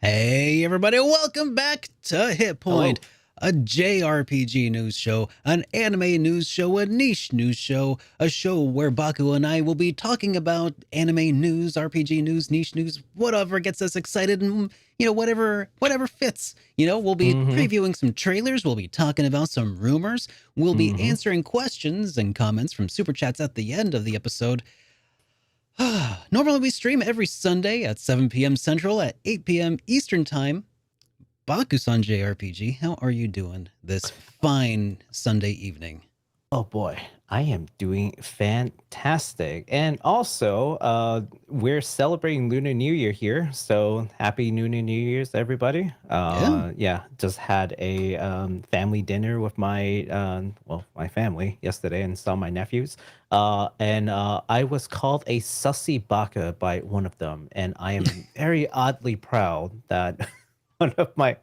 Hey everybody, welcome back to Hitpoint, a JRPG news show, an anime news show, a niche news show, a show where Baku and I will be talking about anime news, RPG news, niche news, whatever gets us excited and, whatever fits. We'll be previewing some trailers, we'll be talking about some rumors, we'll be answering questions and comments from super chats at the end of the episode. Normally we stream every Sunday at 7 p.m. Central at 8 p.m. Eastern Time. Baku-san JRPG, how are you doing this fine Sunday evening? Oh boy, I am doing fantastic. And also, we're celebrating Lunar New Year here. So happy Lunar New Year's, everybody. Yeah, just had a family dinner with my family yesterday and saw my nephews. And I was called a sussy baka by one of them. And I am very oddly proud that one of my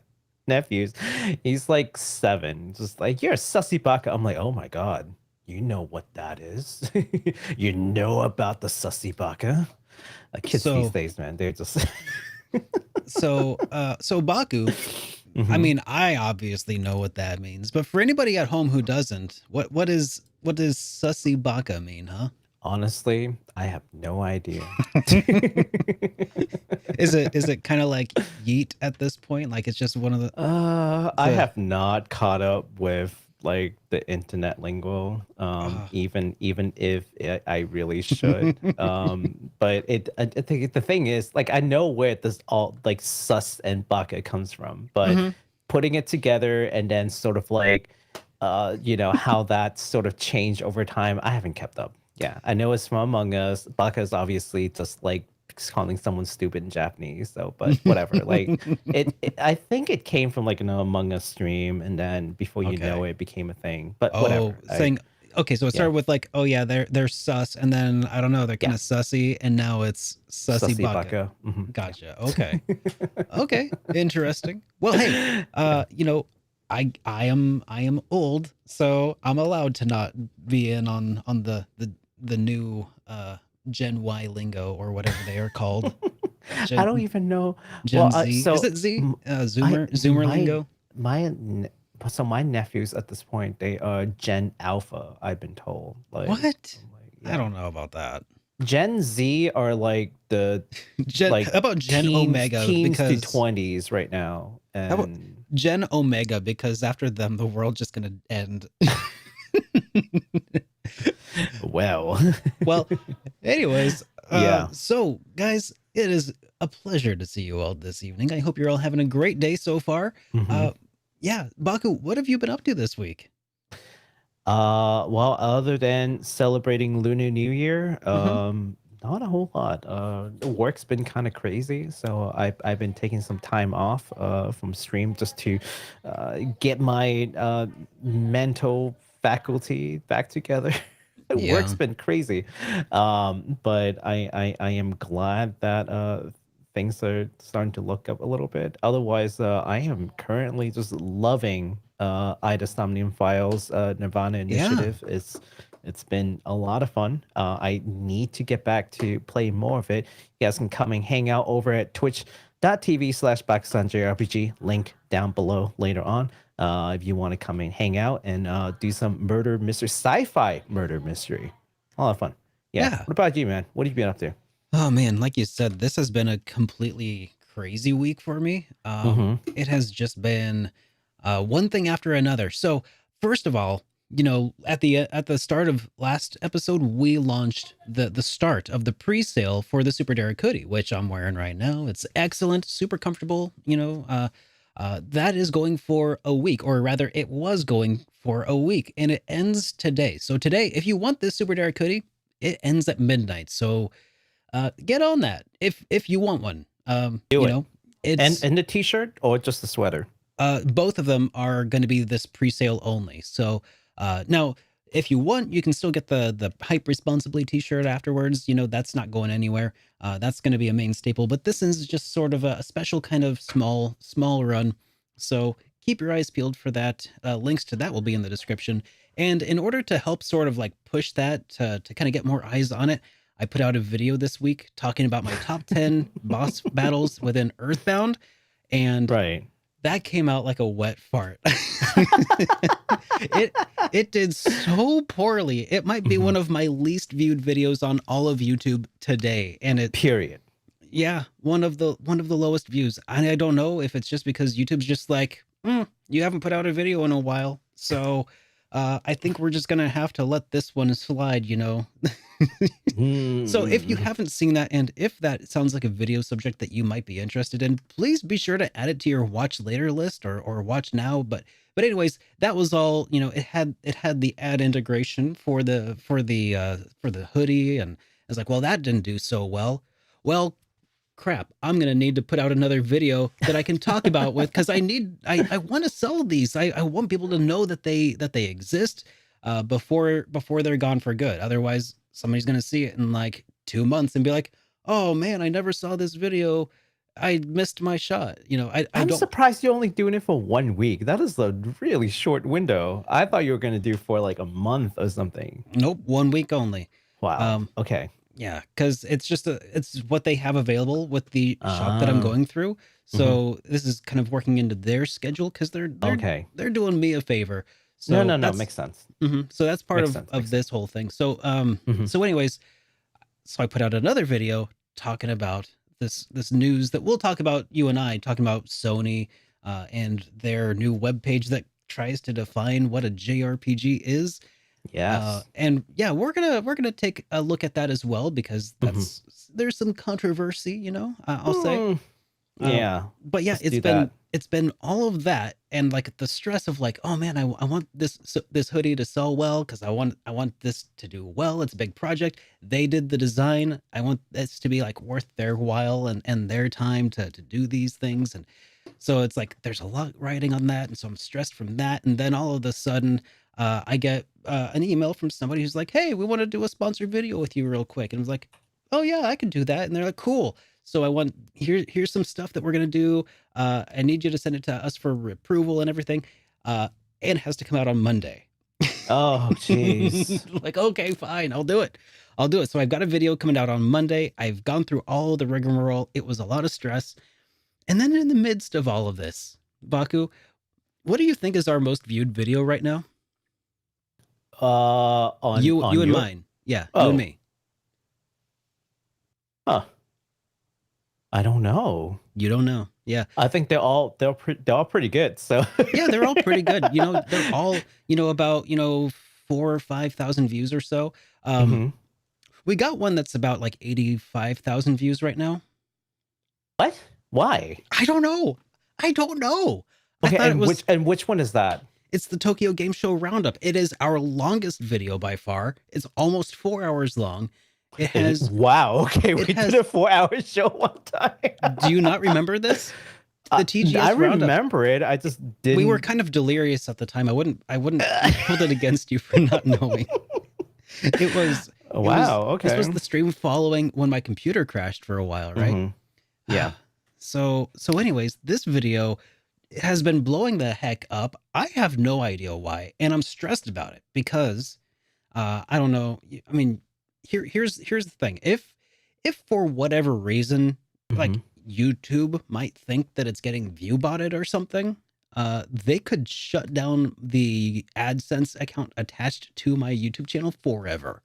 nephews, he's like 7, just like, you're a sussy baka. I'm like, oh my god, you know what that is. You know about the sussy baka. Kids these days, man, they're just so Baku, I mean, I obviously know what that means, but for anybody at home who doesn't, what does sussy baka mean, huh? Honestly, I have no idea. Is it kind of like yeet at this point? Like it's just one of the I have not caught up with like the internet lingo, even if I really should. But I think the thing is, like, I know where this all like sus and baka comes from, but putting it together and then sort of like how that sort of changed over time, I haven't kept up. Yeah, I know it's from Among Us. Baka is obviously just like calling someone stupid in Japanese, so but whatever. Like I think it came from like an Among Us stream, and then before you know it became a thing. But whatever. Okay, so it started with like, oh yeah, they're sus, and then I don't know, they're kind of sussy, and now it's sussy baka. Gotcha. Okay. Okay, interesting. Well, hey, I am old, so I'm allowed to not be in on the new Gen Y lingo or whatever they are called. I don't even know. Gen Z. Is it Z? Zoomer lingo? So my nephews at this point, they are Gen Alpha, I've been told. Like, what? I don't know about that. Gen Z are like the how about Gen Omega? Teens to 20s right now. And how about Gen Omega, because after them the world's just gonna end. Well, anyways, so guys, it is a pleasure to see you all this evening. I hope you're all having a great day so far. Baku, what have you been up to this week? Well, other than celebrating Lunar New Year, not a whole lot. Work's been kind of crazy, so I've been taking some time off from stream just to get my mental faculty back together. Work's been crazy, but I am glad that things are starting to look up a little bit. Otherwise, I am currently just loving Ida Somnium Files Nirvana Initiative. It's been a lot of fun. I need to get back to play more of it. You guys can come and hang out over at twitch.tv/BakusanJRPG. Link down below later on. If you want to come and hang out and do some murder mystery, sci-fi murder mystery. A lot of fun. Yeah. What about you, man? What have you been up to? Oh man, like you said, this has been a completely crazy week for me. It has just been one thing after another. So first of all, at the start of last episode, we launched the start of the pre-sale for the SuperDerek Hoodie, which I'm wearing right now. It's excellent, super comfortable. That is going for a week, or rather it was going for a week, and it ends today. So today, if you want this SuperDerek Hoodie, it ends at midnight. So get on that if you want one. It's and the t-shirt or just the sweater? Both of them are going to be this pre-sale only. So now, if you want, you can still get the Hype Responsibly t-shirt afterwards. That's not going anywhere. That's going to be a main staple, but this is just sort of a special kind of small run. So keep your eyes peeled for that. Links to that will be in the description. And in order to help sort of like push that to kind of get more eyes on it, I put out a video this week talking about my top 10 boss battles within Earthbound. And Right. that came out like a wet fart. it did so poorly. It might be one of my least viewed videos on all of YouTube today. And it Period. yeah, one of the lowest views. I don't know if it's just because YouTube's just like, you haven't put out a video in a while. So I think we're just gonna have to let this one slide, you know. So if you haven't seen that, and if that sounds like a video subject that you might be interested in, please be sure to add it to your watch later list or watch now. But anyways, that was all, you know, it had the ad integration for the hoodie, and I was like, well, that didn't do so well. Well, crap, I'm gonna need to put out another video that I can talk about with, because I want to sell these. I want people to know that they exist before they're gone for good. Otherwise, somebody's gonna see it in like 2 months and be like, oh man, I never saw this video. I missed my shot. You know, I I'm don't. surprised you're only doing it for 1 week. That is a really short window. I thought you were going to do for like a month or something. Nope, 1 week only. Wow. Okay. Yeah, because it's what they have available with the shop that I'm going through. So this is kind of working into their schedule, because Okay. they're doing me a favor. So No, that's, makes sense. so that's part Makes of sense, makes this whole thing. So so anyways, so I put out another video talking about this news that we'll talk about, you and I talking about Sony and their new webpage that tries to define what a JRPG is. Yes. And yeah, we're gonna take a look at that as well, because there's some controversy, you know. I'll say. Yeah. But yeah, Let's do that. it's been all of that, and like the stress of like, oh man, I want this hoodie to sell well, because I want this to do well. It's a big project. They did the design. I want this to be like worth their while and their time to do these things. And so it's like there's a lot riding on that, and so I'm stressed from that. And then all of a sudden, I get an email from somebody who's like, hey, we want to do a sponsored video with you real quick. And I was like, oh yeah, I can do that. And they're like, cool. So here's some stuff that we're gonna do. I need you to send it to us for approval and everything. And it has to come out on Monday. Oh, jeez. Like, okay, fine, I'll do it. So I've got a video coming out on Monday. I've gone through all the rigmarole. It was a lot of stress. And then in the midst of all of this, Baku, what do you think is our most viewed video right now? On you and your... mine. Yeah, you and me. Huh. I don't know. You don't know. Yeah. I think they're all pretty good. So yeah, they're all pretty good. You know, they're all, you know, about, 4,000 or 5,000 views or so. We got one that's about like 85,000 views right now. What? Why? I don't know. Okay, and which one is that? It's the Tokyo Game Show Roundup. It is our longest video by far. It's almost 4 hours long. It has... Wow, okay, we did a 4-hour show one time. Do you not remember this? The TGS I Roundup. remember it. I just didn't. We were kind of delirious at the time. I wouldn't hold it against you for not knowing. It was... okay. This was the stream following when my computer crashed for a while, right? Yeah. So anyways, this video has been blowing the heck up. I have no idea why, and I'm stressed about it because I don't know. I mean, here's the thing. If for whatever reason, like YouTube might think that it's getting view botted or something, they could shut down the AdSense account attached to my YouTube channel forever.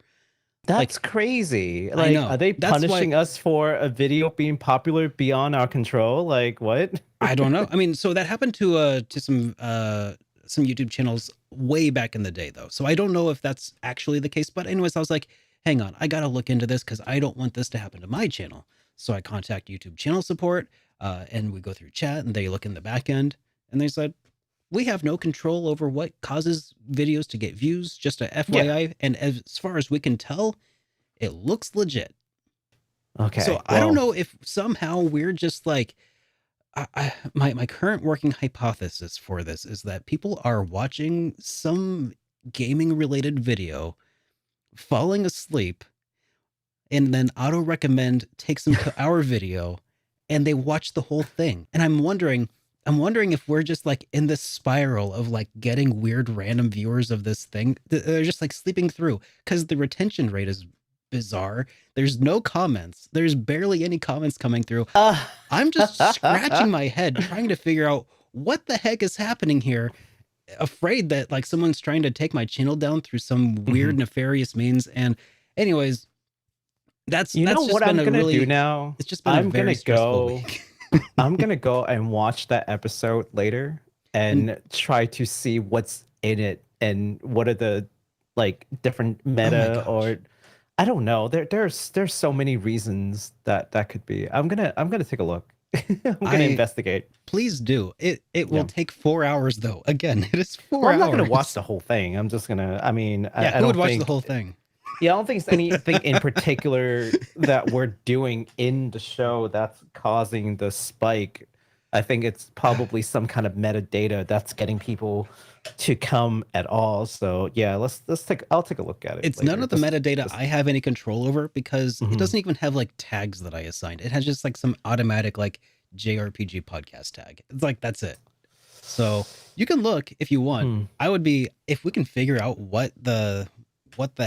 That's crazy. I Like, know. are they That's punishing us for a video being popular beyond our control? Like, what? I don't know. I mean, so that happened to some YouTube channels way back in the day, though. So I don't know if that's actually the case. But anyways, I was like, hang on, I gotta look into this because I don't want this to happen to my channel. So I contact YouTube channel support, and we go through chat, and they look in the back end, and they said, we have no control over what causes videos to get views, just a FYI. Yeah. And as far as we can tell, it looks legit. Okay. So I don't know if somehow we're just like, my current working hypothesis for this is that people are watching some gaming related video, falling asleep, and then auto recommend takes them to our video, and they watch the whole thing. And I'm wondering if we're just like in this spiral of like getting weird random viewers of this thing. They're just like sleeping through because the retention rate has bizarre. There's no comments. There's barely any comments coming through. Uh, I'm just scratching my head trying to figure out what the heck is happening here, afraid that like someone's trying to take my channel down through some weird nefarious means. And anyways, that's You know just what I'm been a gonna do really now? it's just been a I'm very gonna stressful go. week. I'm gonna go and watch that episode later And and try to see what's in it and what are the like different oh my meta gosh. or I don't know. There's so many reasons that could be. I'm gonna take a look. I'm gonna I investigate. Please do. It will Yeah. take 4 hours though. Again, it is Well, four I'm not gonna watch hours. the whole thing. I'm just gonna. I mean, Yeah, I who would don't watch the think. whole thing? Yeah, I don't think it's anything in particular that we're doing in the show that's causing the spike. I think it's probably some kind of metadata that's getting people to come at all. So yeah, I'll take a look at it It's none later. of the metadata I have any control over because it Mhm. doesn't even have like tags that I assigned. It has just like some automatic like JRPG podcast tag. It's like that's it. So you can look if you want. Hmm. I would be if we can figure out what the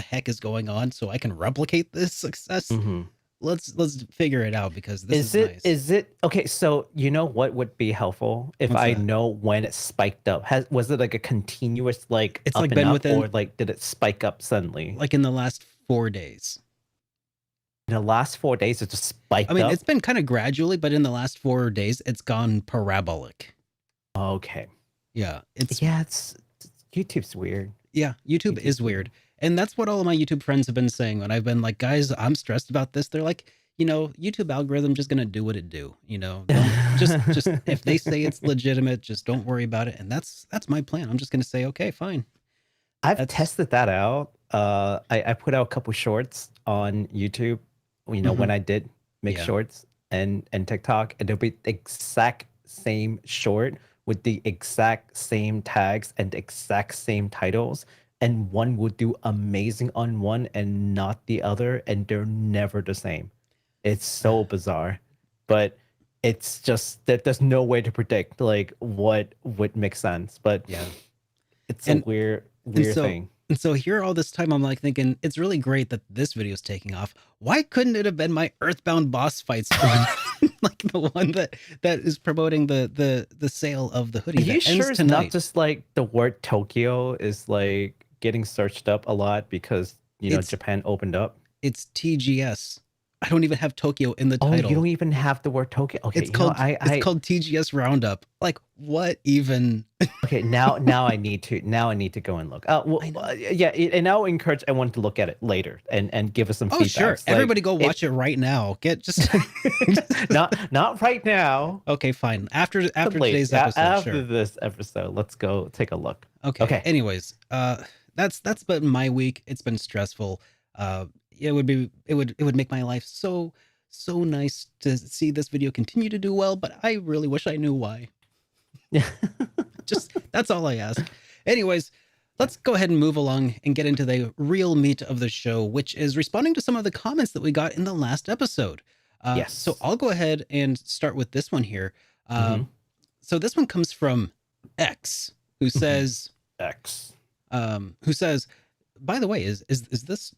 heck is going on so I can replicate this success. Mhm. Let's figure it out because this is nice. Is it okay? So you know what would be helpful if What's I that? know when it spiked up? Was it like a continuous like It's up like and been up, within or like did it spike up suddenly? like in the last 4 days. In the last 4 days, it just spiked I mean, up. it's been kind of gradually, but in the last 4 days, it's gone parabolic. Okay. Yeah, It's YouTube's weird. yeah, YouTube is weird. And that's what all of my YouTube friends have been saying when I've been like, guys, I'm stressed about this. They're like, YouTube algorithm just gonna do what it do. Don't just if they say it's legitimate, just don't worry about it. And that's my plan. I'm just gonna say, okay, fine. I've That's tested that out. I put out a couple shorts on YouTube, when I did make yeah. shorts and TikTok, and it'll be the exact same short with the exact same tags and the exact same titles. And one would do amazing on one and not the other, and they're never the same. It's so bizarre. But it's just that there's no way to predict like what would make sense. But Yeah. it's a And weird thing. And so here all this time I'm like thinking it's really great that this video is taking off. Why couldn't it have been my Earthbound boss fights one? Like the one that is promoting the sale of the hoodie Are you that ends sure it's not tonight. just like the word Tokyo is like getting searched up a lot because It's Japan opened up? it's TGS. I don't even have Tokyo in the Oh, you title. don't even have the word Tokyo. Okay, It's called TGS Roundup. Like what even? okay, now I need to go and look. Well, I know. yeah, and I'll encourage everyone to look at it later and give us some Oh feedback. sure, Like, everybody go watch it right now. Get just not right now. okay, fine. After But today's episode, after sure. this episode, let's go take a look. Okay. Okay. Anyways, that's been my week. It's been stressful. It would make my life so nice to see this video continue to do well, but I really wish I knew why. Yeah. Just that's all I ask. Anyways, let's go ahead and move along and get into the real meat of the show, which is responding to some of the comments that we got in the last episode. Yes. So I'll go ahead and start with this one here. Mhm. So this one comes from X, who says, X. who says, by the way, is this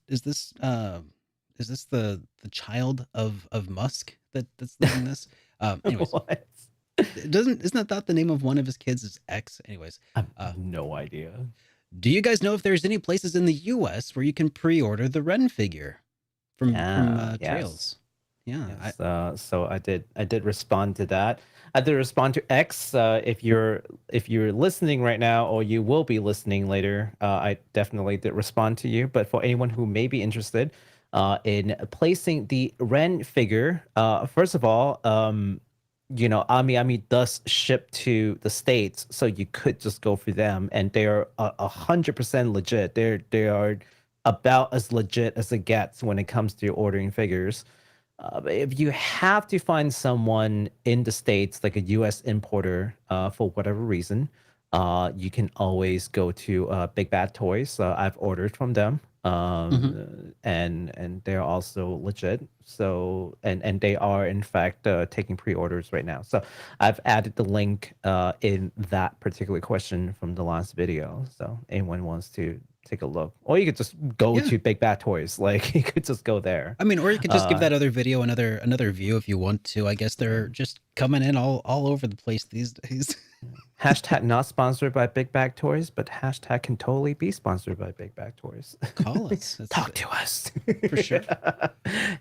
the child of Musk that's doing this? Anyways, What? isn't that the name of one of his kids is X? Anyways, I have no idea. do you guys know if there's any places in the U.S. where you can pre-order the Ren figure from Yes. Trails? Yeah, Yes. So I did respond to that. I did respond to X. If you're listening right now, or you will be listening later, I definitely did respond to you. But for anyone who may be interested in placing the Ren figure, first of all, Ami does ship to the States, so you could just go for them, and they are 100% legit. They are about as legit as it gets when it comes to ordering figures. But if you have to find someone in the States, like a U.S. importer, for whatever reason, you can always go to Big Bad Toys. I've ordered from them, and they're also legit. So and they are in fact taking pre-orders right now. So I've added the link in that particular question from the last video. So anyone wants to take a look. Or you could just go Yeah. to Big Bad Toys. Like you could just go there. I mean, or you could just give that other video another view if you want to. I guess they're just coming in all over the place these days. Hashtag not sponsored by Big Bag Toys, but hashtag can totally be sponsored by Big Bag Toys. Call us. Talk to us. For sure.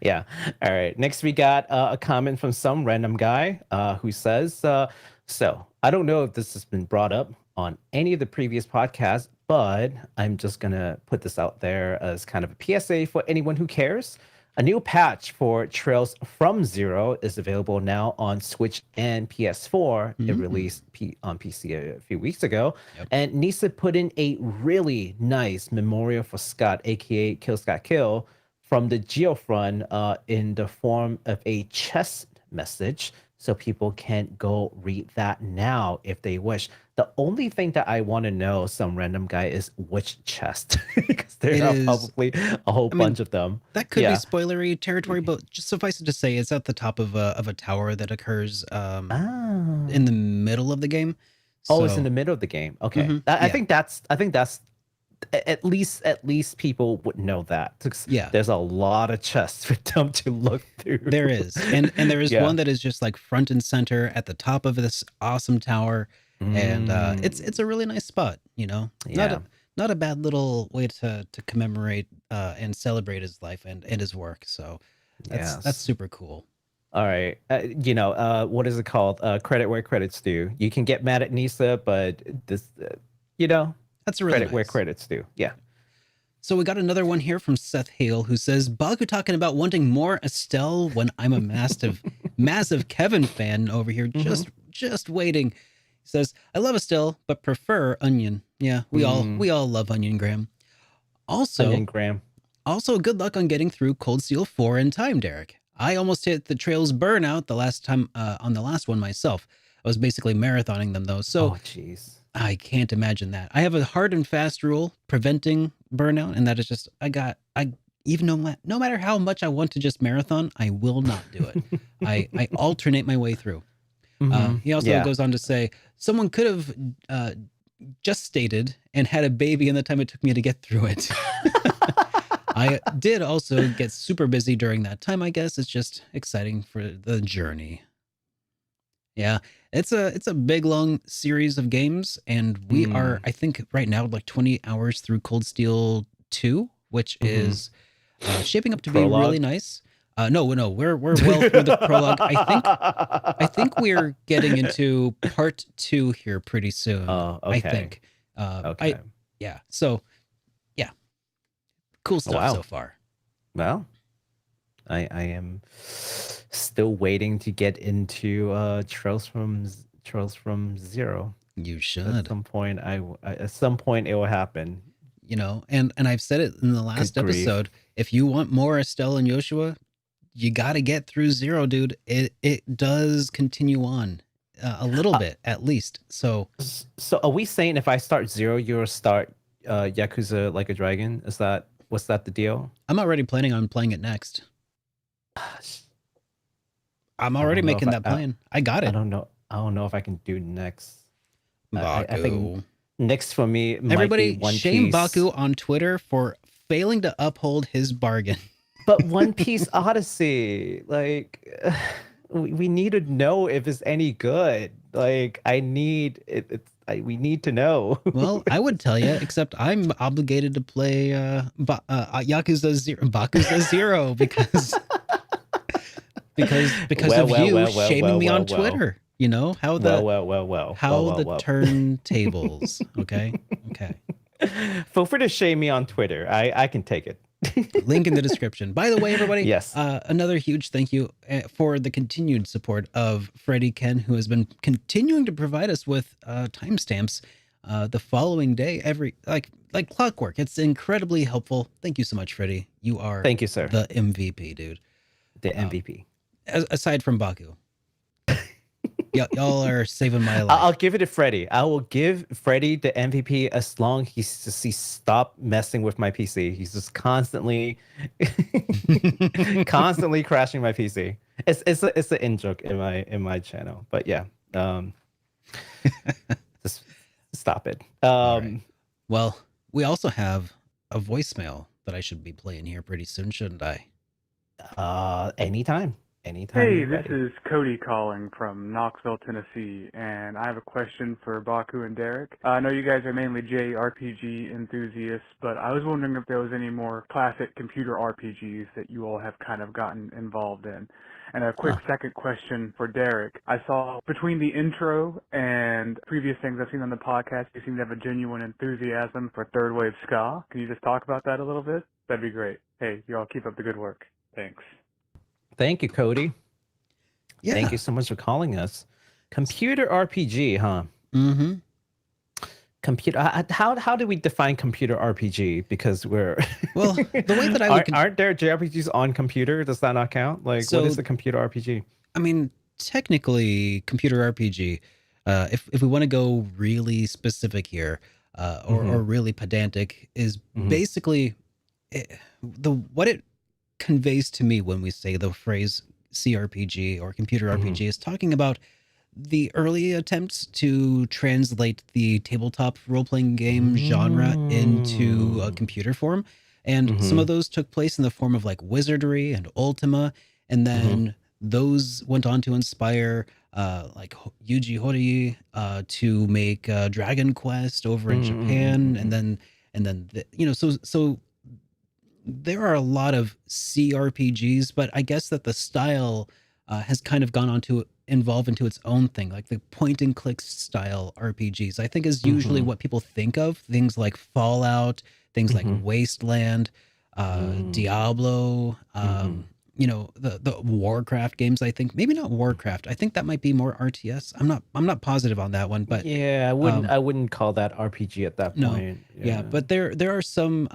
Yeah. All right. Next, we got a comment from some random guy who says, so I don't know if this has been brought up on any of the previous podcasts, but I'm just going to put this out there as kind of a PSA for anyone who cares. A new patch for Trails from Zero is available now on Switch and PS4. It released on PC a few weeks ago. Yep. And Nisa put in a really nice memorial for Scott, aka Kill Scott Kill, from the Geofront in the form of a chest message. So people can go read that now if they wish. The only thing that I want to know, some random guy, is which chest. Because there are probably a whole bunch of them. That could be spoilery territory, but just suffice it to say, it's at the top of a tower that occurs in the middle of the game. So, it's in the middle of the game. Okay, I think that's at least people would know that. Yeah, there's a lot of chests for them to look through. There is, and there is one that is just like front and center at the top of this awesome tower. And it's a really nice spot, you know. Not a bad little way to commemorate and celebrate his life and his work. So that's super cool. All right, what is it called? Credit where credit's due. You can get mad at Nisa, but this, that's really credit where credit's due. Yeah. So we got another one here from Seth Hale who says, Baku talking about wanting more Estelle when I'm a massive Kevin fan over here, just waiting. Says, I love Estelle, but prefer Onion. Yeah, we all love Onion Graham. Also, good luck on getting through Cold Steel 4 in time, Derek. I almost hit the Trails burnout the last time on the last one myself. I was basically marathoning them though, so jeez, I can't imagine that. I have a hard and fast rule preventing burnout, and that is just no matter how much I want to just marathon, I will not do it. I alternate my way through. He also goes on to say, someone could have just stated and had a baby in the time it took me to get through it. I did also get super busy during that time, I guess. It's just exciting for the journey. Yeah, it's a big, long series of games, and we are, I think, right now, like 20 hours through Cold Steel 2, which is shaping up to be really nice. No, we're well through the prologue. I think we're getting into part 2 here pretty soon. Oh, okay. I think. So, yeah, cool stuff so far. Well, I am still waiting to get into Trails from Zero. You should. At some point, at some point it will happen. You know, and I've said it in the last episode. If you want more Estelle and Joshua, you got to get through Zero, dude. It does continue on a little bit, at least. So are we saying if I start Zero, you'll start Yakuza Like a Dragon? Was that the deal? I'm already planning on playing it next. I'm already making that plan. I got it. I don't know if I can do next. Baku. I think next for me. Everybody, might be One shame Piece. Baku on Twitter for failing to uphold his bargain. But One Piece Odyssey, like, we need to know if it's any good. Like, I need it. We need to know. Well, I would tell you, except I'm obligated to play Yakuza Zero, Bakuza Zero, because of you shaming me on Twitter. You know how the turntables. Okay. Feel free to shame me on Twitter. I can take it. Link in the description. By the way, everybody, yes. Another huge thank you for the continued support of Freddie Ken, who has been continuing to provide us with timestamps the following day, every like clockwork. It's incredibly helpful. Thank you so much, Freddie. You are thank you, sir. The MVP, dude. The MVP. Aside from Baku. Y'all are saving my life. I'll give it to Freddie. I will give Freddie the MVP as long as he stopped messing with my PC. He's just constantly crashing my PC. It's an in joke in my channel. But yeah, just stop it. Right. Well, we also have a voicemail that I should be playing here pretty soon, shouldn't I? Anytime. Anytime Hey, you're this ready. is Cody calling from Knoxville, Tennessee, and I have a question for Baku and Derek. I know you guys are mainly JRPG enthusiasts, but I was wondering if there was any more classic computer RPGs that you all have kind of gotten involved in. And a quick Huh. second question for Derek. I saw between the intro and previous things I've seen on the podcast, you seem to have a genuine enthusiasm for third wave ska. Can you just talk about that a little bit? That'd be great. Hey, you all keep up the good work. Thanks. Thank you, Cody. Thank Yeah. you so much for calling us. Computer RPG, huh? Mm-hmm. Computer. How do we define computer RPG? Because we're Well, the way that I would aren't there JRPGs on computer? Does that not count? Like, what so is the computer RPG? I mean, technically, computer RPG. If we want to go really specific here, or really pedantic, is Mhm. basically what it conveys to me when we say the phrase CRPG or computer RPG is talking about the early attempts to translate the tabletop role-playing game genre into a Mm. computer form. And some of Mhm. those took place in the form of like Wizardry and Ultima. And Mhm. then those went on to inspire like Yuji Horii to make Dragon Quest over in Japan. And Mm. then so there are a lot of CRPGs, but I guess that the style has kind of gone on to evolve into its own thing, like the point and click style RPGs. I think is usually Mhm. what people think of. Things like Fallout, things like Mhm. Wasteland, Mm. Diablo, Mhm. the Warcraft games. I think maybe not Warcraft. I think that might be more RTS. I'm not positive on that one, but Yeah, um, I wouldn't call that RPG at that no, point. yeah, Yeah. but there are some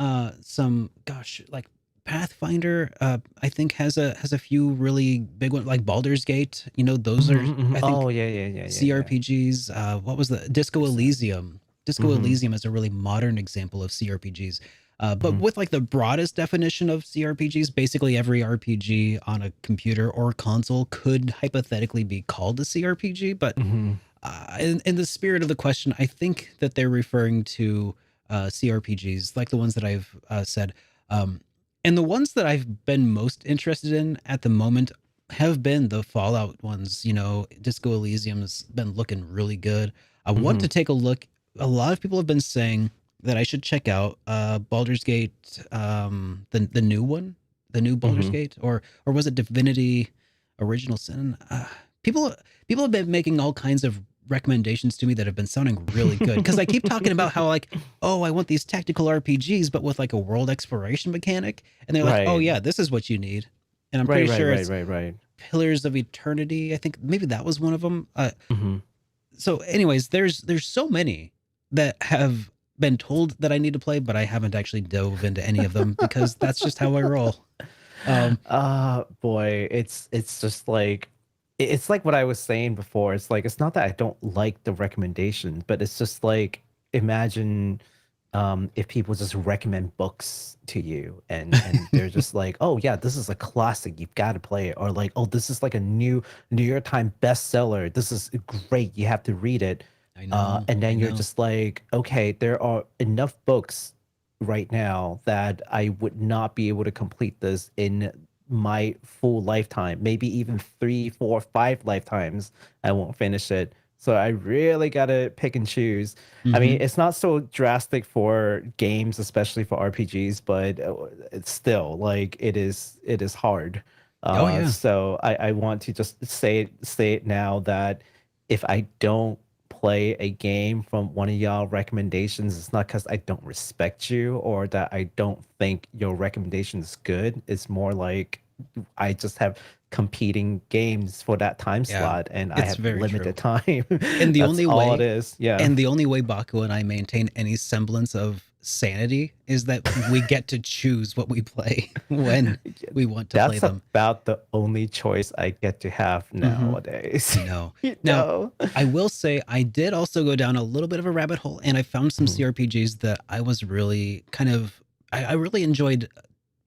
gosh, like Pathfinder I think has a few really big ones like Baldur's Gate. Those are Mhm. Mhm. I think Oh, yeah, yeah, yeah, yeah, yeah. CRPGs. What was the Disco Exactly. Elysium? Disco Mhm. Elysium is a really modern example of CRPGs. But Mhm. with like the broadest definition of CRPGs, basically every RPG on a computer or console could hypothetically be called a CRPG, but Mhm. in the spirit of the question, I think that they're referring to CRPGs, like the ones that I've said. Um, and the ones that I've been most interested in at the moment have been the Fallout ones. Disco Elysium's been looking really good. I want to Mhm. take a look. A lot of people have been saying that I should check out Baldur's Gate, the new one, the new Baldur's Mhm. Gate, or was it Divinity Original Sin? People people have been making all kinds of recommendations to me that have been sounding really good because I keep talking about how like, oh, I want these tactical RPGs but with like a world exploration mechanic, and they're like, oh Right. yeah, this is what you need. And I'm Right, pretty right, sure right, it's right, right. Pillars of Eternity. I think maybe that was one of them. Mhm. So anyways, there's so many that have been told that I need to play, but I haven't actually dove into any of them because that's just how I roll. um Boy, it's just like it's like what I was saying before. It's like it's not that I don't like the recommendation, but it's just like imagine if people just recommend books to you and they're just like, "Oh yeah, this is a classic. You've got to play it." Or like, "Oh, this is like a New York Times bestseller. This is great. You have to read it." And I then you're know. just like, "Okay, there are enough books right now that I would not be able to complete this in my full lifetime, maybe even 3, 4, 5 lifetimes. I won't finish it. So I really gotta pick and choose. I mean, Hmm. it's not so drastic for games, especially for RPGs, but it's still like it is hard. Oh yeah. So I want to just say it now that if I don't play a game from one of y'all recommendations, it's not because I don't respect you or that I don't think your recommendation is good. It's more like I just have competing games for that time Yeah, slot and I it's have very true. limited time. And the That's only all it way is. Yeah. and the only way Baku and I maintain any semblance of sanity is that we get to choose what we play when we want to play That's them. about the only choice I get to have Hmm. nowadays. I know. You Now, know? I will say I did also go down a little bit of a rabbit hole and I found some Mhm. CRPGs that I was really kind of I really enjoyed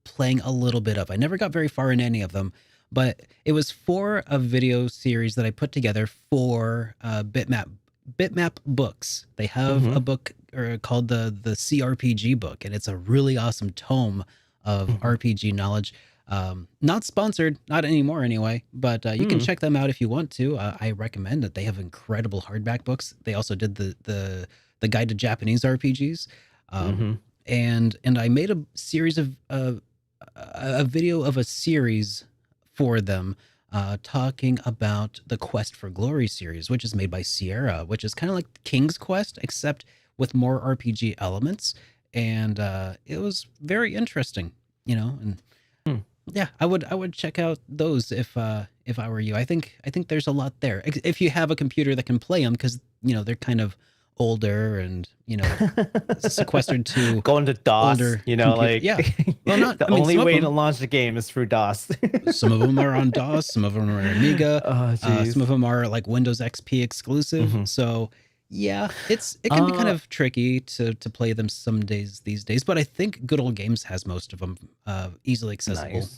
playing a little bit of. I never got very far in any of them, but it was for a video series that I put together for Bitmap Books. They have a Mhm. book called the CRPG book, and it's a really awesome tome of RPG knowledge. Not sponsored, not anymore anyway, but you can check them out if you want to. I recommend it. They have incredible hardback books. They also did the guide to Japanese RPGs. And I made a series of a video of a series for them talking about the Quest for Glory series, which is made by Sierra, which is kind of like King's Quest except with more RPG elements, and it was very interesting, and yeah, I would check out those if I were you. I think there's a lot there if you have a computer that can play them, because they're kind of older and sequestered to going to DOS, older yeah. Well, not the only way to launch the game is through DOS. Some of them are on DOS, some of them are on Amiga, some of them are like Windows XP exclusive. So yeah, it can be kind of tricky to play them some days these days, but I think Good Old Games has most of them easily accessible.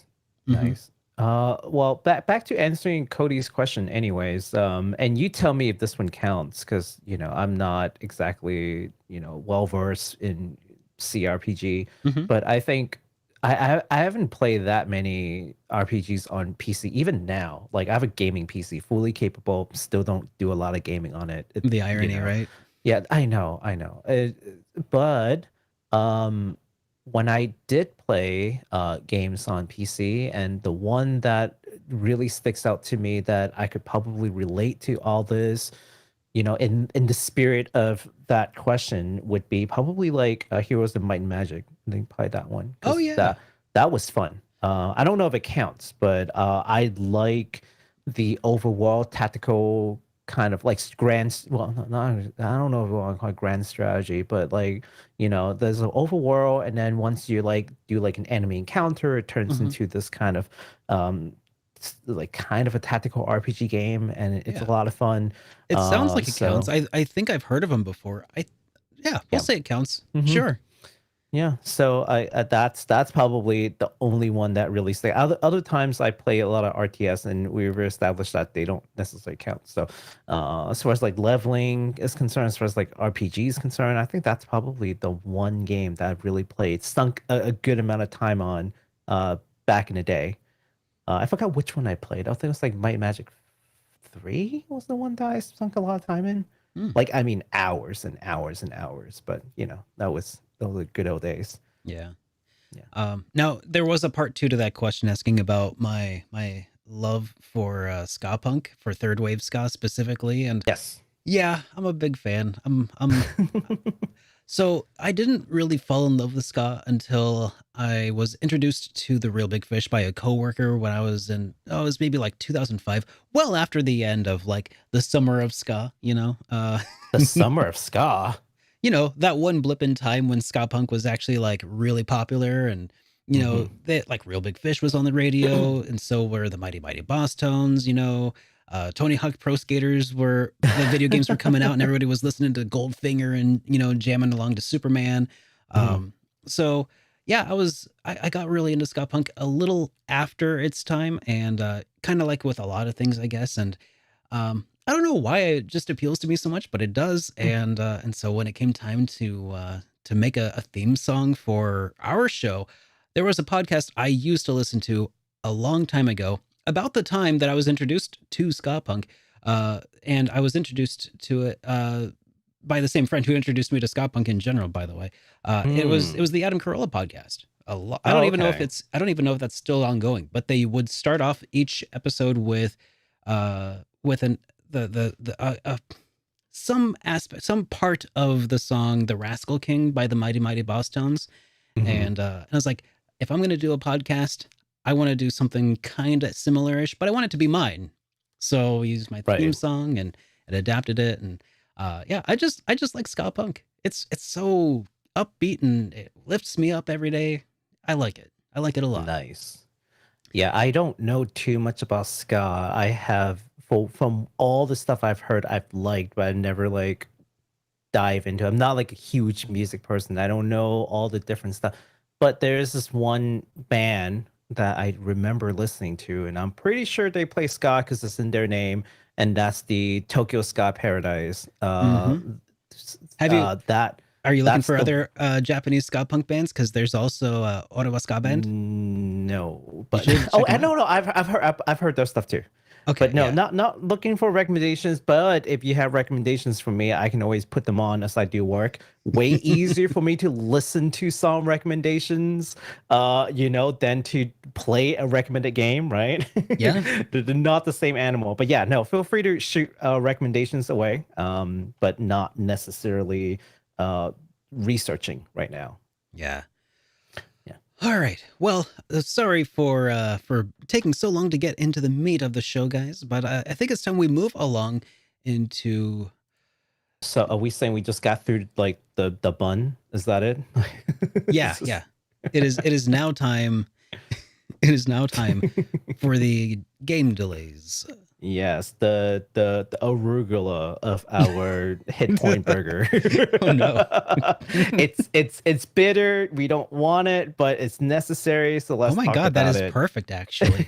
Nice. Well, back to answering Cody's question anyways, and you tell me if this one counts, because I'm not exactly well versed in CRPG, but I think I haven't played that many RPGs on PC even now. Like, I have a gaming PC fully capable, still don't do a lot of gaming on it. The irony, right? Yeah, I know. But when I did play games on PC, and the one that really sticks out to me that I could probably relate to all this, in the spirit of that question, would be probably like Heroes of Might and Magic. I think probably that one. Oh yeah, that was fun. I don't know if it counts, but I like the overworld tactical kind of like grand, well, I don't know if I want to call it grand strategy, but like, there's an overworld, and then once you like do like an enemy encounter, it turns into this kind of like kind of a tactical RPG game, and it's a lot of fun. It sounds like it counts. I think I've heard of them before. We'll say it counts. Sure. Yeah, so that's probably the only one that really stays. Other times I play a lot of RTS, and we've established that they don't necessarily count. So as far as like leveling is concerned, as far as like RPG is concerned, I think that's probably the one game that I've really played, sunk a good amount of time on back in the day. I forgot which one I played. I think it was like Might and Magic 3 was the one that I sunk a lot of time in. Like, I mean, hours and hours and hours, but that was the good old days. Yeah. Now there was a part 2 to that question, asking about my love for ska punk, for third wave ska specifically, and yes, yeah, I'm a big fan. I'm So I didn't really fall in love with ska until I was introduced to the Real Big Fish by a coworker when I was it was maybe like 2005, well after the end of like the summer of ska, the summer of ska. That one blip in time when ska punk was actually like really popular, and they, like Real Big Fish was on the radio, and so were the Mighty Mighty Boss Tones. Tony Hawk Pro Skaters the video games were coming out, and everybody was listening to Goldfinger and jamming along to Superman. So yeah, I got really into ska punk a little after its time, and kind of like with a lot of things, I guess, and I don't know why it just appeals to me so much, but it does. And so when it came time to make a theme song for our show, there was a podcast I used to listen to a long time ago, about the time that I was introduced to ska punk, and I was introduced to it by the same friend who introduced me to ska punk in general. By the way, it was the Adam Carolla podcast. I don't even know if that's still ongoing, but they would start off each episode with some part of the song "The Rascal King" by the Mighty Mighty Boss Tones, and I was like, if I'm going to do a podcast, I want to do something kind of similar-ish, but I want it to be mine. So we used my theme song and adapted it, and I just like ska punk. It's so upbeat and it lifts me up every day. I like it. I like it a lot. Nice. Yeah, I don't know too much about ska. I have from all the stuff I've heard, I've liked, but I never like dive into. I'm not like a huge music person. I don't know all the different stuff. But there's this one band that I remember listening to, and I'm pretty sure they play ska because it's in their name, and that's the Tokyo Ska Paradise. Have you? That Are you looking That's for the other Japanese ska punk bands? Because there's also Ottawa Ska Band. no, You but should oh, check 'em no, out. no, I've heard their stuff too. Okay, But no, yeah. not looking for recommendations. But if you have recommendations for me, I can always put them on as I do work. Way easier for me to listen to song recommendations, than to play a recommended game, right? Yeah. They're not the same animal. But yeah, no, feel free to shoot recommendations away. But not necessarily researching right now. Yeah. Yeah. All right. Well, sorry for taking so long to get into the meat of the show, guys. But I think it's time we move along into. So are we saying we just got through like the bun? Is that it? Yeah, It's just- yeah. It is now time. It is now time for the game delays. Yes, the arugula of our hit point burger. Oh, no. It's bitter. We don't want it, but it's necessary. So let's Oh my talk God, that about is it. perfect, actually.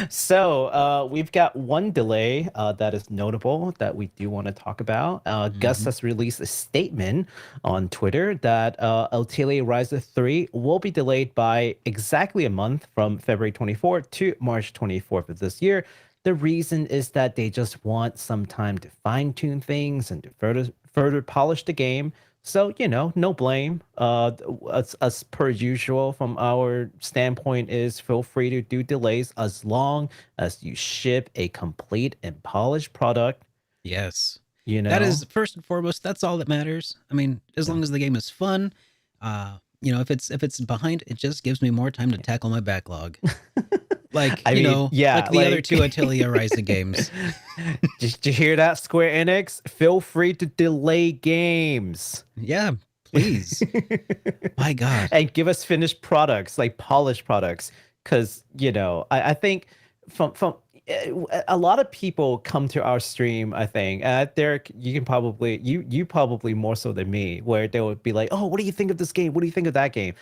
So we've got one delay that is notable that we do want to talk about. Gus Mhm. has released a statement on Twitter that Atelier Ryza 3 will be delayed by exactly a month from February 24th to March 24th of this year. The reason is that they just want some time to fine-tune things and to further polish the game. So, no blame. As per usual, from our standpoint, is feel free to do delays as long as you ship a complete and polished product. Yes. You know, That is first and foremost. That's all that matters. I mean, as long as the game is fun, if it's behind, it just gives me more time to tackle my backlog. Like, I mean, yeah, like the other like- two Atelier Ryza games. Did you hear that, Square Enix? Feel free to delay games. Yeah, please. My God. And give us finished products, like polished products. Because, I think from a lot of people come to our stream, I think. Derek, you can probably, you probably more so than me, where they would be like, oh, what do you think of this game? What do you think of that game?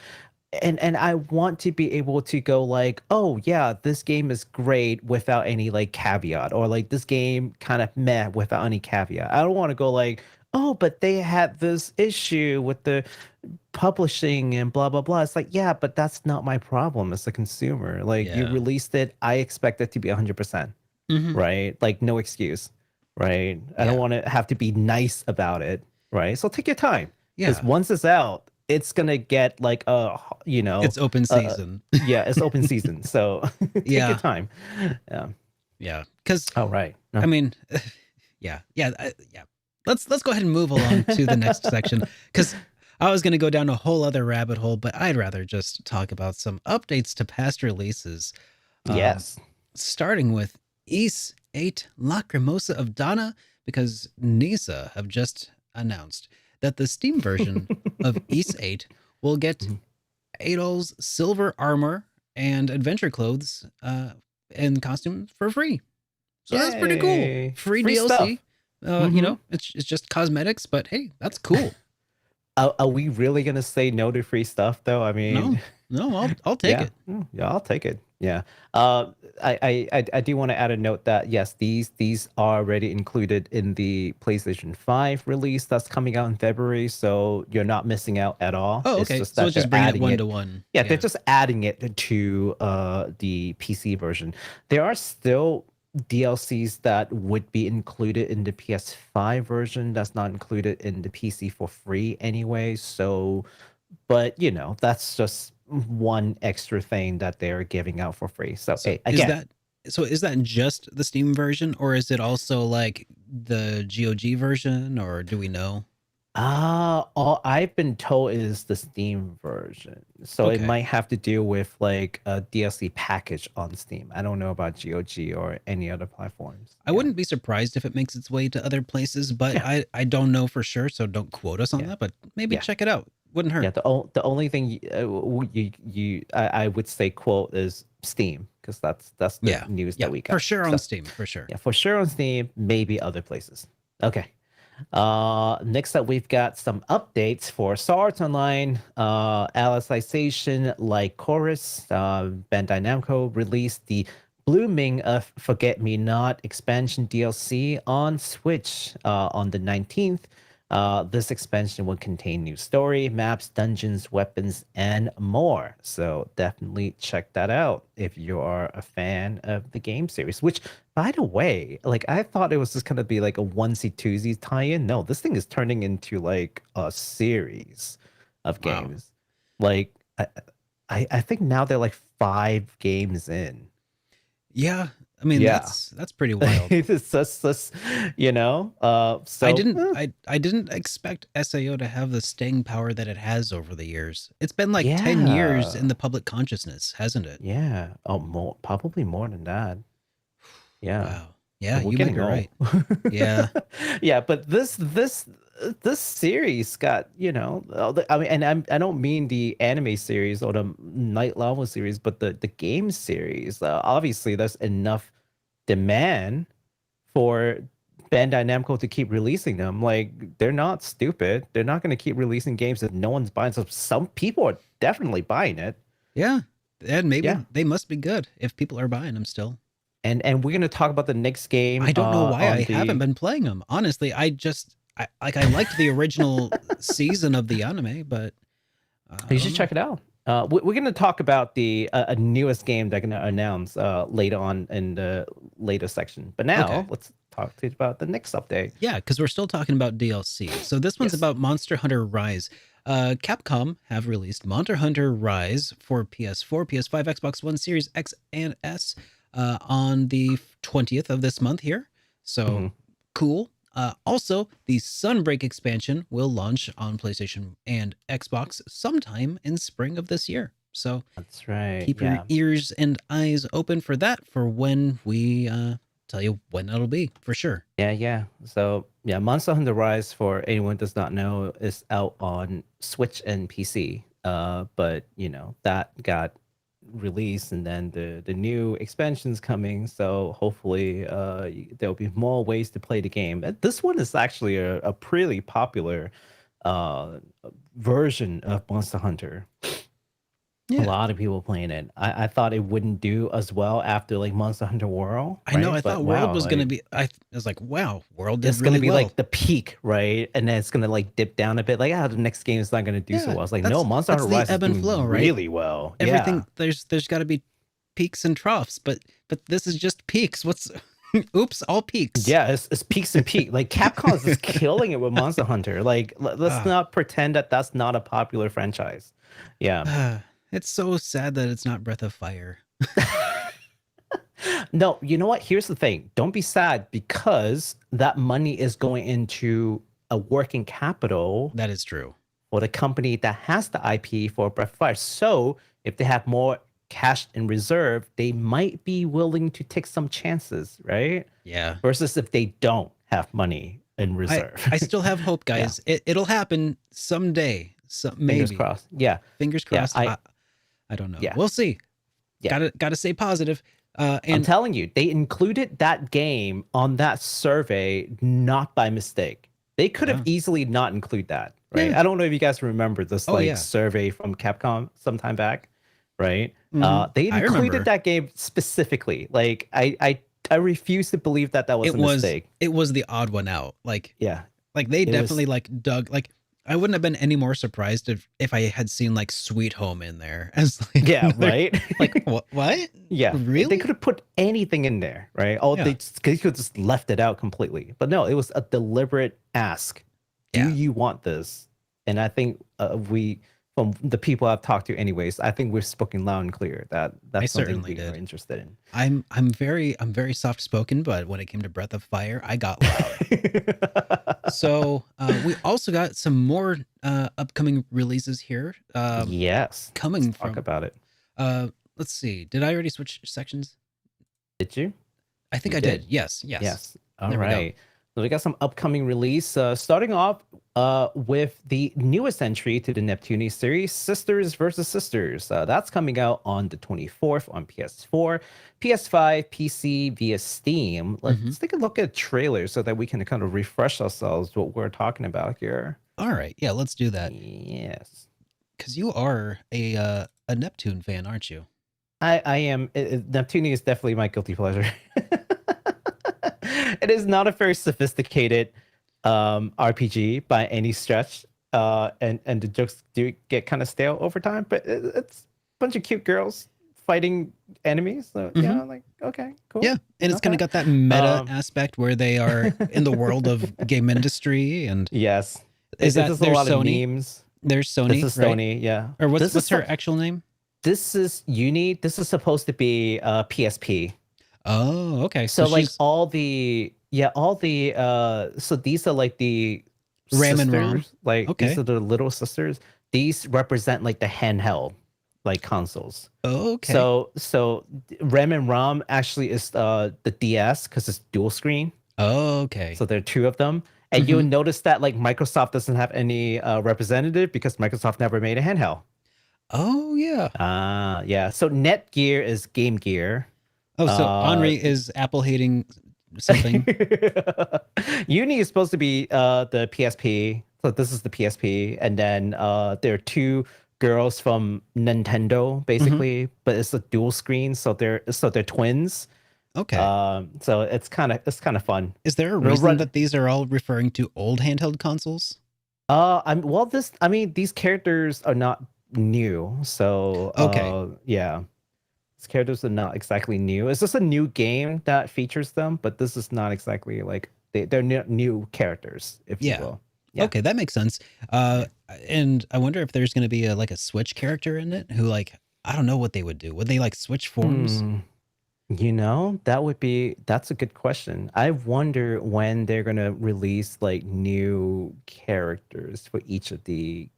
And I want to be able to go like, oh yeah, this game is great without any like caveat, or like this game kind of meh without any caveat. I don't want to go like, oh, but they had this issue with the publishing and blah blah blah. It's like, yeah, but that's not my problem as a consumer. Like you Yeah. released it, I expect it to be 100%, Mhm. right? Like no excuse, right? I don't Yeah. want to have to be nice about it, right? So take your time, because Yeah. once it's out, it's gonna get like It's open season. yeah, it's open season, so take Yeah. your time. Yeah. Yeah. Because, Oh right. No. I mean, yeah. Let's go ahead and move along to the next section, because I was going to go down a whole other rabbit hole, but I'd rather just talk about some updates to past releases. Yes. Starting with Ys 8 Lacrimosa of Dana, because Nisa have just announced that the Steam version of Ys 8 will get Mhm. Adol's silver armor and adventure clothes and costume for free. So that's pretty cool. Yay. Free Free DLC. Mhm. It's just cosmetics, but hey, that's cool. Are we really gonna say no to free stuff though? I mean, No, I'll take yeah. it. Yeah, I'll take it. Yeah. I do want to add a note that yes, these are already included in the PlayStation 5 release that's coming out in February, so you're not missing out at all. Oh, It's okay. just So that it's just they're bringing it adding one to one. Yeah, they're just adding it to the PC version. There are still DLCs that would be included in the PS5 version that's not included in the PC for free anyway. So, but that's just one extra thing that they're giving out for free. So, hey, again, is that just the Steam version, or is it also like the GOG version, or do we know? all I've been told is the Steam version. So it Okay. might have to do with like a DLC package on Steam. I don't know about GOG or any other platforms. I wouldn't be surprised if it makes its way to other places, but Yeah. I don't know for sure, so don't quote us on Yeah. that. But maybe Yeah. check it out. Wouldn't hurt. Yeah, the only thing I would say quote is Steam, because that's the Yeah. news Yeah, that we got. for sure on So, Steam, for sure. yeah, for sure on Steam, maybe other places. Okay. Next up, we've got some updates for Swords Online, Alicization, Lycoris. Bandai Namco released the Blooming of Forget Me Not expansion DLC on Switch on the 19th. This expansion will contain new story, maps, dungeons, weapons, and more. So definitely check that out if you are a fan of the game series. Which, by the way, like I thought it was just gonna be like a onesie twosie tie-in. No, this thing is turning into like a series of Wow. games. Like I think now they're like 5 games in. Yeah. I mean, Yeah. that's pretty wild. It's just, you know, so I didn't expect SAO to have the staying power that it has over the years. It's been like 10 years Yeah. in the public consciousness, hasn't it? Yeah. Oh, probably more than that. Yeah. Wow. Yeah, We're you might getting be old. right. Yeah. Yeah, but this series got, you know, I mean, and I don't mean the anime series or the Night Lava series, but the game series. Obviously, there's enough demand for Bandai Namco to keep releasing them. Like, they're not stupid. They're not going to keep releasing games that no one's buying. So some people are definitely buying it. Yeah. And maybe Yeah. they must be good if people are buying them still. And we're going to talk about the next game. I don't know why on I haven't been playing them. Honestly, I liked the original season of the anime, but I You don't should know. check it out. We're going to talk about the newest game they're going to announce later on in the later section. But now Okay. let's talk to you about the next update. Yeah, because we're still talking about DLC. So this one's Yes. about Monster Hunter Rise. Capcom have released Monster Hunter Rise for PS4, PS5, Xbox One, Series X and S on the 20th of this month here. So Mhm. cool. Also, the Sunbreak expansion will launch on PlayStation and Xbox sometime in spring of this year. So That's right. keep Yeah. your ears and eyes open for that for when we tell you when that'll be for sure. Yeah. So yeah, Monster Hunter Rise, for anyone who does not know, is out on Switch and PC. But you know, that got released, and then the new expansion's coming. So hopefully, there'll be more ways to play the game. This one is actually a pretty popular version of Monster Hunter. Yeah. A lot of people playing it. I thought it wouldn't do as well after like Monster Hunter World. I know. right? I But thought World wow, was gonna like, be. I was like, wow, World did it's really gonna be well. like the peak, right? And then it's gonna like dip down a bit. Like, the next game is not gonna do so Yeah, well. It's like, no, Monster that's Hunter the Rise is ebb and doing flow, right? really well. Everything Yeah. there's got to be peaks and troughs, but this is just peaks. What's oops, all peaks. Yeah, it's peaks and peaks. Like Capcom is just killing it with Monster Hunter. Like, let's Ah. not pretend that that's not a popular franchise. Yeah. It's so sad that it's not Breath of Fire. No, you know what? Here's the thing. Don't be sad, because that money is going into a working capital That is true. for the company that has the IP for Breath of Fire. So if they have more cash in reserve, they might be willing to take some chances, right? Yeah. Versus if they don't have money in reserve. I still have hope, guys. It'll happen someday. Maybe. Fingers crossed. Yeah. Fingers Yeah, crossed. I don't know. Yeah. We'll see. Yeah. Gotta stay positive. I'm And telling you, they included that game on that survey not by mistake. They could have Yeah. easily not include that, right? Yeah. I don't know if you guys remember this Oh, yeah. survey from Capcom some time back, right? Mhm. They I remember. included that game specifically. Like, I refuse to I that was a mistake. it was the odd one out. Like Yeah. they It was- definitely like dug like I wouldn't have been any more surprised if I had seen like Sweet Home in there as like Yeah, another- right? like what? Yeah. Really? They could have put anything in there, right? Oh, Yeah. they could have just left it out completely. But no, it was a deliberate ask. Do Yeah. you want this? And I think from the people I've talked to anyways, I think we've spoken loud and clear that that's something certainly we are did. interested in. I'm very soft spoken, but when it came to Breath of Fire, I got loud. So we also got some more upcoming releases here. Yes. Coming Let's talk from about it. let's see. Did I already switch sections? Did you? I think You I did. did. Yes. Yes. All There we go. right. So we got some upcoming release. Starting off with the newest entry to the Neptunia series, Sisters versus Sisters. That's coming out on the 24th on PS4, PS5, PC via Steam. Let's take a look at trailers so that we can kind of refresh ourselves what we're talking about here. All right. Yeah, let's do that. Yes. Because you are a Neptune fan, aren't you? I am. Neptunia is definitely my guilty pleasure. It is not a very sophisticated RPG by any stretch. And the jokes do get kind of stale over time, but it's a bunch of cute girls fighting enemies. So yeah, like okay, cool. Yeah, and it's kind of got that meta aspect where they are in the world of game industry, and yes, is that there's a there's lot Sony? of memes. There's Sony, This is right? Sony, yeah. Or This what's is her actual name? This is Uni. This is supposed to be PSP. Oh, okay. So like she's all the so these are like the Ram and Rom. sisters, like Okay. these are the little sisters. These represent like the handheld like consoles. Oh, okay. So Rem and Rom actually is the DS because it's dual screen. Oh, okay. So there are two of them. And you'll notice that like Microsoft doesn't have any representative because Microsoft never made a handheld. Oh, yeah. Yeah. So Netgear is Game Gear. Oh, so Henri is Apple hating something. Uni is supposed to be the PSP. So this is the PSP. And then there are two girls from Nintendo, basically, but it's a dual screen, so they're twins. Okay. So it's kind of fun. Is there a reason that these are all referring to old handheld consoles? These characters are not new, so okay. yeah. These characters are not exactly new. It's just a new game that features them, but this is not exactly like they're new characters, if you will. Yeah. Okay, that makes sense. And I wonder if there's going to be a Switch character in it who, like, I don't know what they would do. Would they like switch forms? That's a good question. I wonder when they're going to release like new characters for each of the,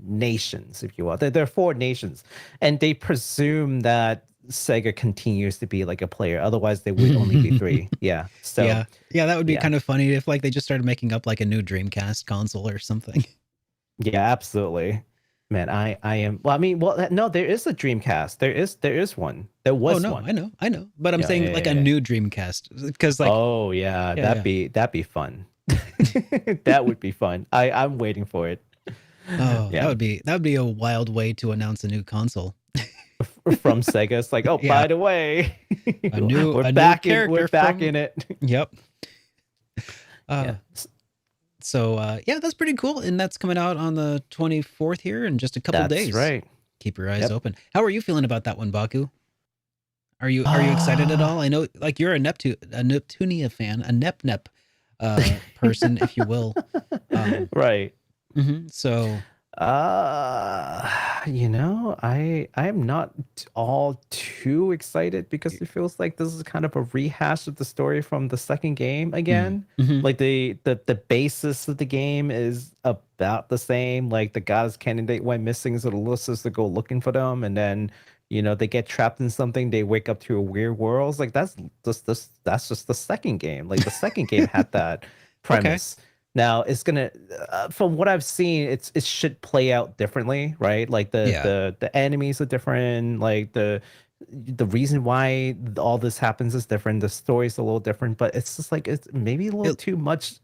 nations, if you will. There are 4 nations, and they presume that Sega continues to be like a player. Otherwise, they would only be 3. Yeah. So yeah, that would be kind of funny if like they just started making up like a new Dreamcast console or something. Yeah, absolutely. Man, I am. No, there is a Dreamcast. There is one. There was one. I know. But I'm saying a new Dreamcast because like. Oh yeah, that'd be fun. That would be fun. I'm waiting for it. Oh, that would be a wild way to announce a new console. From Sega. It's like, by the way, we're back in it. Yep. So that's pretty cool, and that's coming out on the 24th here in just a couple days. That's right. Keep your eyes open. How are you feeling about that one, Baku? Are you excited at all? I know, like, you're a Neptunia fan, a Nep person, if you will. Right. So, I am not all too excited because it feels like this is kind of a rehash of the story from the second game again. Like the basis of the game is about the same. Like the goddess candidate went missing, so the little sister go looking for them, and then they get trapped in something. They wake up to a weird world. It's like that's just the second game. Like the second game had that premise. Okay. Now it's gonna, from what I've seen, it should play out differently, right? Like the enemies are different. Like the reason why all this happens is different. The story's a little different, but it's just like it's maybe a little too much.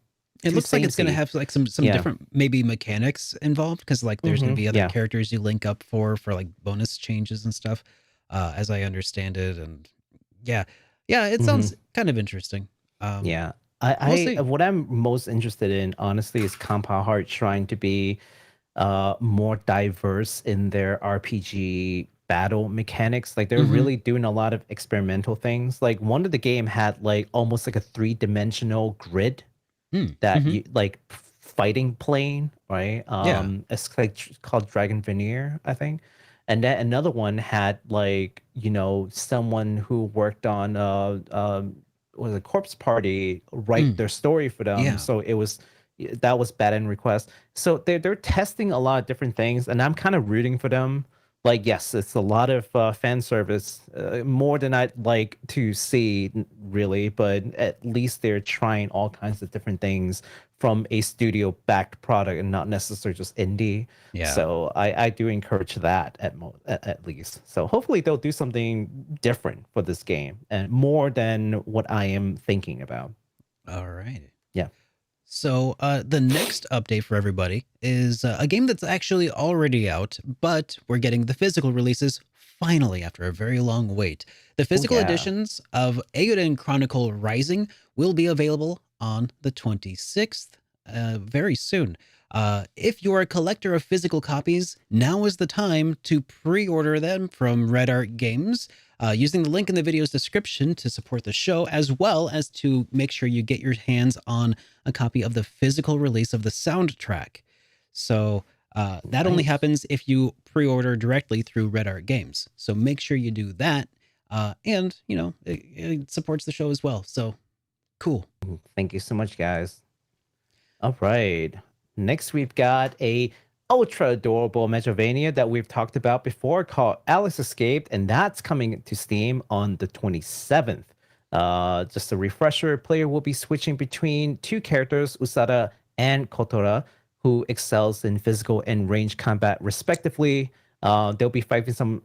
It looks like it's gonna have like some different maybe mechanics involved because like there's gonna be other characters you link up for like bonus changes and stuff, as I understand it, and it sounds kind of interesting. What I'm most interested in, honestly, is Compound Heart trying to be more diverse in their RPG battle mechanics. Like they're really doing a lot of experimental things. Like one of the game had like almost like a 3-dimensional grid that you like fighting plane, right? It's like called Dragon Veneer, I think. And then another one had like someone who worked on was a corpse party write their story for them. So that was bad in request. So they're testing a lot of different things, and I'm kind of rooting for them. Like, yes, it's a lot of fan service, more than I'd like to see, really, but at least they're trying all kinds of different things from a studio-backed product and not necessarily just indie. Yeah. So I do encourage that at least. So hopefully they'll do something different for this game and more than what I am thinking about. All right. Yeah. So the next update for everybody is a game that's actually already out, but we're getting the physical releases finally after a very long wait. The physical editions of Eiyuden Chronicle Rising will be available on the 26th, very soon. If you're a collector of physical copies, now is the time to pre-order them from Red Art Games, using the link in the video's description to support the show, as well as to make sure you get your hands on a copy of the physical release of the soundtrack. So that only happens if you pre-order directly through Red Art Games. So make sure you do that. And, you know, it supports the show as well. So cool. Thank you so much, guys. All right. Next, we've got a ultra adorable Metroidvania that we've talked about before called Alice Escaped, and that's coming to Steam on the 27th. Just a refresher, player will be switching between two characters, Usada and Kotora, who excels in physical and range combat respectively. They'll be fighting some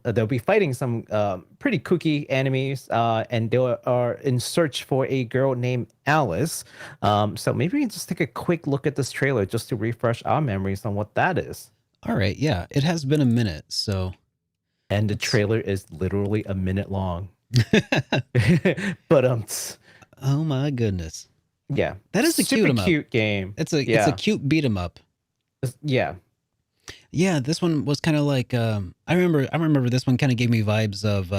pretty kooky enemies, and they are in search for a girl named Alice. So maybe we can just take a quick look at this trailer just to refresh our memories on what that is. All right, yeah, it has been a minute, so. And the trailer is literally a minute long. But oh my goodness, yeah, that is a super cute game. It's a cute beat 'em up. Yeah. Yeah, this one was kind of like I remember this one kind of gave me vibes of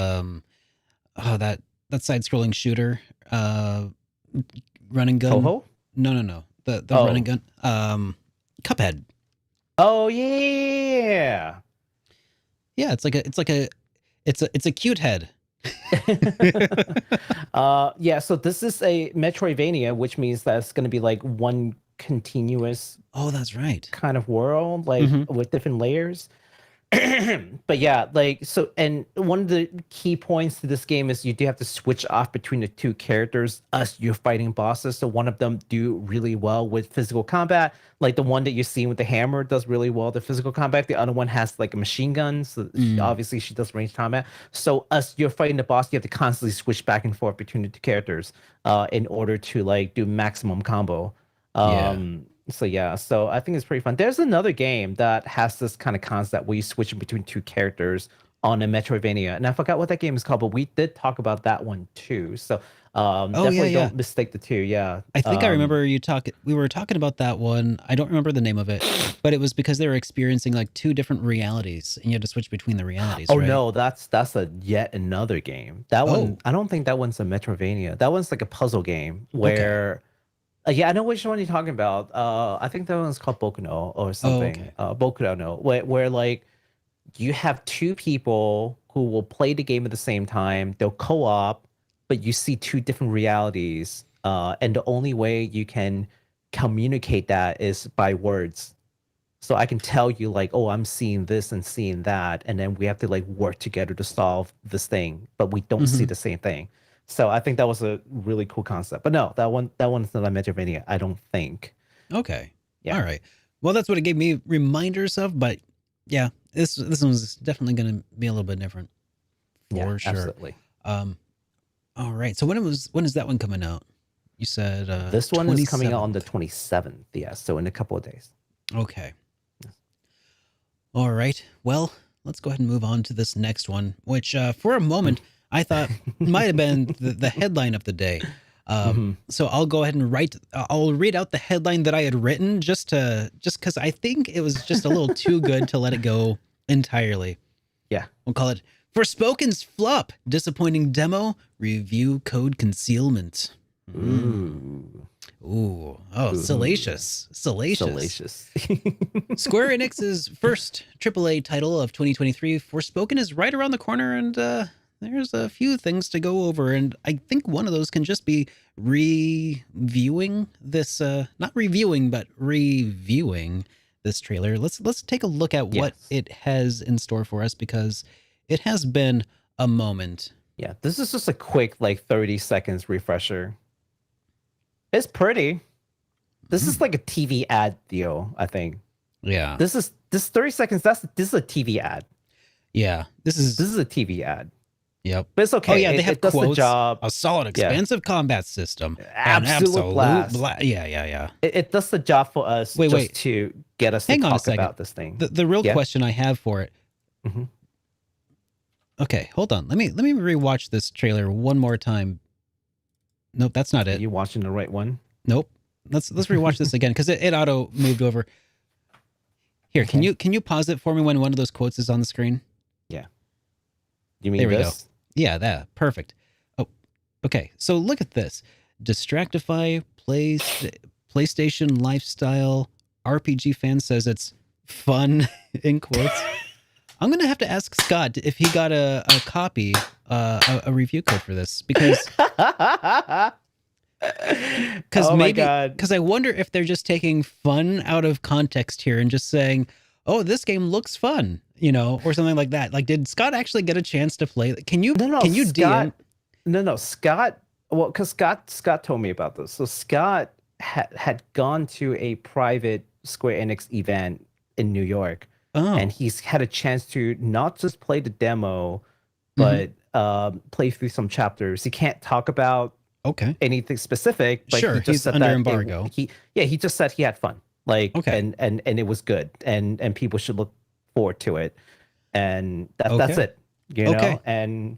that side-scrolling shooter, run and gun. Toho? No. The run and gun. Cuphead. Oh yeah. Yeah, it's a cute head. Yeah, so this is a Metroidvania, which means that it's going to be like one continuous that's right, kind of world, like with different layers. But yeah, like, so, and one of the key points to this game is you do have to switch off between the two characters as you're fighting bosses. So one of them do really well with physical combat, like the one that you're seeing with the hammer does really well the physical combat. The other one has like a machine gun, so obviously she does range combat. So as you're fighting the boss, you have to constantly switch back and forth between the two characters in order to like do maximum combo. So yeah, so I think it's pretty fun. There's another game that has this kind of concept where you switch between two characters on a Metroidvania, and I forgot what that game is called, but we did talk about that one too. So definitely don't mistake the two. Yeah, I think I remember we were talking about that one. I don't remember the name of it, but it was because they were experiencing like two different realities, and you had to switch between the realities. Oh right? no, that's a yet another game. That one, I don't think that one's a Metroidvania. That one's like a puzzle game where. Okay. Yeah, I know which one you're talking about. I think that one's called Boku no or something. Boku no, where like you have two people who will play the game at the same time. They'll co-op, but you see two different realities. And the only way you can communicate that is by words. So I can tell you like, oh, I'm seeing this and seeing that, and then we have to like work together to solve this thing, but we don't see the same thing. So I think that was a really cool concept. But no, that one's not a Metroidvania, I don't think. Okay. Yeah. All right. Well, that's what it gave me reminders of, but yeah, this one's definitely going to be a little bit different. For sure. Absolutely. All right. So when is that one coming out? You said this one is coming out on the 27th. Yeah, so in a couple of days. Okay. All right. Well, let's go ahead and move on to this next one, which for a moment I thought might have been the headline of the day. So I'll go ahead and I'll read out the headline that I had written just because I think it was just a little too good to let it go entirely. Yeah. We'll call it Forspoken's flop, disappointing demo, review code concealment. Salacious. Square Enix's first AAA title of 2023, Forspoken, is right around the corner, and there's a few things to go over, and I think one of those can just be reviewing this, not reviewing, but reviewing this trailer. Let's take a look at what it has in store for us, because it has been a moment. Yeah, this is just a quick, like 30 seconds refresher. It's pretty. This is like a TV ad deal, I think. Yeah. This 30 seconds, this is a TV ad. Yeah. This is a TV ad. Yep. But it's okay. Oh, yeah, they have does quotes, the job. A solid, expansive combat system. Absolute blast. Yeah. It does the job for us to get us to talk about this thing. The real question I have for it. Okay, hold on. Let me rewatch this trailer one more time. Nope, that's not it. You watching the right one? Nope. Let's rewatch this again because it auto moved over. Here, Okay. can you pause it for me when one of those quotes is on the screen? Yeah. You mean There we this? go. Yeah, that perfect. Oh, okay. So look at this: Distractify, PlayStation lifestyle RPG fan says it's fun in quotes. I'm gonna have to ask Scott if he got a copy, a review code for this because Oh my maybe god. because I wonder if they're just taking fun out of context here and just saying, "Oh, this game looks fun," or something like that. Like, did Scott actually get a chance to play? Can you No, can you Scott, DM? no, Scott. Well, because Scott told me about this. So Scott had gone to a private Square Enix event in New York, Oh, and he's had a chance to not just play the demo, Mhm. but play through some chapters. He can't talk about okay. anything specific, but Sure, he just he's said under that embargo. he just said he had fun, like, Okay. and it was good, and people should look forward to it, and that's Okay. it, you Okay. know, and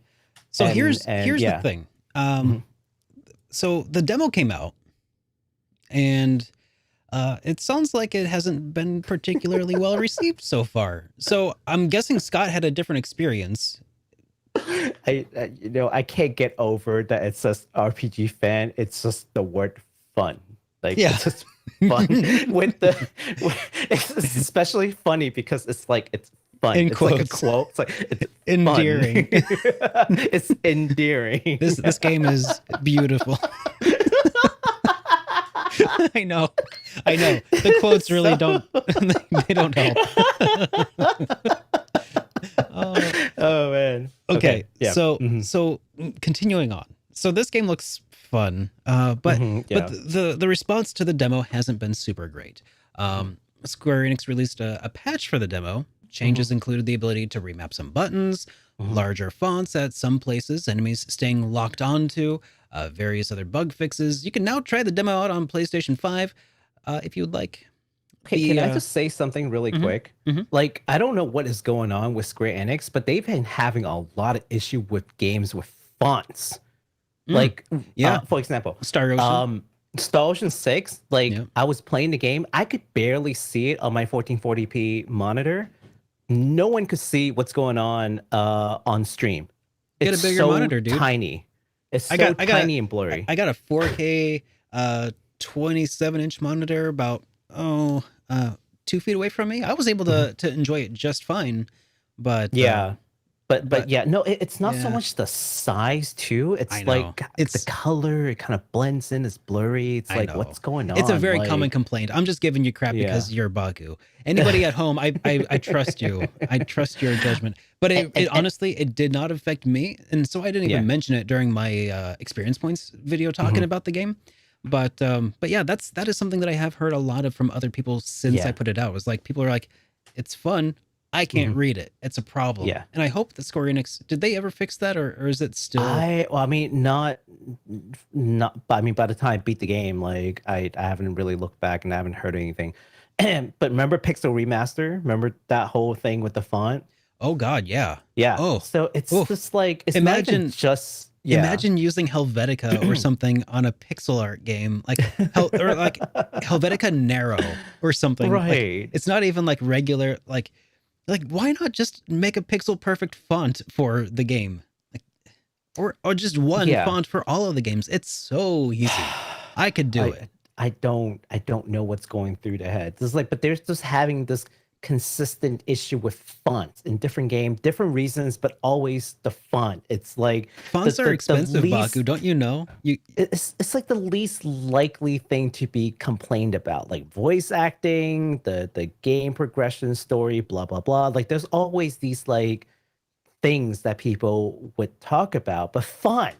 So and- here's and the yeah. thing. Mhm. So the demo came out, and it sounds like it hasn't been particularly well received so far. So I'm guessing Scott had a different experience. I can't get over that it says RPG fan. It's just the word fun. Like, Yeah. it's just fun it's especially funny because it's like it's fun. In it's like a quotes. quote. It's like it's Endearing. fun. It's endearing. This game is beautiful. I know. The quotes really don't they don't help. Oh. Oh man. Okay. Yeah. So Mhm. continuing on. So this game looks fun, but Mhm, yeah. but the response to the demo hasn't been super great. Square Enix released a patch for the demo. Changes included the ability to remap some buttons, larger fonts at some places, enemies staying locked onto, various other bug fixes. You can now try the demo out on PlayStation 5 if you would like. Okay, can I just say something really Mhm, quick? mhm. Like, I don't know what is going on with Square Enix, but they've been having a lot of issue with games with fonts. Like, Yeah. for example, Star Ocean. Star Ocean 6, like, Yeah. I was playing the game, I could barely see it on my 1440p monitor. No one could see what's going on stream. Get a It's bigger so monitor, dude. tiny. It's I so got- tiny and blurry. I got a 4K 27-inch monitor about 2 feet away from me. I was able to enjoy it just fine, but Yeah. But but- yeah, no, it's not so yeah. much the size too. It's I know. like it's the It's- color, it kind of blends in, it's blurry. It's I like, know. what's going on? it's a very Like, common complaint. I'm just giving you crap because you're Baku. Anybody at home, I trust you. I trust your judgment. But it honestly, it did not affect me, and so I didn't even Yeah. mention it during my experience points video talking about the game. But yeah, that is something that I have heard a lot of from other people since I Yeah. put it out. It was like people are like, it's fun. I can't read it. It's a problem. Yeah. And I hope that Square Enix, did they ever fix that, or is it still? I mean, not. But I mean, by the time I beat the game, like I haven't really looked back and I haven't heard anything. But remember Pixel Remaster? Remember that whole thing with the font? Oh God, yeah. Yeah. Oh. So it's Oof. just like it's not even Imagine- just yeah. Imagine using Helvetica or something on a pixel art game, like or like Helvetica Narrow or something. Like, Right. it's not even like regular. Like why not just make a pixel perfect font for the game, like, or just one Yeah. font for all of the games? It's so easy. I could do it. I don't know what's going through their heads. It's like, but they're just having this consistent issue with fonts in different games, different reasons, but always the font. It's like Fonts are expensive, least- Baku. Don't you know? it's like the least likely thing to be complained about, like voice acting, the game progression story, blah blah blah. Like there's always these like things that people would talk about, but font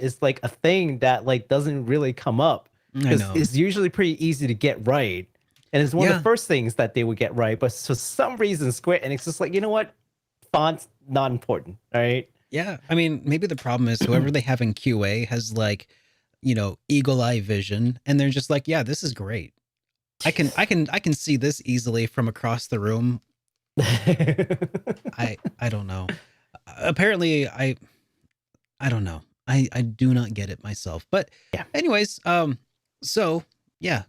is like a thing that like doesn't really come up. I know. It's usually pretty easy to get right. And it's one of Yeah. the first things that they would get right. But for some reason, Square Enix is like, you know what? Font's not important. All right. Yeah, I mean, maybe the problem is whoever they have in QA has like, eagle eye vision, and they're just like, yeah, this is great. I can see this easily from across the room. I don't know. Apparently, I don't know. I do not get it myself. But Yeah. anyways, So yeah,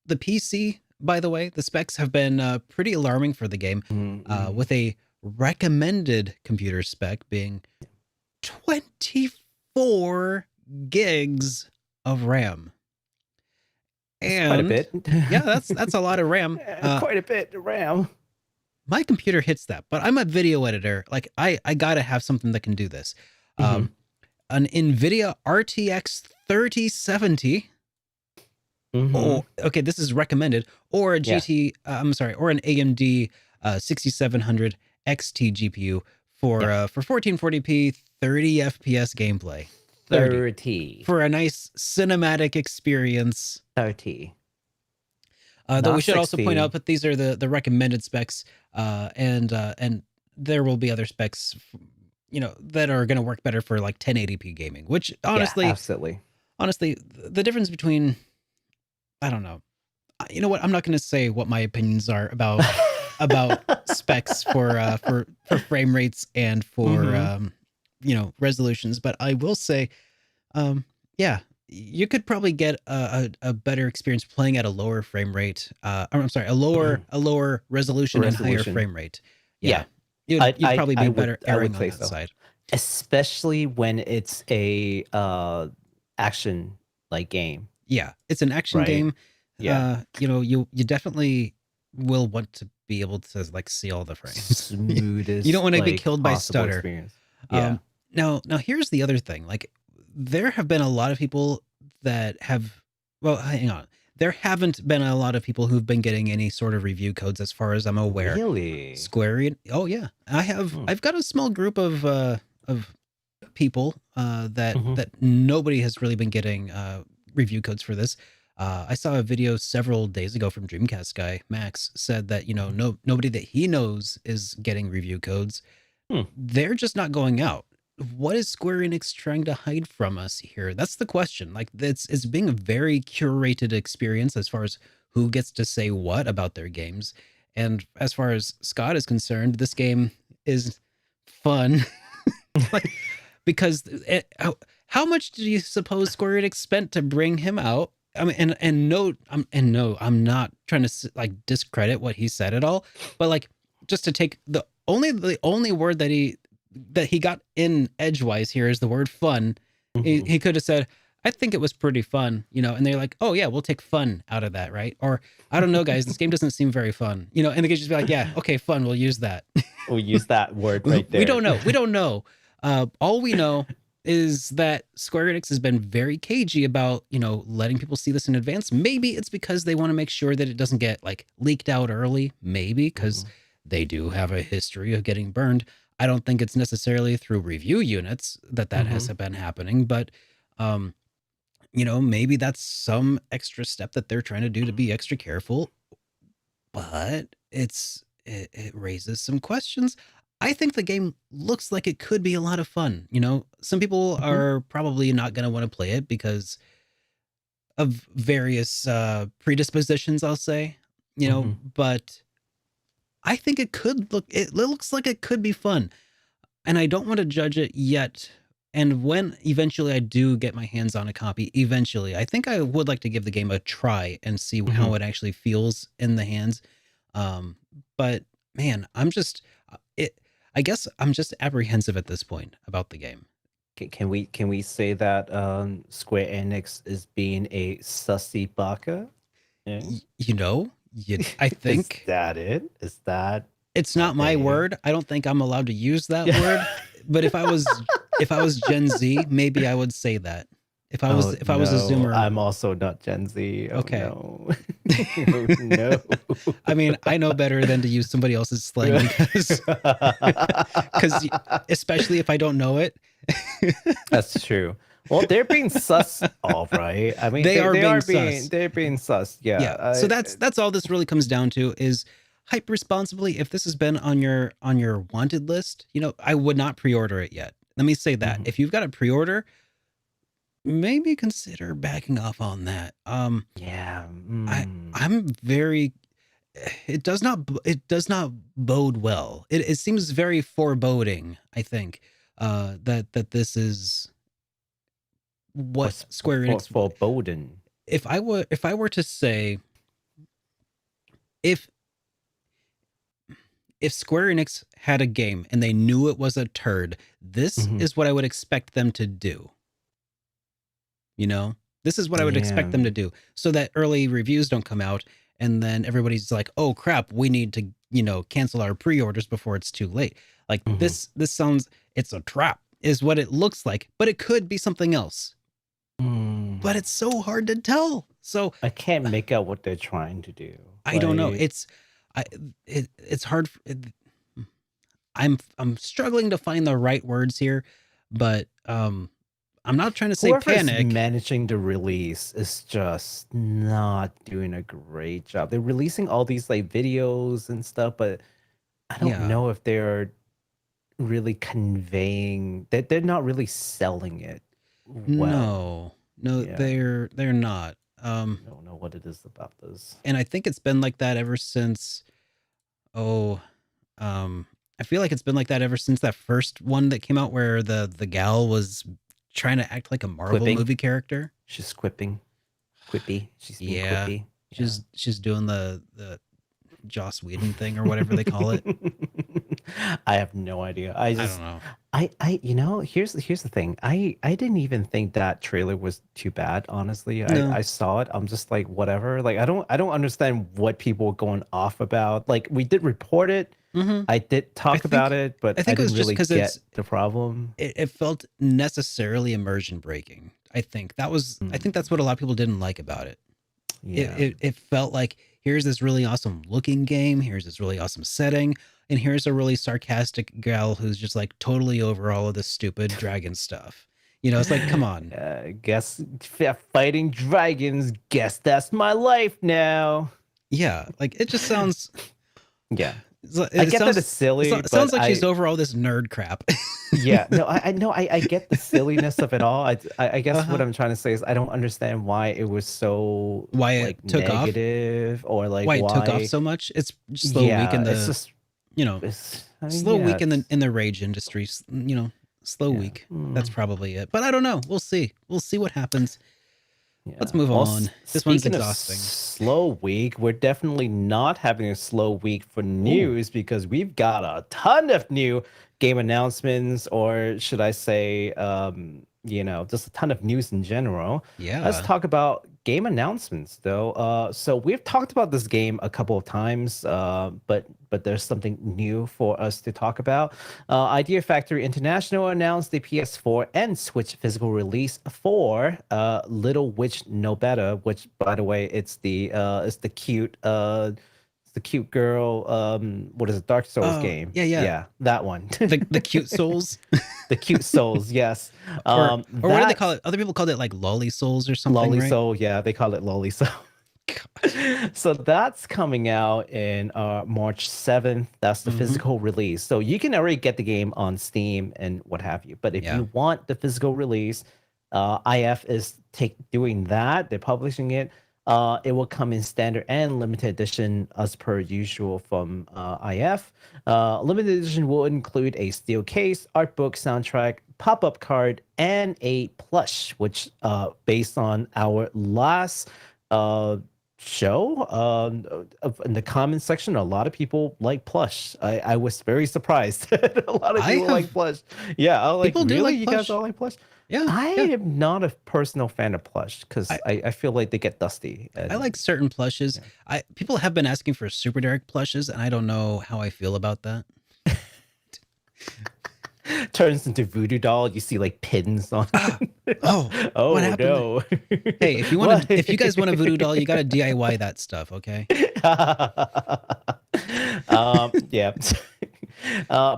the PC, by the way, the specs have been pretty alarming for the game, with a recommended computer spec being 24 gigs of RAM. That's quite a And bit. yeah, that's a lot of RAM. Quite a bit of RAM. My computer hits that, but I'm a video editor. Like I gotta have something that can do this. An NVIDIA RTX 3070. Oh, okay, this is recommended, or a or an AMD 6700 XT GPU for 1440p 30 FPS gameplay. 30 for a nice cinematic experience. 30. Though we should also point out that these are the recommended specs, and there will be other specs, that are going to work better for like 1080p gaming. Which honestly, absolutely. Honestly, the difference between, I don't know. You know what? I'm not going to say what my opinions are about specs for frame rates and for resolutions, but I will say, yeah, you could probably get a better experience playing at a lower frame rate. I'm sorry, a lower resolution and higher frame rate. Yeah. You'd probably be better erring on that side. Especially when it's a action like game. Yeah, it's an action game. Yeah. You definitely will want to be able to like see all the frames. Smoothest. You don't want to be killed by stutter. Experience. Now here's the other thing. Like, there have been a lot of people that have. Well, hang on. There haven't been a lot of people who've been getting any sort of review codes, as far as I'm aware. Really? Square. Oh yeah, I have. I've got a small group of people that nobody has really been getting review codes for this. I saw a video several days ago from Dreamcast guy Max said that nobody that he knows is getting review codes. They're just not going out. What is Square Enix trying to hide from us here? That's the question. Like, it's being a very curated experience as far as who gets to say what about their games. And as far as Scott is concerned, this game is fun. Like, because how much do you suppose Square Enix spent to bring him out? I mean, I'm not trying to like discredit what he said at all, but like, just to take the only word that he got in edgewise here is the word fun. He could have said, I think it was pretty fun, and they're like, oh yeah, we'll take fun out of that, right? Or, I don't know, guys, this game doesn't seem very fun, and they could just be like, yeah, okay, fun, we'll use that. We'll use that word right there. We don't know. All we know is that Square Enix has been very cagey about, letting people see this in advance. Maybe it's because they want to make sure that it doesn't get like leaked out early. Maybe because they do have a history of getting burned. I don't think it's necessarily through review units that has been happening, but maybe that's some extra step that they're trying to do to be extra careful. But it raises some questions. I think the game looks like it could be a lot of fun. Some people are probably not going to want to play it because of various predispositions, I'll say, but I think it looks like it could be fun. And I don't want to judge it yet. And when eventually I do get my hands on a copy, I think I would like to give the game a try and see how it actually feels in the hands. But man, I guess I'm just apprehensive at this point about the game. Can we say that Square Enix is being a sussy baka? Yeah. I think is that it? Is that it's not my word. I don't think I'm allowed to use that word. But if I was Gen Z, maybe I would say that. If I was a Zoomer, I'm also not Gen Z. Oh, okay. No. Oh, no. I mean, I know better than to use somebody else's slang because especially if I don't know it. That's true. Well, they're being sus, all right. I mean, they're being sus. Yeah. So that's all this really comes down to is hype responsibly. If this has been on your wanted list, I would not pre-order it yet. Let me say that. If you've got a pre-order, maybe consider backing off on that. I'm very. It does not bode well. It seems very foreboding. I think that this is what Square Enix foreboding. if I were to say, if Square Enix had a game and they knew it was a turd, this Mhm. is what I would expect them to do. You know, this is what I would expect Yeah. them to do, so that early reviews don't come out and then everybody's like, "Oh crap, we need to, cancel our pre-orders before it's too late." Like Mhm. this sounds, it's a trap is what it looks like, but it could be something else. But it's so hard to tell. So I can't make out what they're trying to do. I don't know. Like, It's hard. I'm struggling to find the right words here, but I'm not trying to say whoever's panic. managing the release is just not doing a great job. They're releasing all these like videos and stuff, but I don't Yeah. know if they're really conveying that they're not really selling it well. No, Yeah. they're not. I don't know what it is about this. And I think it's been like that ever since. I feel like it's been like that ever since that first one that came out where the gal was trying to act like a Marvel Quipping. movie character. She's quippy. She's being Yeah. quippy. She's doing the Joss Whedon thing or whatever they call it. I have no idea. I don't know. Here's the thing. I didn't even think that trailer was too bad, honestly. No. I saw it. I'm just like, whatever. Like I don't understand what people were going off about. Like we did report it. Mm-hmm. I did talk about it, but I think it was didn't just really 'cause get the problem. It felt necessarily immersion breaking. I think that's what a lot of people didn't like about it. Yeah. It felt like, here's this really awesome looking game, here's this really awesome setting, and here's a really sarcastic gal who's just like totally over all of this stupid dragon stuff. It's like, come on. Guess fighting dragons. Guess that's my life now. Yeah, like it just sounds. Yeah. It I get sounds, that it's silly. It sounds but like she's over all this nerd crap. Yeah, no, I know. I get the silliness of it all. I guess what I'm trying to say is I don't understand why it was so Why it like took off? negative or like Why it took off so much? It's slow week in the. it's just slow week in the rage industry. Slow week. That's Mm. probably it. But I don't know. We'll see. We'll see what happens. Yeah. Let's move Well, on. This one's speaking of exhausting. slow week, we're definitely not having a slow week for news because we've got a ton of new game announcements, or should I say, just a ton of news in general. Yeah. Let's talk about game announcements, though. So we've talked about this game a couple of times, but there's something new for us to talk about. Idea Factory International announced the PS4 and Switch physical release for Little Witch Nobeta, which, by the way, it's the cute girl. What is it? Dark Souls game. Yeah, that one. the cute souls. The cute souls, yes. Or what do they call it? Other people called it like lolly souls or something. Lolly right? soul, yeah, they call it lolly soul. So that's coming out in March 7th. That's the physical release. So you can already get the game on Steam and what have you. But if you want the physical release, IF is doing that. They're publishing it. It will come in standard and limited edition as per usual from IF. Limited edition will include a steel case, art book, soundtrack, pop-up card, and a plush, which based on our last show in the comment section, a lot of people like plush. I was very surprised. A lot of people like plush. Yeah, I was like, people do really? like You plush. guys all like plush? Yeah, I am not a personal fan of plush because I feel like they get dusty. I like certain plushes. People have been asking for SuperDerek plushes, and I don't know how I feel about that. Turns into voodoo doll. You see like pins on. Oh, what happened? No! Hey, if you guys want a voodoo doll, you got to DIY that stuff, okay? Yeah.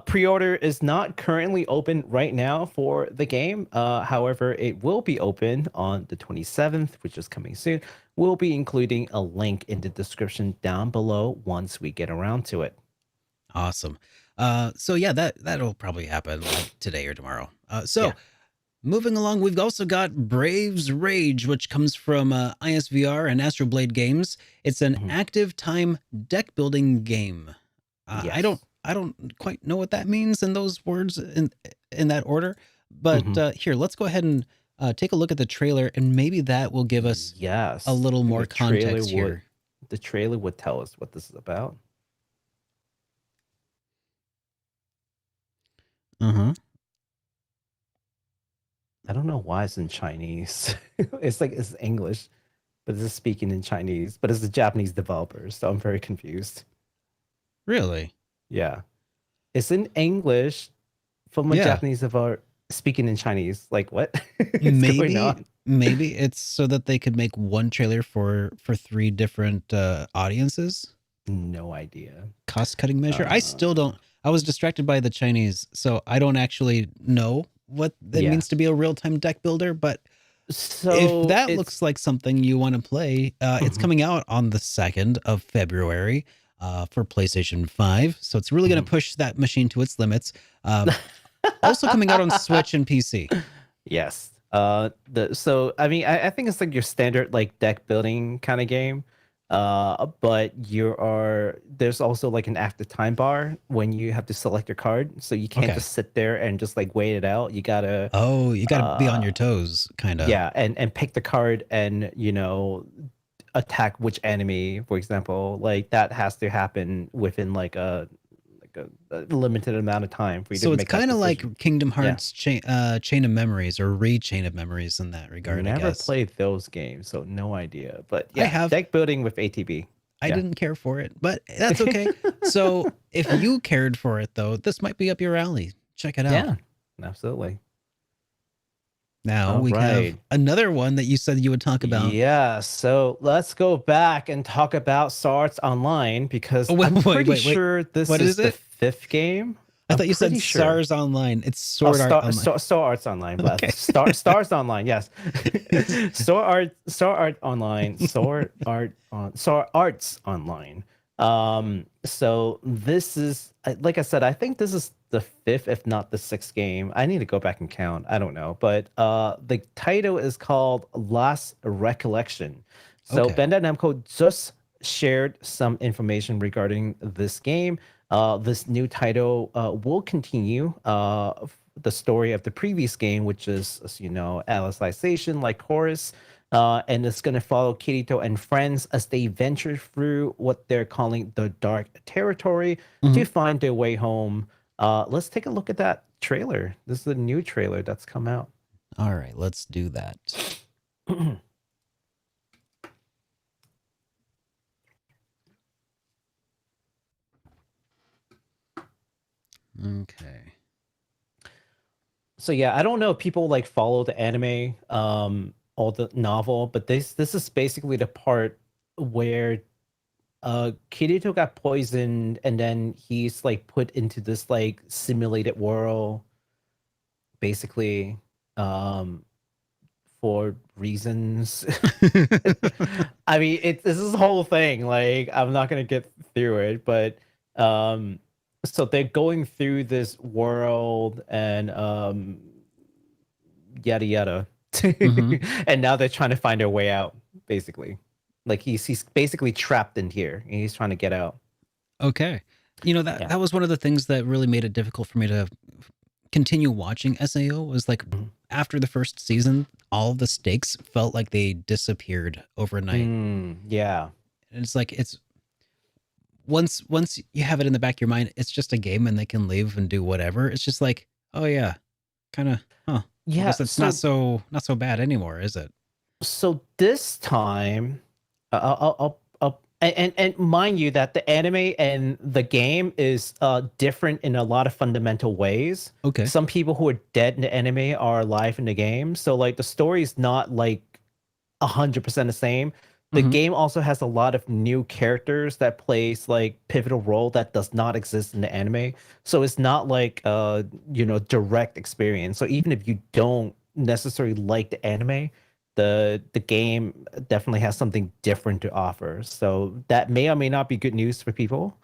Pre-order is not currently open right now for the game. However, it will be open on the 27th, which is coming soon. We'll be including a link in the description down below once we get around to it. Awesome. So yeah, that'll probably happen like today or tomorrow. Moving along, we've also got Brave's Rage, which comes from ISVR and Astro Blade Games. It's an active time deck building game. Yes. I don't quite know what that means in those words in that order, but here, let's go ahead and take a look at the trailer, and maybe that will give us Yes, a little I think more context here. the trailer would tell us what this is about. Uh-huh. I don't know why it's in Chinese. It's like it's English, but it's speaking in Chinese, but it's the Japanese developers, so I'm very confused. Really? Yeah. It's in English from a Yeah. Japanese developer speaking in Chinese. Like what is going on? Maybe it's so that they could make one trailer for 3 different audiences. No idea. Cost cutting measure. I still don't. I was distracted by the Chinese, so I don't actually know what it Yeah. means to be a real time deck builder. But So if that it's looks like something you want to play, it's Mhm. coming out on the 2nd of February for PlayStation 5. So it's really going Mhm. to push that machine to its limits. Also coming out on Switch and PC. Yes. So I mean I think it's like your standard like deck building kind of game. But there's also like an active time bar when you have to select your card. So you can't Okay. just sit there and just like wait it out. You gotta Oh, you got to be on your uh toes, kind of. yeah, and pick the card and attack which enemy, for example. Like that has to happen within like a limited amount of time for you So to it's make that kind of decision. like Kingdom Yeah. Hearts Chain of Memories or Chain of Memories in that regard, I Never guess. played those games, so no idea. But I yeah, have. deck building with ATB. I Yeah. didn't care for it, but that's okay. So if you cared for it, though, this might be up your alley. Check it out. Yeah, absolutely. Now All we have right. another one that you said you would talk about. Yeah, so let's go back and talk about Swords Online because Oh, wait, I'm wait, pretty wait, wait. sure this What is is the it? 5th game. I I'm thought you said pretty sure. SARS Online. It's Oh, Sword Art Online. Sword Arts Online, but Okay. Stars Online, yes. Sword Art Online, Sword Arts Online. So this is like I said, I think this is the 5th, if not the 6th game. I need to go back and count. I don't know, but the title is called Last Recollection. So Okay. Bandai Namco just shared some information regarding this game. This new title will continue the story of the previous game, which is, as you know, Alicization, Lycoris, and it's going to follow Kirito and friends as they venture through what they're calling the Dark Territory to find their way home. Let's take a look at that trailer. This is a new trailer that's come out. All right, let's do that. Okay. So yeah, I don't know if people like follow the anime, or the novel, but this is basically the part where Kirito got poisoned and then he's like put into this like simulated world, basically, for reasons. I mean, this is the whole thing. Like, I'm not gonna get through it, but so they're going through this world and yada yada, and now they're trying to find their way out. Basically, like he's basically trapped in here, and he's trying to get out. Okay. You know, that Yeah. that was one of the things that really made it difficult for me to continue watching SAO was like after the first season, all of the stakes felt like they disappeared overnight. Yeah. And it's like once you have it in the back of your mind, it's just a game and they can leave and do whatever. It's just like, oh yeah, kind of, huh. Yeah, I guess it's not so bad anymore, is it? So this time, and mind you that the anime and the game is different in a lot of fundamental ways. Okay. Some people who are dead in the anime are alive in the game, so like the story is not like 100% the same. The game also has a lot of new characters that plays like pivotal role that does not exist in the anime. So it's not like direct experience. So even if you don't necessarily like the anime, the game definitely has something different to offer. So that may or may not be good news for people.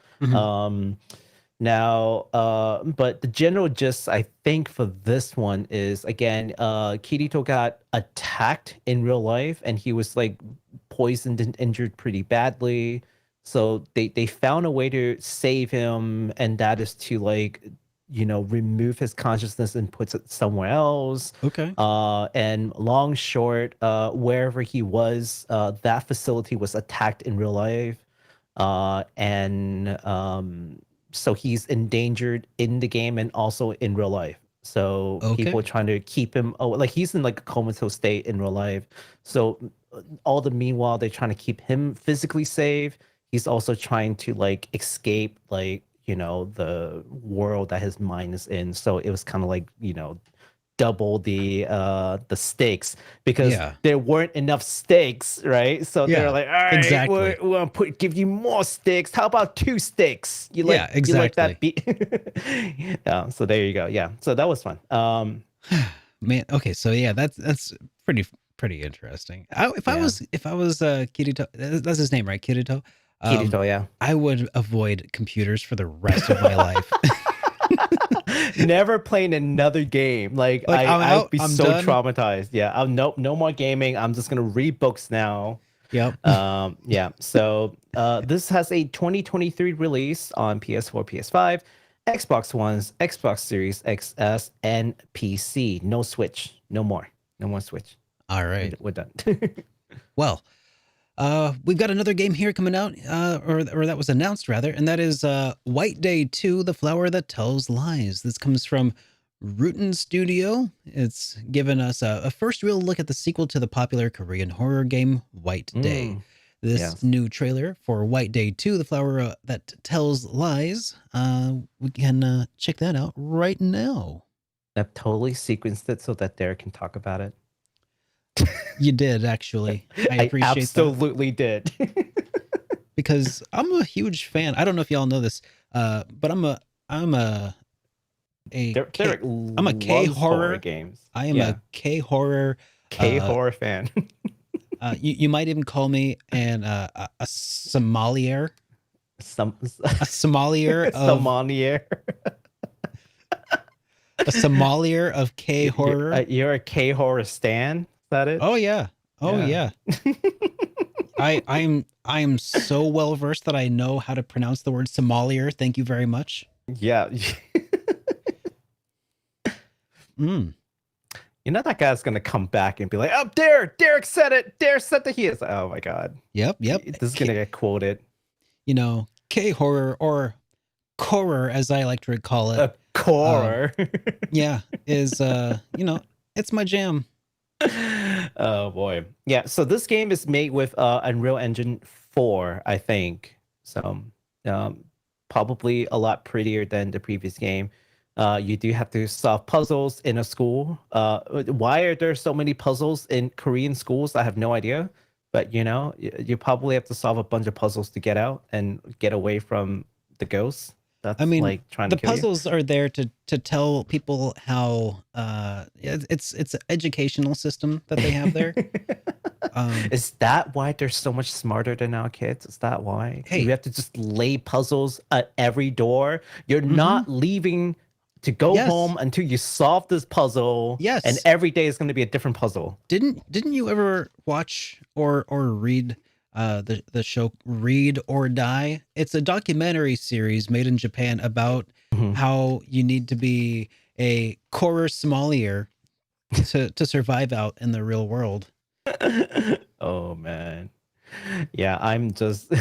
Now, but the general gist, I think, for this one is, again, Kirito got attacked in real life, and he was, like, poisoned and injured pretty badly. So they found a way to save him, and that is to, like, remove his consciousness and puts it somewhere else. Okay. And long short, wherever he was, that facility was attacked in real life. And so he's endangered in the game and also in real life. So people are trying to keep him, like he's in like a comatose state in real life. So all the meanwhile, they're trying to keep him physically safe. He's also trying to like escape, like, the world that his mind is in. So it was kind of like, double the stakes, because there weren't enough stakes, right? So they're like, all right, exactly. we want to give you more stakes. How about 2 stakes? You like, exactly. You like that beat? Yeah. So there you go. Yeah. So that was fun. Man. Okay. So yeah, that's pretty interesting. If I was Kirito, that's his name, right? Kirito. Kirito, yeah. I would avoid computers for the rest of my life. Never playing another game. Like I'd be so done. Traumatized. Yeah. No more gaming. I'm just gonna read books now. Yep. Yeah. So this has a 2023 release on PS4, PS5, Xbox Ones, Xbox Series XS, and PC. No Switch. No more Switch. All right. We're done. Well, we've got another game here coming out, or that was announced rather, and that is White Day 2, The Flower That Tells Lies. This comes from Rootin Studio. It's given us a first real look at the sequel to the popular Korean horror game White Day. This new trailer for White Day 2, The Flower That Tells Lies, we can check that out right now. I've totally sequenced it so that Derek can talk about it. You did, actually. I appreciate absolutely that. Did. Because I'm a huge fan. I don't know if y'all know this, but I'm a K horror games. I am a K horror fan. You might even call me a sommelier. A sommelier of K horror. You're a K horror stan. Is that it? Oh yeah. Yeah. I'm so well versed that I know how to pronounce the word sommelier. Thank you very much. Yeah. That guy's gonna come back and be like, "Oh, Derek said it. Derek said that he is." Oh my god. Yep. This is gonna get quoted. K horror, or horror as I like to call it. Horror. Yeah, is it's my jam. Oh boy. Yeah, so this game is made with Unreal Engine 4, I think. So probably a lot prettier than the previous game. You do have to solve puzzles in a school. Why are there so many puzzles in Korean schools? I have no idea. But you probably have to solve a bunch of puzzles to get out and get away from the ghosts. That's like trying to the puzzles are there to tell people how it's an educational system that they have there. Is that why they're so much smarter than our kids? Is that why? Hey, you have to just lay puzzles at every door. You're not leaving to go home until you solve this puzzle. Yes, and every day is going to be a different puzzle. Didn't you ever watch or read the show Read or Die? It's a documentary series made in Japan about how you need to be a horror sommelier to survive out in the real world. Oh man. Yeah, I'm just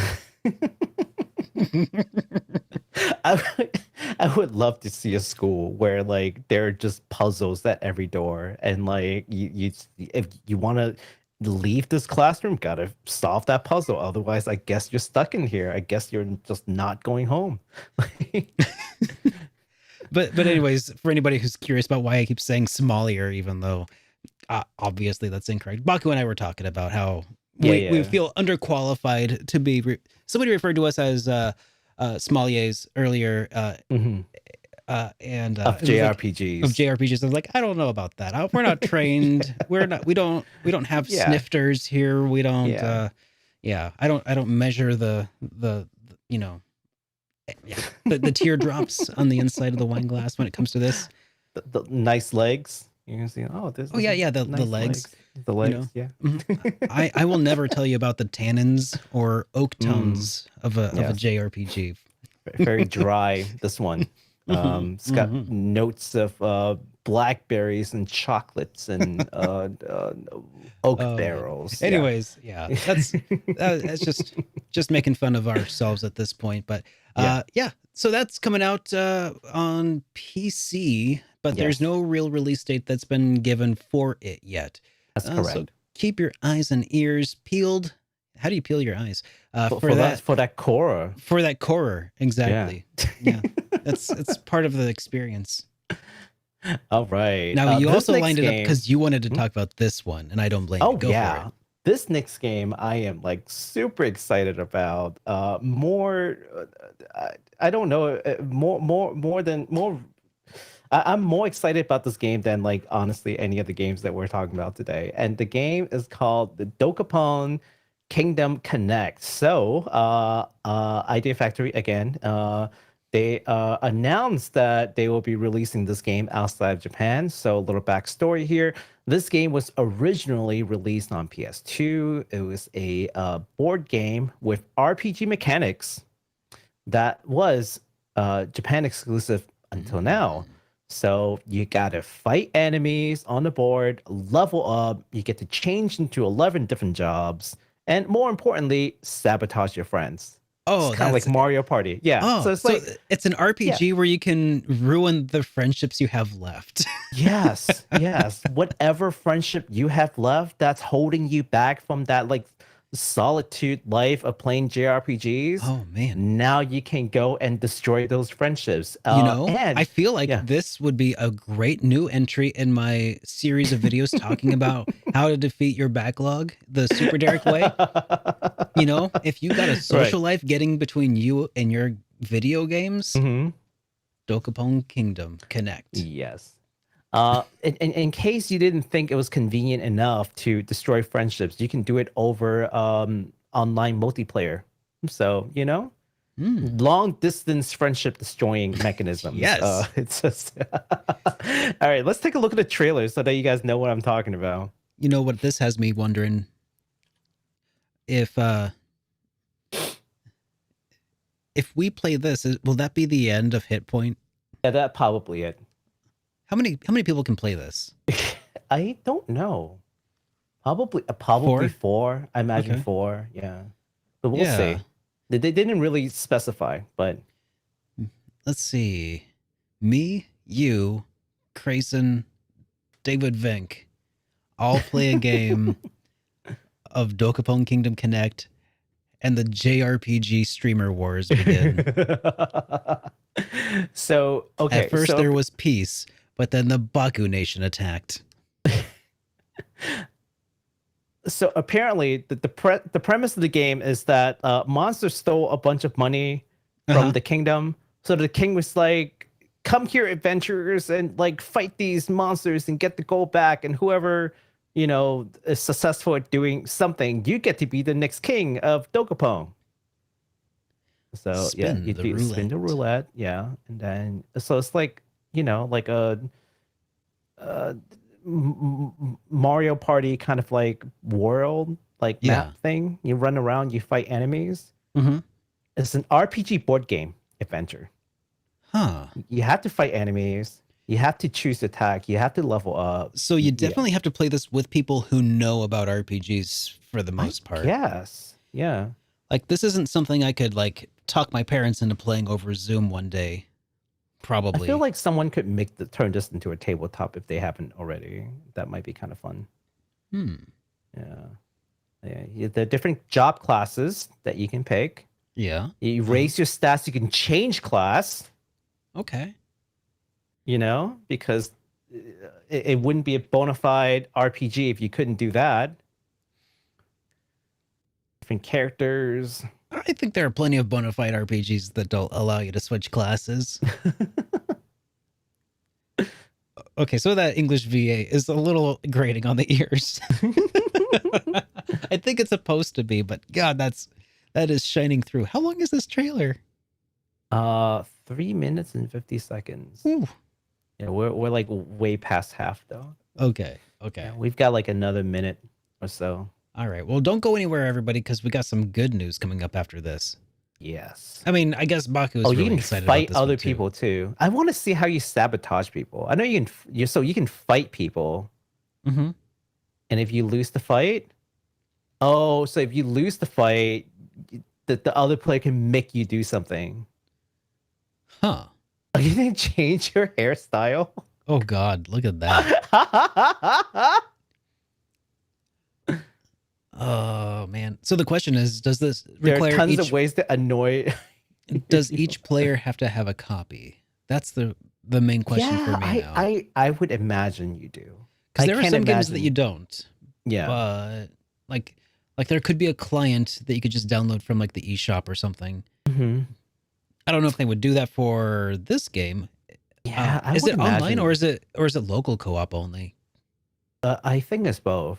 I would love to see a school where like there are just puzzles at every door, and like you if you want to leave this classroom, gotta solve that puzzle. Otherwise, I guess you're stuck in here. I guess you're just not going home. But anyways, for anybody who's curious about why I keep saying sommelier, even though obviously that's incorrect, Baku and I were talking about how we feel underqualified to be. Somebody referred to us as sommeliers earlier, and of JRPGs. Of JRPGs. I was like, I don't know about that. We're not trained. We don't have snifters here. We don't. I don't measure the teardrops on the inside of the wine glass when it comes to this. The nice legs. You can see. The nice legs. The legs. Yeah. I will never tell you about the tannins or oak tones of a JRPG. Very dry. This one. It's got notes of blackberries and chocolates and oak barrels. Anyways, that's just making fun of ourselves at this point. But so that's coming out on PC, but there's no real release date that's been given for it yet. That's correct. So keep your eyes and ears peeled. How do you peel your eyes? For that core. For that core, exactly. Yeah, it's part of the experience. All right. Now you also lined it up because you wanted to talk about this one, and I don't blame you. Go for it. This next game I am like super excited about. More, I don't know, I'm more excited about this game than like honestly any of the games that we're talking about today. And the game is called the Dokapon Kingdom Connect. So, Idea Factory again. They announced that they will be releasing this game outside of Japan. So, a little backstory here. This game was originally released on PS2. It was a board game with RPG mechanics that was Japan exclusive until now. So you gotta fight enemies on the board, level up, you get to change into 11 different jobs, and more importantly, sabotage your friends. Oh, it's kind of like Mario Party. Yeah. Oh, so it's an RPG where you can ruin the friendships you have left. Yes. Whatever friendship you have left that's holding you back from that like solitude life of playing JRPGs. Oh man. Now you can go and destroy those friendships. I feel like this would be a great new entry in my series of videos talking about how to defeat your backlog the SuperDerek way. If you got a social life getting between you and your video games, Dokapon Kingdom Connect. Yes. In case you didn't think it was convenient enough to destroy friendships, you can do it over online multiplayer. So, long distance friendship destroying mechanisms. Yes. It's just all right, let's take a look at the trailer so that you guys know what I'm talking about. You know what this has me wondering? If we play this, will that be the end of Hitpoint? Yeah, that's probably it. How many people can play this? I don't know. Probably four. I imagine 4. Yeah, but we'll see. They didn't really specify, but let's see. Me, you, Grayson, David Vink, all play a game of Dokapon Kingdom Connect, and the JRPG streamer wars begin. So okay, at first there was peace. But then the Baku nation attacked. So apparently, the premise of the game is that Monster stole a bunch of money from the kingdom. So the king was like, "Come here, adventurers, and like fight these monsters and get the gold back. And whoever is successful at doing something, you get to be the next king of Dokapon." So spin spin the roulette, and then so it's like. Like a Mario Party kind of like world, like map thing. You run around, you fight enemies. It's an RPG board game adventure. You have to fight enemies. You have to choose attack. You have to level up. So you definitely have to play this with people who know about RPGs for the most part. Yes. Yeah. Like this isn't something I could like talk my parents into playing over Zoom one day. Probably. I feel like someone could turn this into a tabletop if they haven't already. That might be kind of fun. Yeah. There are different job classes that you can pick. Yeah. You raise your stats. You can change class. Okay. Because it wouldn't be a bona fide RPG if you couldn't do that. Different characters. I think there are plenty of bona fide RPGs that don't allow you to switch classes. Okay, so that English VA is a little grating on the ears. I think it's supposed to be, but God, that is shining through. How long is this trailer? 3 minutes and 50 seconds. Ooh. Yeah, we're like way past half though. Okay. Yeah, we've got like another minute or so. All right. Well, don't go anywhere, everybody, because we got some good news coming up after this. Yes. I mean, I guess Baku is Oh, really you can excited about fight this one, other too. people too. I want to see how you sabotage people. I know you can. So you can fight people, Mm-hmm. and if you lose the fight, oh, so if you lose the fight, the other player can make you do something. Huh. Oh, you didn't change your hairstyle? Oh, God. Look at that. Oh, man. So the question is, does this There are require tons of ways to annoy. does each player have to have a copy? That's the main question for me now. I would imagine you do. Because I there are can't some games that imagine- you don't. Yeah. But like there could be a client that you could just download from like the eShop or something. Mm-hmm. I don't know if they would do that for this game. Yeah. I is would it online imagine- or is it local co-op only? I think it's both.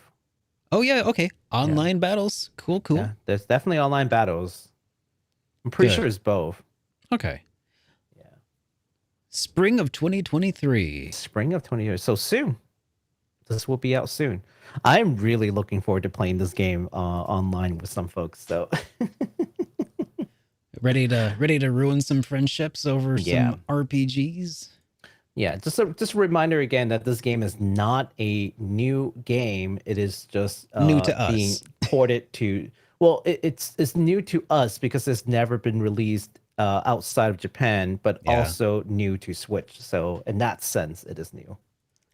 Oh yeah, okay. Online battles. Cool. Yeah, there's definitely online battles. I'm pretty Good. sure it's both. Okay. Yeah. Spring of 2023. Spring of 20 years. So soon. This will be out soon. I'm really looking forward to playing this game online with some folks. So Ready to ruin some friendships over some RPGs? yeah, just a reminder again that this game is not a new game. It is just New to us. being ported to. Well, it's new to us because it's never been released outside of Japan, but Yeah. also new to Switch. So in that sense, it is new.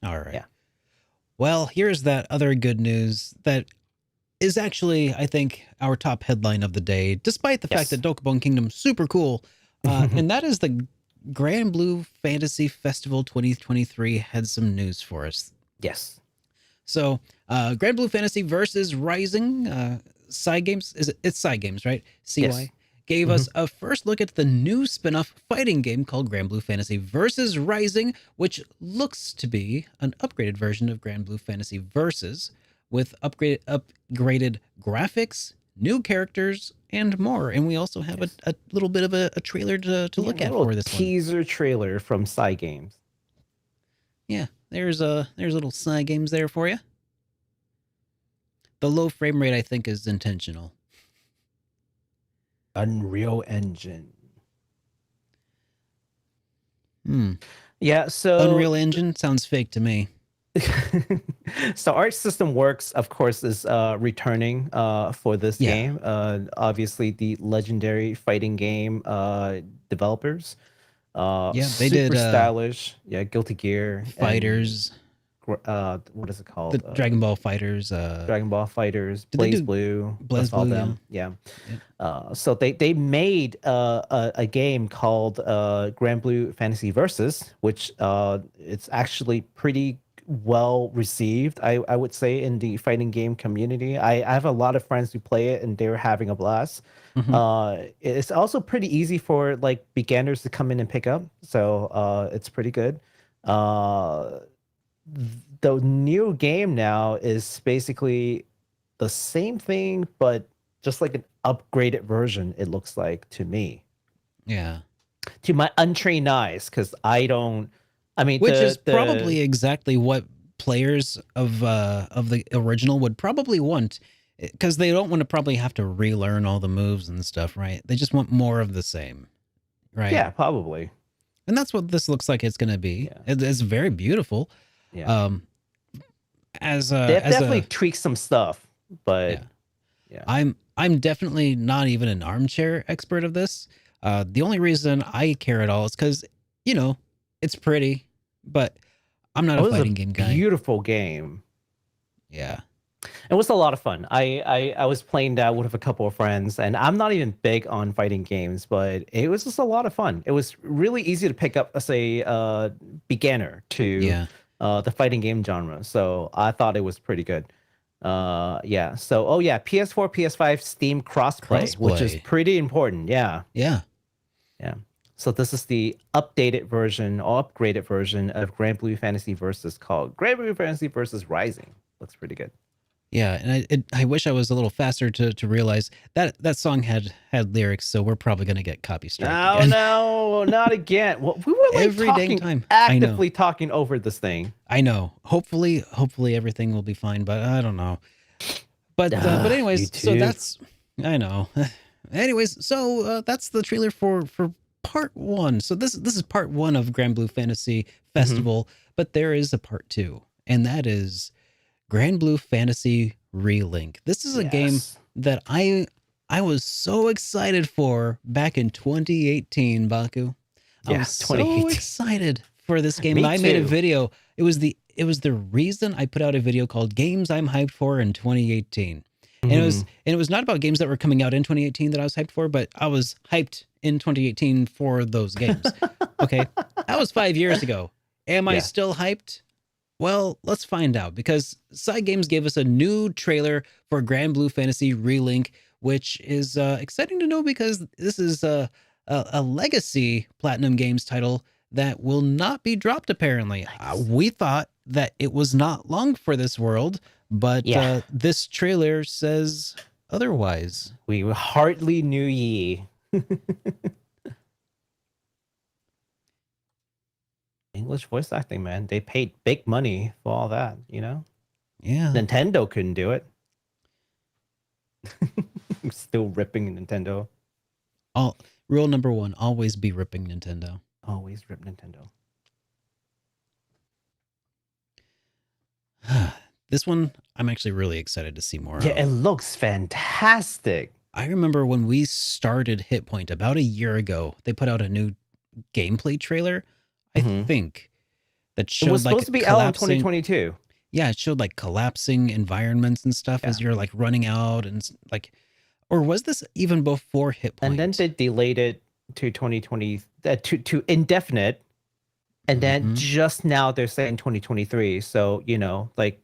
All right. Yeah. Well, here's that other good news that is actually, I think, our top headline of the day, despite the fact Yes. that Dokapon Kingdom's super cool. And that is the Granblue Fantasy Festival 2023 had some news for us. Yes. So, Granblue Fantasy versus Rising, Side Games, it's Side Games, right? CY. Yes. Gave us a first look at the new spin-off fighting game called Granblue Fantasy Versus Rising, which looks to be an upgraded version of Granblue Fantasy Versus, with upgraded graphics, new characters, and more. And we also have a little bit of a trailer to look at for this one. teaser trailer from Side Games. Yeah, there's little Side Games there for you. The low frame rate, I think, is intentional. Unreal Engine. Yeah, so Unreal Engine sounds fake to me. So Arc System Works, of course, is returning for this game. Obviously, the legendary fighting game developers. They super did stylish. Yeah, Guilty Gear, Fighters. What is it called? The Dragon Ball Fighters. Dragon Ball Fighters, did they do BlazBlue, BlazBlue, them. Yeah. So they made a game called Granblue Fantasy Versus, which it's actually pretty well received, I would say, in the fighting game community. I have a lot of friends who play it and they're having a blast. It's also pretty easy for like beginners to come in and pick up, so it's pretty good. The new game now is basically the same thing, but just like an upgraded version, it looks like to me. Yeah. To my untrained eyes, because which is probably exactly what players of the original would probably want, because they don't want to probably have to relearn all the moves and stuff, right? They just want more of the same, right? Yeah, probably. And that's what this looks like it's going to be. It's very beautiful. Yeah. They've definitely tweaked some stuff, but yeah. I'm definitely not even an armchair expert of this. The only reason I care at all is because, it's pretty, but I'm not a fighting game guy. Beautiful game. Yeah. It was a lot of fun. I was playing that with a couple of friends, and I'm not even big on fighting games, but it was just a lot of fun. It was really easy to pick up as a beginner to the fighting game genre. So I thought it was pretty good. So PS4, PS5, Steam crossplay, which is pretty important. Yeah. So this is the updated version or upgraded version of Granblue Fantasy Versus, called Granblue Fantasy Versus Rising. Looks pretty good. Yeah, and I wish I was a little faster to realize that song had lyrics, so we're probably gonna get copy strike. No, not again. Well, we were like actively talking over this thing. I know. Hopefully everything will be fine, but I don't know. But anyways, so that's, I know. Anyways, so that's the trailer for part 1. So this is part 1 of Granblue Fantasy Festival, but there is a part 2, and that is Granblue Fantasy Relink. This is a game Yes. that I was so excited for back in 2018, Baku. I Yeah, was so 2018. excited for this game. Me And I made a too. video. It was the reason I put out a video called Games I'm Hyped For in 2018. And it was not about games that were coming out in 2018 that I was hyped for, but I was hyped in 2018 for those games. Okay. That was 5 years ago. Am I Yeah. still hyped? Well, let's find out, because Side Games gave us a new trailer for Granblue Fantasy Relink, which is exciting to know because this is a legacy Platinum Games title that will not be dropped, apparently. Nice. We thought that it was not long for this world, but Yeah. this trailer says otherwise. We hardly knew ye. English voice acting, man. They paid big money for all that, you know? Yeah. Nintendo couldn't do it. Still ripping Nintendo. Rule number 1, always be ripping Nintendo. Always rip Nintendo. This one, I'm actually really excited to see more Yeah, of. it looks fantastic. I remember when we started Hitpoint about a year ago, they put out a new gameplay trailer, I think, that showed It was supposed to be out in collapsing. 2022. Yeah, it showed like collapsing environments and stuff as you're like running out and like, or was this even before Hitpoint? And then they delayed it to 2020, to indefinite. And then just now they're saying 2023. So, you know, like,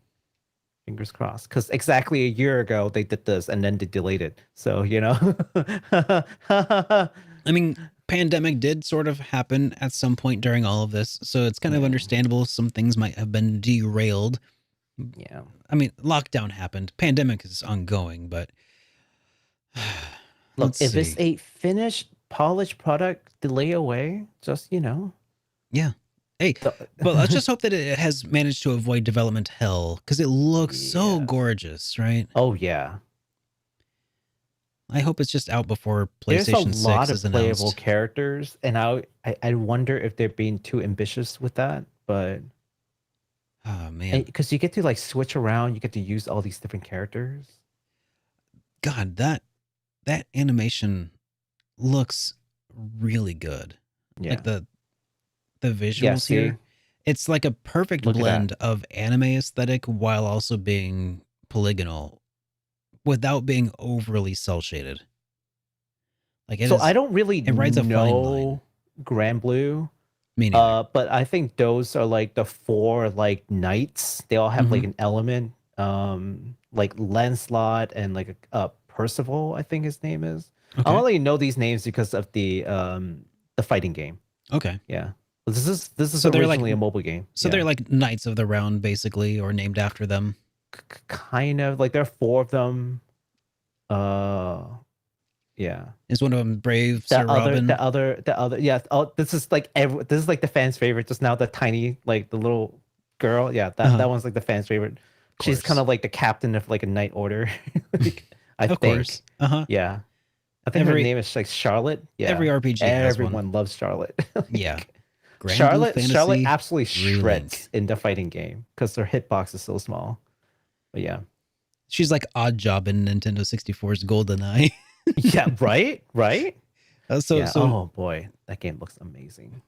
fingers crossed. Because exactly a year ago they did this and then they delayed it. So, you know. I mean, pandemic did sort of happen at some point during all of this. So it's kind of understandable. Some things might have been derailed. Yeah. I mean, lockdown happened. Pandemic is ongoing, but Look, if it's a finished, polished product, delay away, just, you know. Yeah. Hey, but let's just hope that it has managed to avoid development hell, because it looks so gorgeous, right? Oh, yeah. I hope it's just out before There's PlayStation a 6 lot is of playable announced. characters, and I wonder if they're being too ambitious with that, but Oh, man. because you get to like switch around, you get to use all these different characters. God, that animation looks really good. Yeah. Like the visuals here. It's like a perfect Look at that. blend of anime aesthetic while also being polygonal without being overly cel shaded. Like So I don't really it rides a fine line. know Granblue, Me neither. but I think those are like the 4 like knights. They all have like an element, like Lancelot and like a Percival, I think his name is. Okay. I only know these names because of the fighting game. Okay. Yeah. This is So they're like- originally a mobile game. So they're like Knights of the Round, basically, or named after them. kind of like there are 4 of them. Yeah. Is one of them Brave The Sir Robin? other, yeah. Oh, this is like this is like the fans' favorite. Just now, the tiny, like the little girl. Yeah, that one's like the fans' favorite. She's course. kind of like the captain of like a knight order. I Of think. course. Uh-huh. Yeah. I think her Every- name is like Charlotte. Yeah. Every RPG has one. Everyone loves Charlotte. Yeah. Granblue Charlotte Fantasy absolutely Relink. shreds in the fighting game because her hitbox is so small. But yeah. She's like Odd Job in Nintendo 64's GoldenEye. Yeah, right? So Oh boy, that game looks amazing.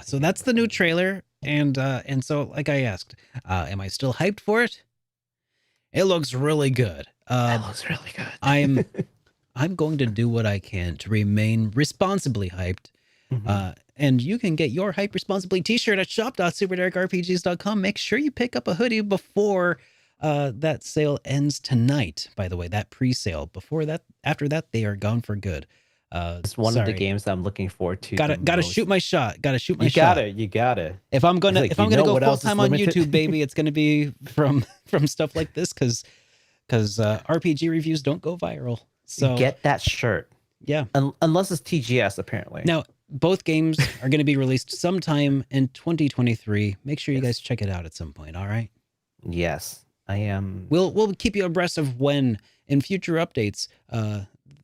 so that's the new trailer, and so like I asked, am I still hyped for it? It looks really good. That looks really good. I'm going to do what I can to remain responsibly hyped. And you can get your Hype Responsibly t-shirt at shop.superderekrpgs.com. Make sure you pick up a hoodie before that sale ends tonight. By the way, that pre-sale. After that, they are gone for good. It's one of the games I'm looking forward to. Gotta shoot my shot. Gotta shoot my shot. You got it. If I'm gonna Like, go what full else is time on limited? YouTube, baby, it's gonna be from stuff like this because RPG reviews don't go viral. So Get that shirt. yeah. Unless it's TGS, apparently. Now both games are going to be released sometime in 2023. Make sure you guys check it out at some point. All right. Yes, I am. We'll keep you abreast of when in future updates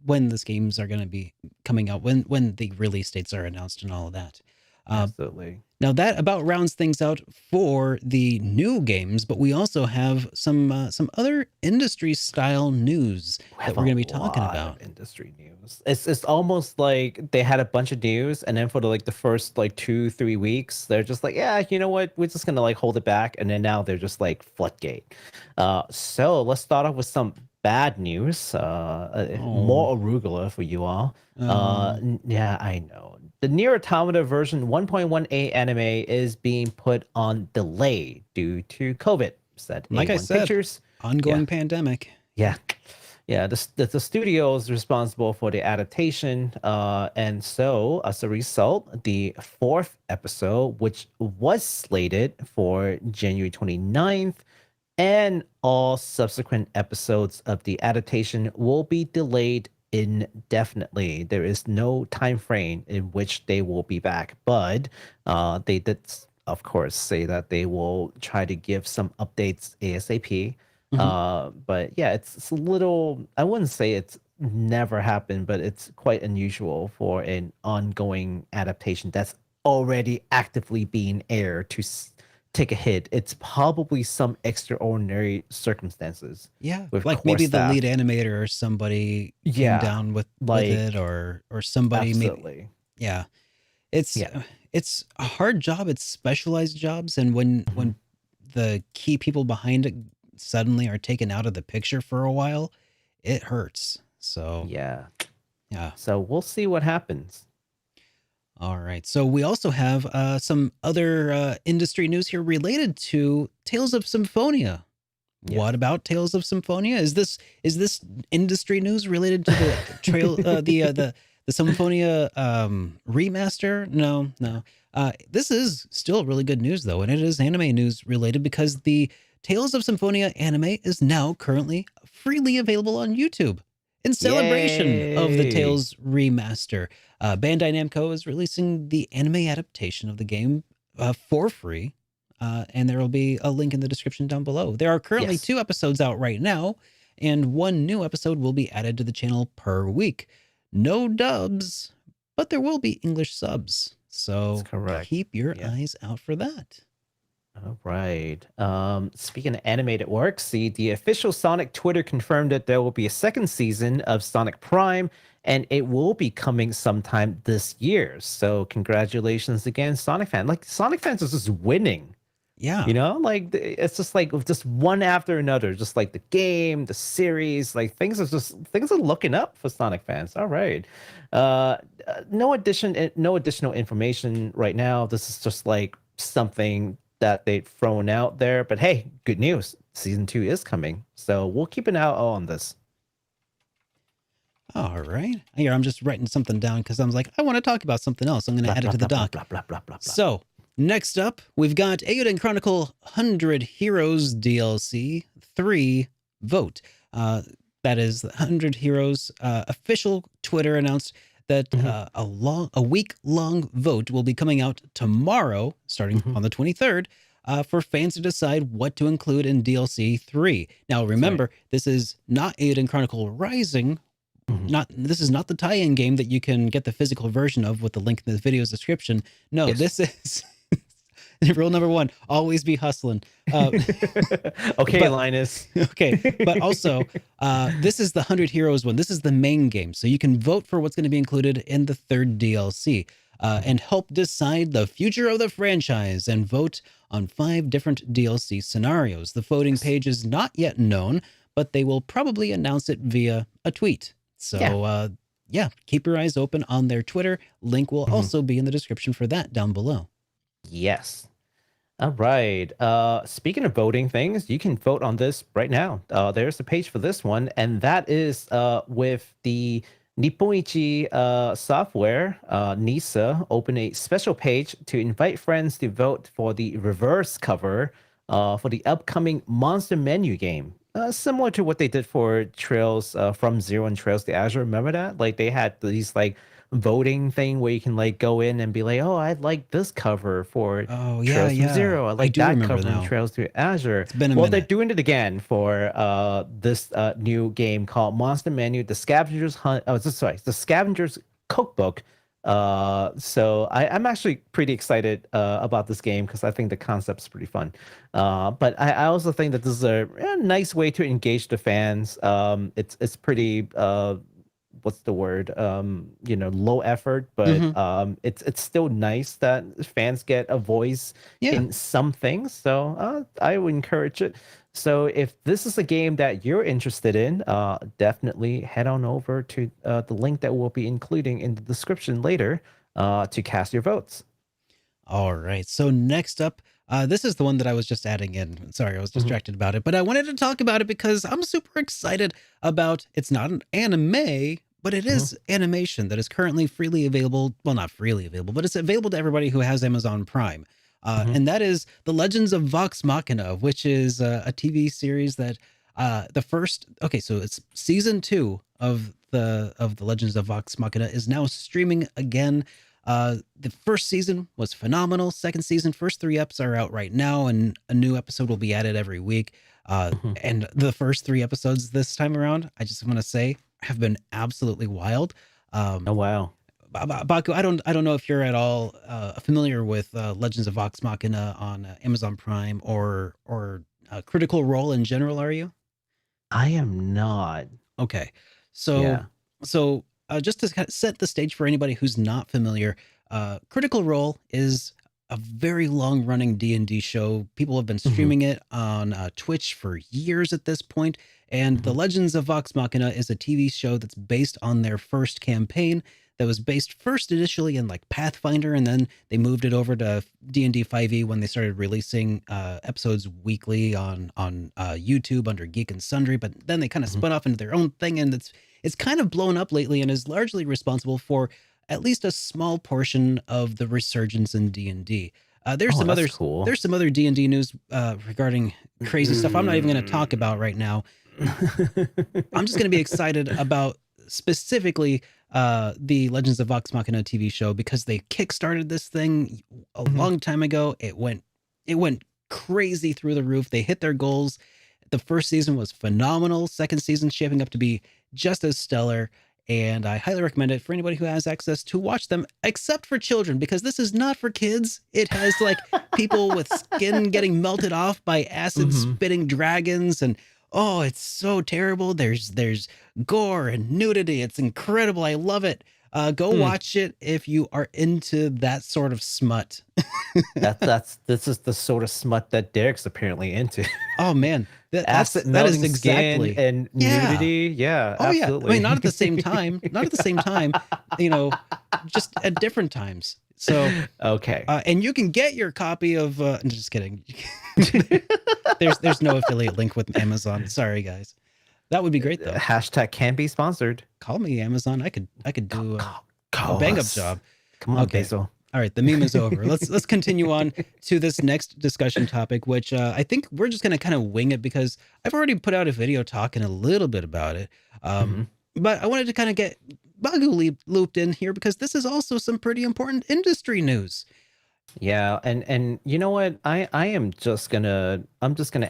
when these games are going to be coming out, when the release dates are announced and all of that. Absolutely. Now that about rounds things out for the new games, but we also have some other industry style news that we're going to be talking about. Industry news. It's almost like they had a bunch of news, and then for the first 2-3 weeks, they're just like, yeah, you know what, we're just gonna hold it back, and then now they're just like floodgate. So let's start off with some bad news. More arugula for you all. Yeah, I know. The Nier Automata version 1.18 anime is being put on delay due to COVID, said Like I A1 said, Pictures. ongoing pandemic. Yeah. The studio is responsible for the adaptation. And so, as a result, the fourth episode, which was slated for January 29th, and all subsequent episodes of the adaptation will be delayed indefinitely. There is no time frame in which they will be back, but they did, of course, say that they will try to give some updates ASAP. But yeah, it's a little, I wouldn't say it's never happened, but it's quite unusual for an ongoing adaptation that's already actively being aired to take a hit. It's probably some extraordinary circumstances. Yeah, with like core maybe staff. the lead animator or somebody came Yeah, down with like, it, or somebody absolutely. maybe. Yeah, it's Yeah. it's a hard job. It's specialized jobs, and when the key people behind it suddenly are taken out of the picture for a while, it hurts. So Yeah. yeah. So we'll see what happens. All right. So we also have some other industry news here related to Tales of Symphonia. Yes. What about Tales of Symphonia? Is this industry news related to the the Symphonia remaster? No. This is still really good news though, and it is anime news related because the Tales of Symphonia anime is now currently freely available on YouTube. In celebration of the Yay. Tales remaster, Bandai Namco is releasing the anime adaptation of the game for free. And there will be a link in the description down below. There are currently 2 episodes out right now, and 1 new episode will be added to the channel per week. No dubs, but there will be English subs. So keep your eyes out for that. All right. Speaking of animated work, the official Sonic Twitter confirmed that there will be a second season of Sonic Prime, and it will be coming sometime this year. So congratulations again, Sonic fan. Like, Sonic fans are just winning. Yeah. You know, like, it's just like just one after another, just like the game, the series, like things are looking up for Sonic fans. All right. No additional information right now. This is just like something that they've thrown out there, but hey, good news. Season 2 is coming. So we'll keep an eye on this. All right. Here, I'm just writing something down because I was like, I want to talk about something else. I'm going to add it to the doc. So next up, we've got Eiyuden Chronicle 100 Heroes DLC 3 vote. That is the 100 Heroes official Twitter announced that a week-long vote will be coming out tomorrow, starting on the 23rd, for fans to decide what to include in DLC 3. Now, remember, this is not Eiyuden Chronicle Rising. This is not the tie-in game that you can get the physical version of with the link in the video's description. No, this is rule number 1, always be hustling. Okay, Linus. Okay, but also, this is the 100 Heroes one. This is the main game, so you can vote for what's going to be included in the 3rd DLC and help decide the future of the franchise and vote on 5 different DLC scenarios. The voting page is not yet known, but they will probably announce it via a tweet. So, yeah, keep your eyes open on their Twitter. Link will also be in the description for that down below. Yes. All right. Speaking of voting things, you can vote on this right now. There's a page for this one, and that is with the Niponichi software, NISA, open a special page to invite friends to vote for the reverse cover for the upcoming Monster Menu game. Similar to what they did for Trails from Zero and Trails to Azure. Remember that? Like, they had these like voting thing where you can like go in and be like, oh, I like this cover for Oh yeah, Trails from yeah. Zero. I I like do that remember cover from now. Trails to Azure. It's been a Well, they're minute. doing it again for this new game called Monster Menu, the Scavenger's Hunt. Oh, sorry, the Scavenger's Cookbook. So I'm actually pretty excited about this game because I think the concept's pretty fun. But I also think that this is a nice way to engage the fans. It's pretty what's the word? Low effort, but Hmm. it's still nice that fans get a voice Yeah. in some things. So I would encourage it. So if this is a game that you're interested in, definitely head on over to the link that we'll be including in the description later to cast your votes. All right. So next up, this is the one that I was just adding in. Sorry, I was distracted about it, but I wanted to talk about it because I'm super excited about. It's not an anime, but it is animation that is currently freely available. Well, not freely available, but it's available to everybody who has Amazon Prime. And that is The Legends of Vox Machina, which is a TV series that the first. Okay, so it's season 2 of the Legends of Vox Machina is now streaming again. The first season was phenomenal. Second season, first 3 eps are out right now, and a new episode will be added every week. And the first 3 episodes this time around, I just want to say, have been absolutely wild. Oh wow. Baku, I don't know if you're at all familiar with Legends of Vox Machina on Amazon Prime or Critical Role in general. Are you? I am not. Okay, so Yeah. just to kind of set the stage for anybody who's not familiar, Critical Role is a very long running D&D show. People have been streaming it on Twitch for years at this point. And The Legends of Vox Machina is a TV show that's based on their first campaign that was based first initially in like Pathfinder, and then they moved it over to D&D 5e when they started releasing episodes weekly on YouTube under Geek and Sundry. But then they kind of spun off into their own thing, and it's kind of blown up lately and is largely responsible for at least a small portion of the resurgence in D&D. There's Oh, some that's other cool. there's some other D&D news regarding crazy stuff I'm not even going to talk about right now. I'm just going to be excited about specifically the Legends of Vox Machina TV show because they kickstarted this thing a long time ago. It went crazy through the roof. They hit their goals. The first season was phenomenal. Second season shaping up to be just as stellar. And I highly recommend it for anybody who has access to watch them, except for children, because this is not for kids. It has like people with skin getting melted off by acid spitting dragons, and oh, it's so terrible. There's gore and nudity. It's incredible. I love it. Go watch it if you are into that sort of smut. This is the sort of smut that Derek's apparently into. Oh man, Acid that is melting exactly skin and yeah. nudity. Yeah, Oh absolutely. yeah. I mean, not at the same time. Not at the same time. You know, just at different times. So okay. and you can get your copy of. I'm just kidding. There's no affiliate link with Amazon. Sorry, guys. That would be great though. Hashtag can be sponsored. Call me Amazon. I could do a Call bang up us. job. Come on, Okay. Basil. All right, the meme is over. Let's continue on to this next discussion topic, which I think we're just going to kind of wing it because I've already put out a video talking a little bit about it. But I wanted to kind of get Baku looped in here because this is also some pretty important industry news. Yeah, and you know what? I'm just gonna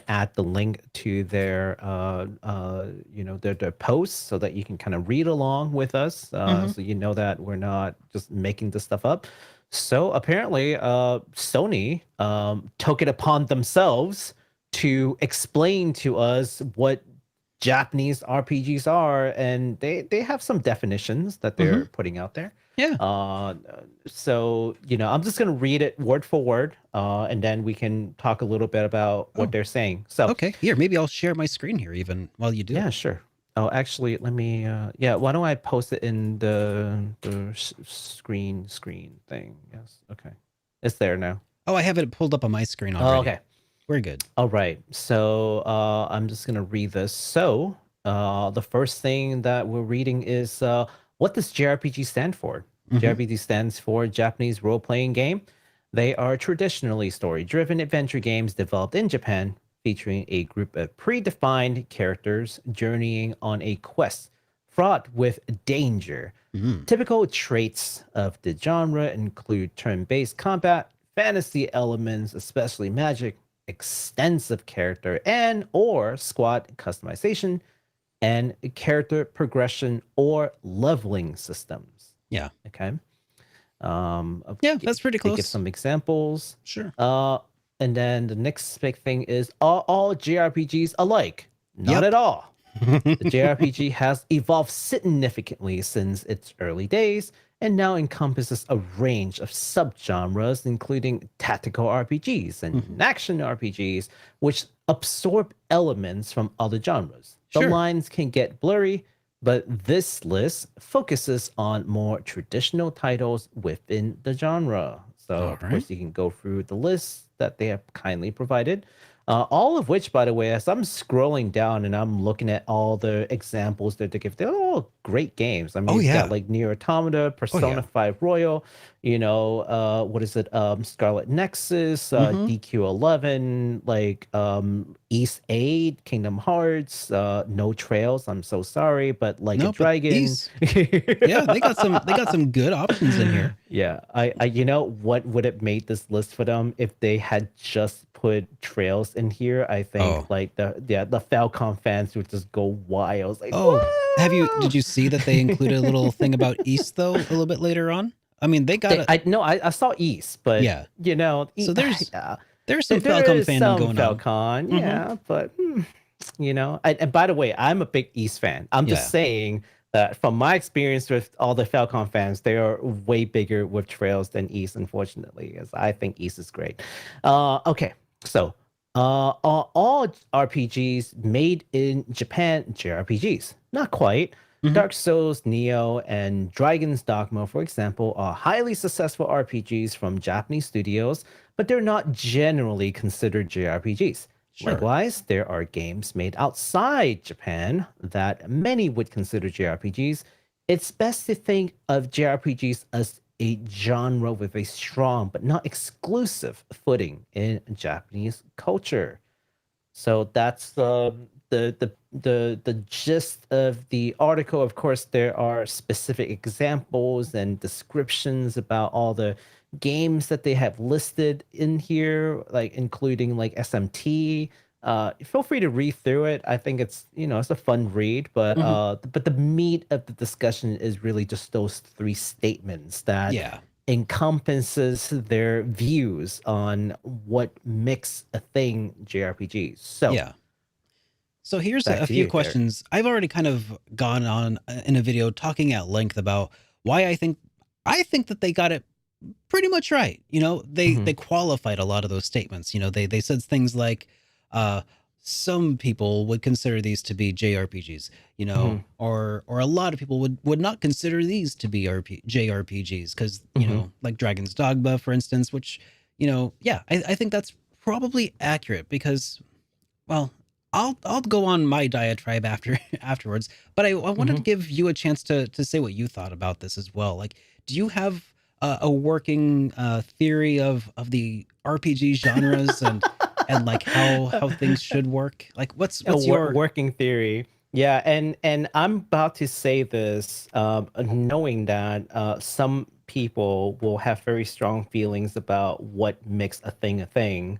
add the link to their their posts so that you can kind of read along with us, so you know that we're not just making this stuff up. So apparently, Sony took it upon themselves to explain to us what Japanese RPGs are, and they have some definitions that they're putting out there. Yeah. So I'm just gonna read it word for word, and then we can talk a little bit about what they're saying. So Okay, here, maybe I'll share my screen here even while you do. yeah, sure. Oh, actually, let me. Yeah, why don't I post it in the screen thing? Yes. Okay, it's there now. Oh, I have it pulled up on my screen already. Oh, okay. We're good. All right. So I'm just gonna read this. So the first thing that we're reading is what does JRPG stand for? JRPG stands for Japanese role-playing game. They are traditionally story-driven adventure games developed in Japan, featuring a group of predefined characters journeying on a quest fraught with danger, Mm. Typical traits of the genre include turn-based combat, fantasy elements, especially magic, extensive character and or squad customization, and character progression or leveling systems. Yeah. Okay. Yeah, that's pretty They give close. some examples. Sure. And then the next big thing is all JRPGs alike? Not Yep. at all. The JRPG has evolved significantly since its early days and now encompasses a range of subgenres, including tactical RPGs and action RPGs, which absorb elements from other genres. The Sure. lines can get blurry, but this list focuses on more traditional titles within the genre. So, of Alright. course, you can go through the list that they have kindly provided. All of which, by the way, as I'm scrolling down and I'm looking at all the examples that they give, they're all great games. I mean, Oh, you've yeah. got like Nier Automata, Persona 5 Royal, what is it? Scarlet Nexus, DQ11, like East 8, Kingdom Hearts, No Trails. I'm so sorry, but like No, a but Dragon. these, yeah, they got some good options in here. Yeah, what would have made this list for them if they had just put Trails in here? I think like the Falcon fans would just go wild. Like, Oh, "Whoa!" did you see that they included a little thing about East though a little bit later on? I mean, they got I saw East, but Yeah. So there's yeah, there's some there Falcon is fandom some going on. Falcon, yeah, but and by the way, I'm a big East fan. I'm Yeah. just saying that from my experience with all the Falcon fans, they are way bigger with Trails than East, unfortunately, as I think East is great. Okay, so all RPGs made in Japan, JRPGs, not quite. Dark Souls, Neo, and Dragon's Dogma, for example, are highly successful RPGs from Japanese studios, but they're not generally considered JRPGs. Sure. Likewise, there are games made outside Japan that many would consider JRPGs. It's best to think of JRPGs as a genre with a strong but not exclusive footing in Japanese culture. So that's the gist of the article. Of course, there are specific examples and descriptions about all the games that they have listed in here, like including like SMT. Feel free to read through it. I think it's it's a fun read, but the meat of the discussion is really just those three statements that encompasses their views on what makes a thing JRPGs. So yeah. So here's a few questions. I've already kind of gone on in a video talking at length about why I think that they got it pretty much right. They qualified a lot of those statements. They said things like some people would consider these to be JRPGs, or a lot of people would not consider these to be JRPGs because, like Dragon's Dogma, for instance, which, I think that's probably accurate because, well, I'll go on my diatribe afterwards, but I wanted to give you a chance to say what you thought about this as well. Like, do you have a working theory of the RPG genres and like how things should work? Like, what's your working theory? Yeah, and I'm about to say this, knowing that some people will have very strong feelings about what makes a thing,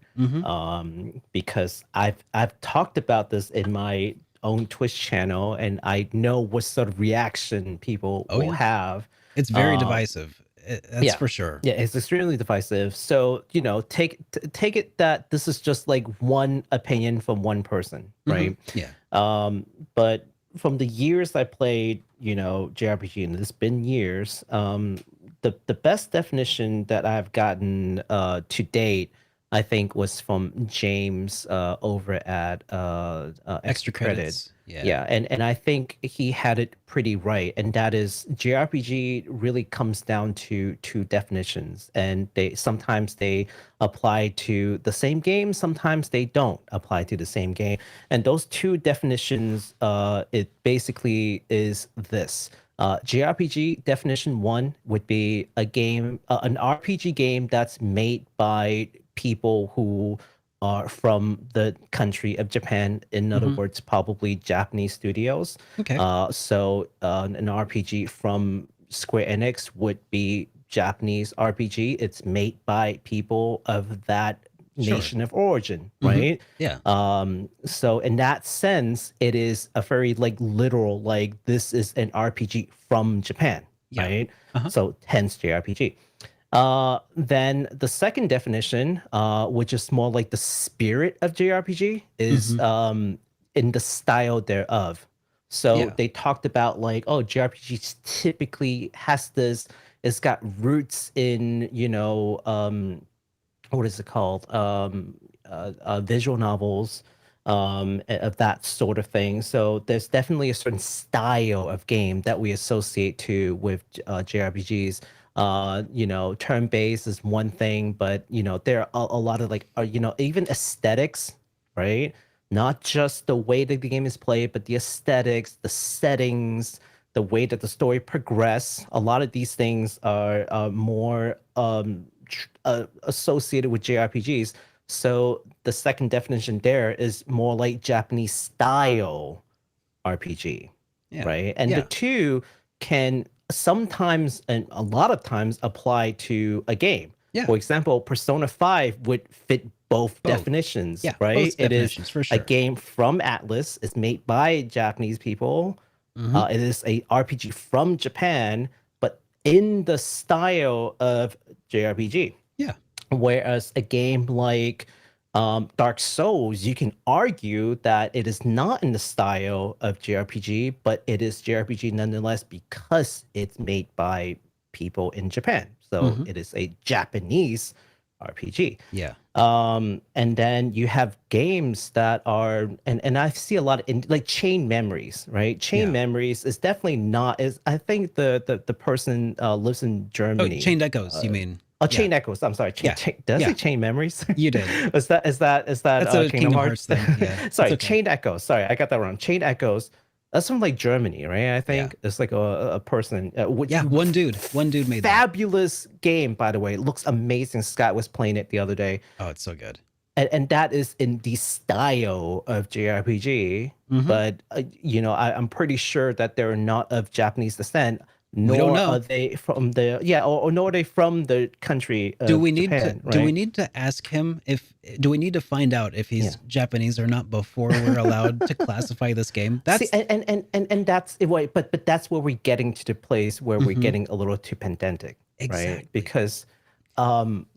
because I've talked about this in my own Twitch channel, and I know what sort of reaction people will have. It's very divisive. That's for sure. Yeah, it's extremely divisive. So, take it that this is just like one opinion from one person, right? Yeah. But from the years I played, JRPG, and it's been years, the best definition that I've gotten to date, I think, was from James over at Extra Credits. Yeah, and I think he had it pretty right, and that is JRPG really comes down to two definitions, and sometimes they apply to the same game, sometimes they don't apply to the same game, and those two definitions, it basically is this. JRPG definition one would be a game, an RPG game that's made by people who are from the country of Japan. In other words, probably Japanese studios. Okay. So an RPG from Square Enix would be Japanese RPG. It's made by people of that Sure. nation of origin, Mhm. right? Yeah. So in that sense, it is a very like literal, like this is an RPG from Japan, Yeah. right? Uh-huh. So hence JRPG. Then the second definition, which is more like the spirit of JRPG, is in the style thereof. So Yeah. they talked about like, oh, JRPGs typically has this, it's got roots in, what is it called? Visual novels, of that sort of thing. So there's definitely a certain style of game that we associate to with JRPGs. Turn-based is one thing, but there are a lot of like, even aesthetics, right? Not just the way that the game is played, but the aesthetics, the settings, the way that the story progress. A lot of these things are more associated with JRPGs. So the second definition there is more like Japanese style RPG, Yeah. right? And Yeah. the two can sometimes and a lot of times apply to a game. Yeah. For example, Persona 5 would fit both definitions, Yeah, right? both It is definitions, for a sure. game from Atlas. It's made by Japanese people. It is a RPG from Japan, but in the style of JRPG. Yeah. Whereas a game like Dark Souls, you can argue that it is not in the style of JRPG, but it is JRPG nonetheless because it's made by people in Japan. So it is a Japanese RPG. Yeah. And then you have games that are, and I see a lot in like Chain Memories, right? Chain Memories is definitely not, is I think the person lives in Germany. Oh, Chained Echoes, you mean? Oh, Chain Echoes. I'm sorry. Did I say Chain Memories? You did. Is that That's a Kingdom Hearts thing. Yeah. Sorry, It's okay. Chain Echoes. Sorry, I got that wrong. Chain Echoes. That's from like Germany, right? I think it's like a person. One dude made that. Fabulous game, by the way. It looks amazing. Scott was playing it the other day. Oh, it's so good. And that is in the style of JRPG, but I'm pretty sure that they're not of Japanese descent, nor are they from the or nor are they from the country of Japan, right? Do we need to ask him do we need to find out if he's Japanese or not before we're allowed to classify this game? That's and that's but that's where we're getting to the place where we're getting a little too pedantic, Exactly. right? Because and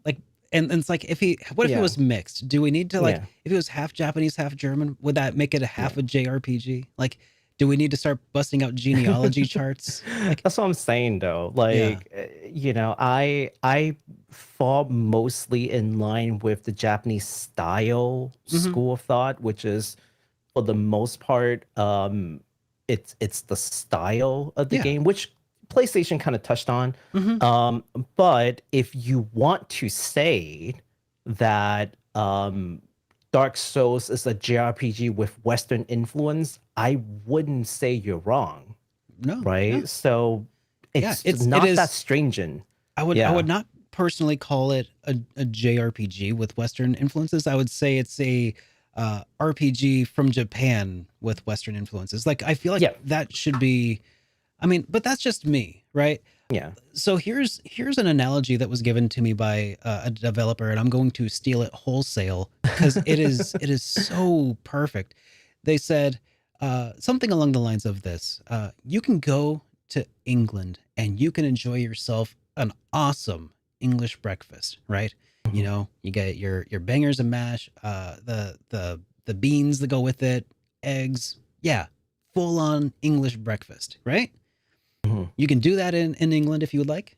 it's like if it was mixed? Do we need to if it was half Japanese, half German, would that make it a half a JRPG? Like, do we need to start busting out genealogy charts? Like, that's what I'm saying, though. Like, I fall mostly in line with the Japanese style school of thought, which is, for the most part, it's the style of the game, which PlayStation kind of touched on. But if you want to say that Dark Souls is a JRPG with Western influence, I wouldn't say you're wrong. No. Right? Yeah. So it's not that stringent. I would not personally call it a JRPG with Western influences. I would say it's a RPG from Japan with Western influences. Like, I feel like that should be, I mean, but that's just me, right? Yeah. So here's an analogy that was given to me by a developer, and I'm going to steal it wholesale because it is so perfect. They said something along the lines of this: you can go to England and you can enjoy yourself an awesome English breakfast, right? You know, you get your bangers and mash, the beans that go with it, eggs, full on English breakfast, right? You can do that in England if you would like.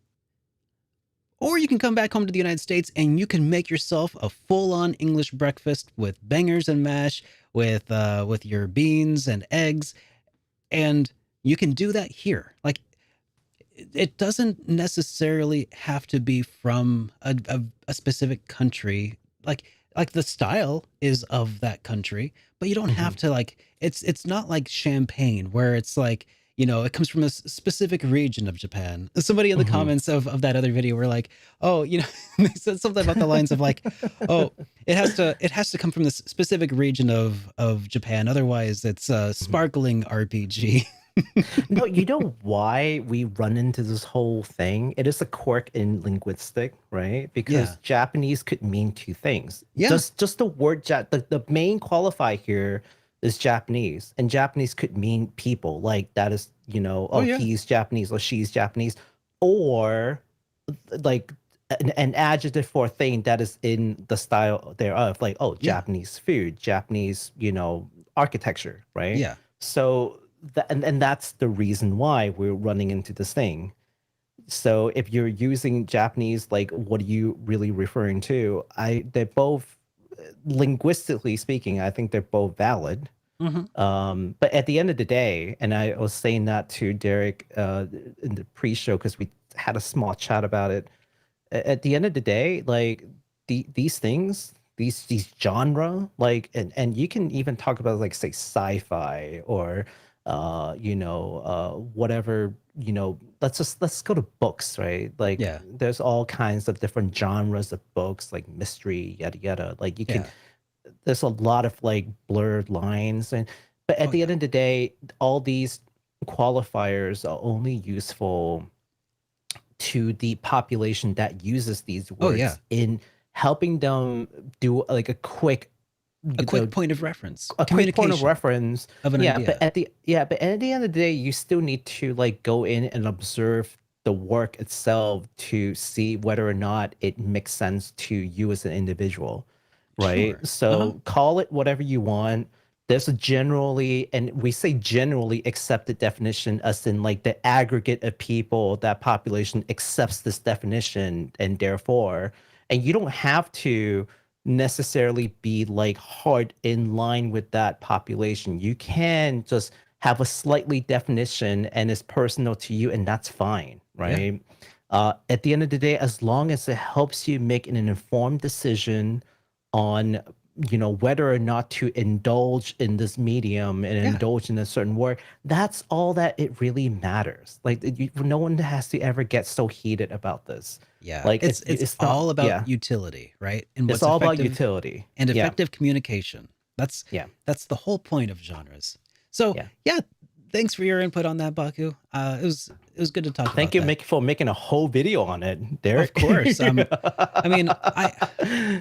Or you can come back home to the United States and you can make yourself a full-on English breakfast with bangers and mash, with your beans and eggs, and you can do that here. Like, it doesn't necessarily have to be from a specific country. Like the style is of that country, but you don't have to it's not like champagne where it's like, you know, it comes from a specific region of Japan. Somebody in the comments of that other video were like, oh, you know, they said something about the lines of like, oh, it has to come from this specific region of Japan. Otherwise it's a sparkling RPG. No, you know why we run into this whole thing? It is a quirk in linguistic, right? Yeah. Because Japanese could mean two things. Yeah. Just the word the main qualifier here is Japanese, and Japanese could mean people. Like that is, Oh oh, yeah. he's Japanese or she's Japanese, or like an adjective for a thing that is in the style thereof, like, oh, Yeah. Japanese food, Japanese, architecture, right? Yeah. So and that's the reason why we're running into this thing. So if you're using Japanese, like, what are you really referring to? They're both, linguistically speaking, I think they're both valid. Hmm. But at the end of the day, and I was saying that to Derek in the pre-show because we had a small chat about it. At the end of the day, like these things, these genre, like, and you can even talk about, like, say, sci-fi or whatever, let's go to books, right? Like Yeah. there's all kinds of different genres of books, like mystery, yada yada. Like you can, Yeah. there's a lot of like blurred lines, and but at Oh the yeah. end of the day, all these qualifiers are only useful to the population that uses these Oh yeah. words in helping them do like A you know, quick point of reference. a quick point of Communication reference. of an Yeah, but idea. but at the end of the day, you still need to like go in and observe the work itself to see whether or not it makes sense to you as an individual, right? Sure. Uh-huh. So call it whatever you want. There's a generally, and we say generally accepted definition, as in like the aggregate of people, that population accepts this definition, and therefore, and you don't have to necessarily be like hard in line with that population. You can just have a slightly definition and it's personal to you, and that's fine, Yeah. right? At the end of the day, as long as it helps you make an informed decision on, whether or not to indulge in this medium and Yeah. indulge in a certain work, that's all that it really matters. Like no one has to ever get so heated about this. Yeah. Like It's it's not, all about yeah, utility, right? And it's what's all about effective utility. and Yeah, effective communication. That's yeah, that's the whole point of genres. So yeah. yeah, thanks for your input on that, Baku. It was good to talk Thank about you that. for making a whole video on it, Of Derek. course. I mean,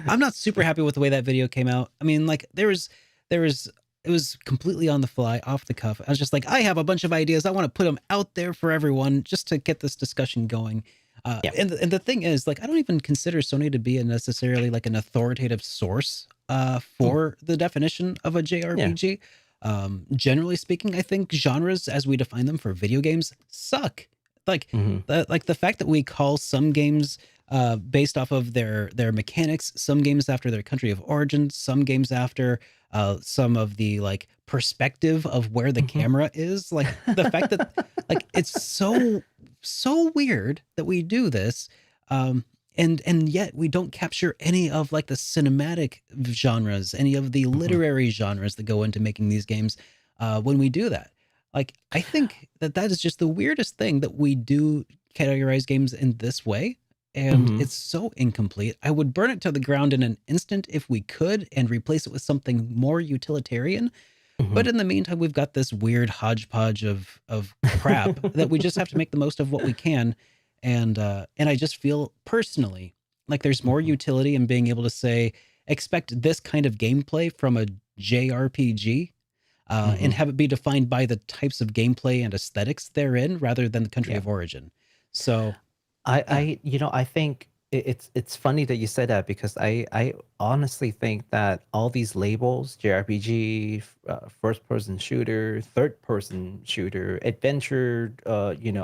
I'm not super happy with the way that video came out. I mean, like there was it was completely on the fly, off the cuff. I was just like, I have a bunch of ideas. I want to put them out there for everyone just to get this discussion going. Yeah. And the thing is, like, I don't even consider Sony to be a necessarily like an authoritative source for the definition of a JRPG. Generally speaking, I think genres as we define them for video games suck. Like Hmm. the fact that we call some games based off of their mechanics, some games after their country of origin, some games after some of the like perspective of where the Hmm. camera is. Like the fact that like it's so weird that we do this. And yet we don't capture any of like the cinematic genres, any of the Hmm. literary genres that go into making these games when we do that. Like, I think that that is just the weirdest thing that we do categorize games in this way. And Hmm. it's so incomplete. I would burn it to the ground in an instant if we could and replace it with something more utilitarian. Hmm. But in the meantime, we've got this weird hodgepodge of crap that we just have to make the most of what we can. And I just feel personally like there's more Hmm. utility in being able to say, expect this kind of gameplay from a JRPG and Hmm. have it be defined by the types of gameplay and aesthetics therein rather than the country Yeah. of origin. So, yeah. I think it's funny that you said that, because I honestly think that all these labels, JRPG, first person shooter, third person shooter, adventure,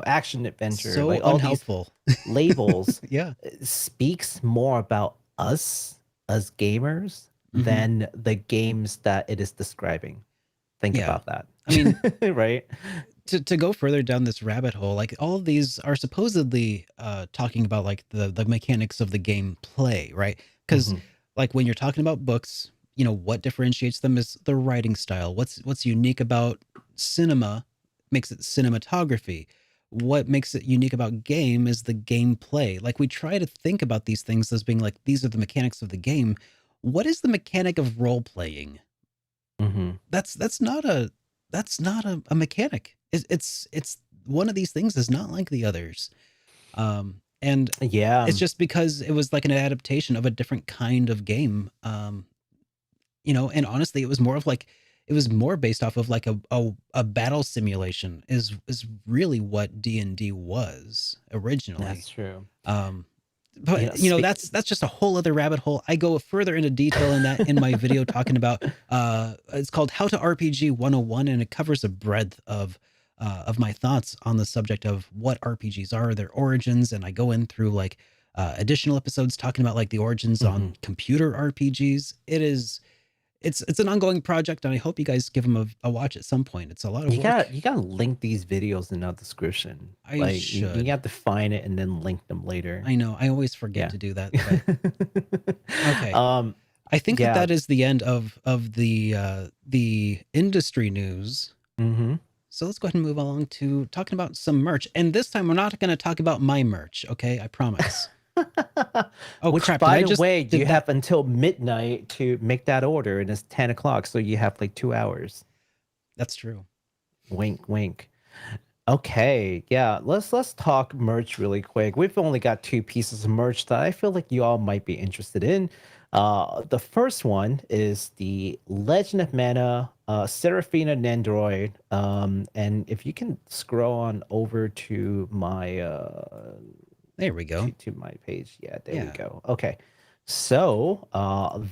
action adventure, So like all these unhelpful. labels, Yeah. speaks more about us as gamers Hmm. than the games that it is describing. Think Yeah. about that. I mean, Right? to go further down this rabbit hole, like all of these are supposedly talking about like the mechanics of the gameplay, right? Because Hmm. like when you're talking about books, what differentiates them is the writing style. What's unique about cinema makes it cinematography. What makes it unique about game is the gameplay. Like we try to think about these things as being like these are the mechanics of the game. What is the mechanic of role playing? Hmm. That's not a mechanic. it's one of these things is not like the others. And Yeah, it's just because it was like an adaptation of a different kind of game. And honestly, it was more based off of like a battle simulation is really what D&D was originally. that's true. Um, You know, but that's just a whole other rabbit hole. I go further into detail in that in my video talking about it's called How to RPG 101, and it covers a breadth of my thoughts on the subject of what RPGs are, their origins, and I go in through like additional episodes talking about like the origins on computer RPGs. It's an ongoing project, and I hope you guys give them a watch at some point. It's a lot of work. You gotta link these videos in the description. I Like should. you have to find it and then link them later. I know. I always forget to do that. But okay. I think yeah. that is the end of the industry news. So let's go ahead and move along to talking about some merch. And this time we're not going to talk about my merch. Okay, I promise. Oh, which, crap! by the way, you have until midnight to make that order, and it's 10 o'clock, so you have like 2 hours. That's true. Wink, wink. Okay, yeah. Let's talk merch really quick. We've only got 2 pieces of merch that I feel like you all might be interested in. The first one is the Legend of Mana Serafina Nendoroid. And if you can scroll on over to my there we go. To my page. Yeah, there we go. Okay. So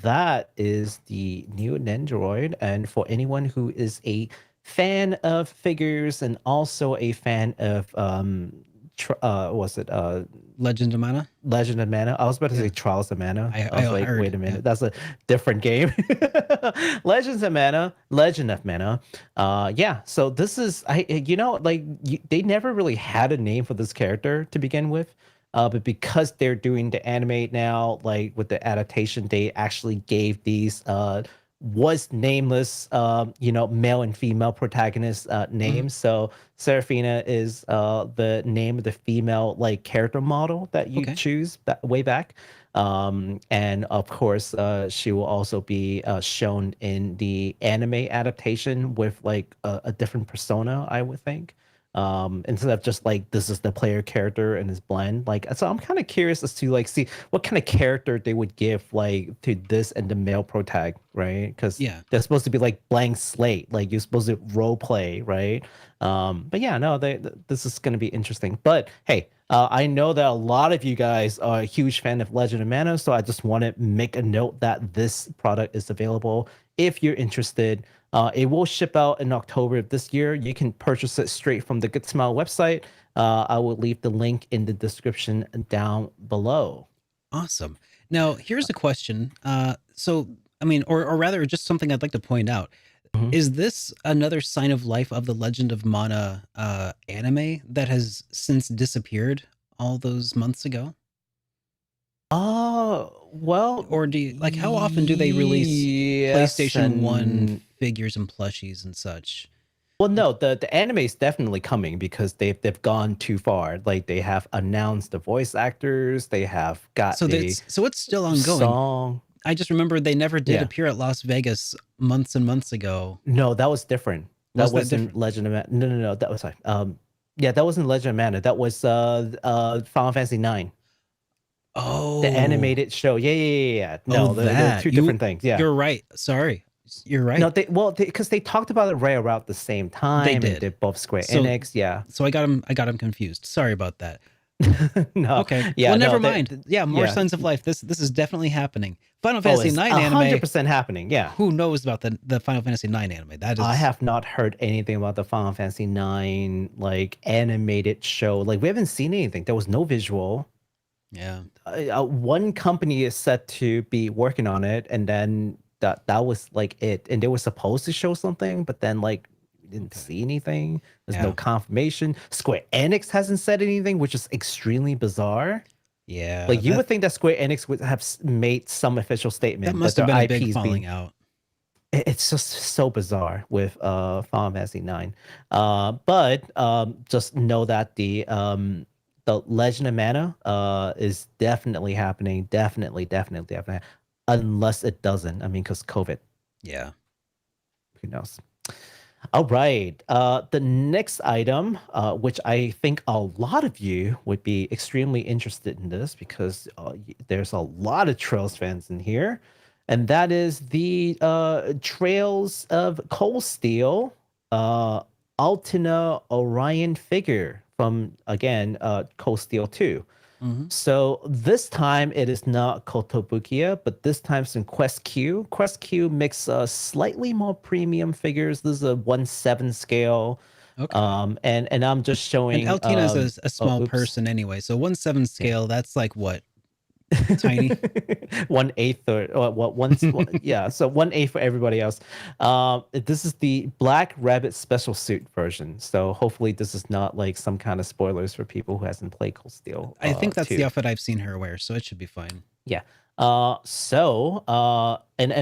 that is the new Nendoroid. And for anyone who is a fan of figures and also a fan of Legend of Mana? Legend of Mana. I was about to say Trials of Mana. I was like, wait a minute, that's a different game. Legend of Mana. Yeah. So this is they never really had a name for this character to begin with. But because they're doing the anime now, like with the adaptation, they actually gave these was nameless, male and female protagonist names. So Serafina is the name of the female like character model that you choose way back. And of course, she will also be shown in the anime adaptation with like a different persona, I would think. Instead of just like this is the player character and his blend. Like, so I'm kind of curious as to like see what kind of character they would give like to this and the male protag, right? Because they're supposed to be like blank slate, like you're supposed to role play, right? But yeah, no, this is going to be interesting. But hey, I know that a lot of you guys are a huge fan of Legend of Mana, so I just want to make a note that this product is available if you're interested. It will ship out in October of this year. You can purchase it straight from the Good Smile website. I will leave the link in the description down below. Awesome. Now, here's a question. So, I mean, or rather, just something I'd like to point out. Is this another sign of life of the Legend of Mana anime that has since disappeared all those months ago? Well, or do you like how often do they release PlayStation 1 figures and plushies and such? Well, no, the anime is definitely coming because they've gone too far. Like they have announced the voice actors, they have got so it's still ongoing. Song. I just remember they never did appear at Las Vegas months and months ago. No, that was different. That wasn't Legend of Mana. No, that was that wasn't Legend of Mana. That was Final Fantasy IX. Oh, the animated show. Yeah. No, they're 2 different things. Yeah, you're right. Sorry, you're right. No, because they talked about it right around the same time. They did. They're both Square Enix. Yeah. So I got them confused. Sorry about that. No. Okay. Yeah. Well, never mind. More Sons of Life. This is definitely happening. Final Fantasy IX anime. 100% happening. Yeah. Who knows about the Final Fantasy IX anime? That is. I have not heard anything about the Final Fantasy IX like animated show. Like we haven't seen anything. There was no visual. Yeah. One company is set to be working on it, and then that was like it. And they were supposed to show something, but then like we didn't see anything. There's no confirmation. Square Enix hasn't said anything, which is extremely bizarre. Yeah. Like you would think that Square Enix would have made some official statement. That must have been a big falling out. It's just so bizarre with Final Fantasy IX. But just know that the Legend of Mana is definitely happening. Definitely happening. Unless it doesn't. I mean, because COVID. Yeah. Who knows? All right. The next item, which I think a lot of you would be extremely interested in this because there's a lot of Trails fans in here, and that is the Trails of Cold Steel Altina Orion figure from, again, Cold Steel 2. Mm-hmm. So this time it is not Kotobukiya, but this time it's in Quest Q. Quest Q makes slightly more premium figures. This is a 1/7 scale. Okay. And I'm just And showing Altina is a oh, small oops. person anyway, so 1/7 Yeah. scale. That's like what, tiny. 1/8 or what yeah, so 1/8 for everybody else. This is the Black Rabbit special suit version. So hopefully this is not like some kind of spoilers for people who hasn't played Cold Steel I think that's 2. the outfit I've seen her wear, so it should be fine. Yeah. And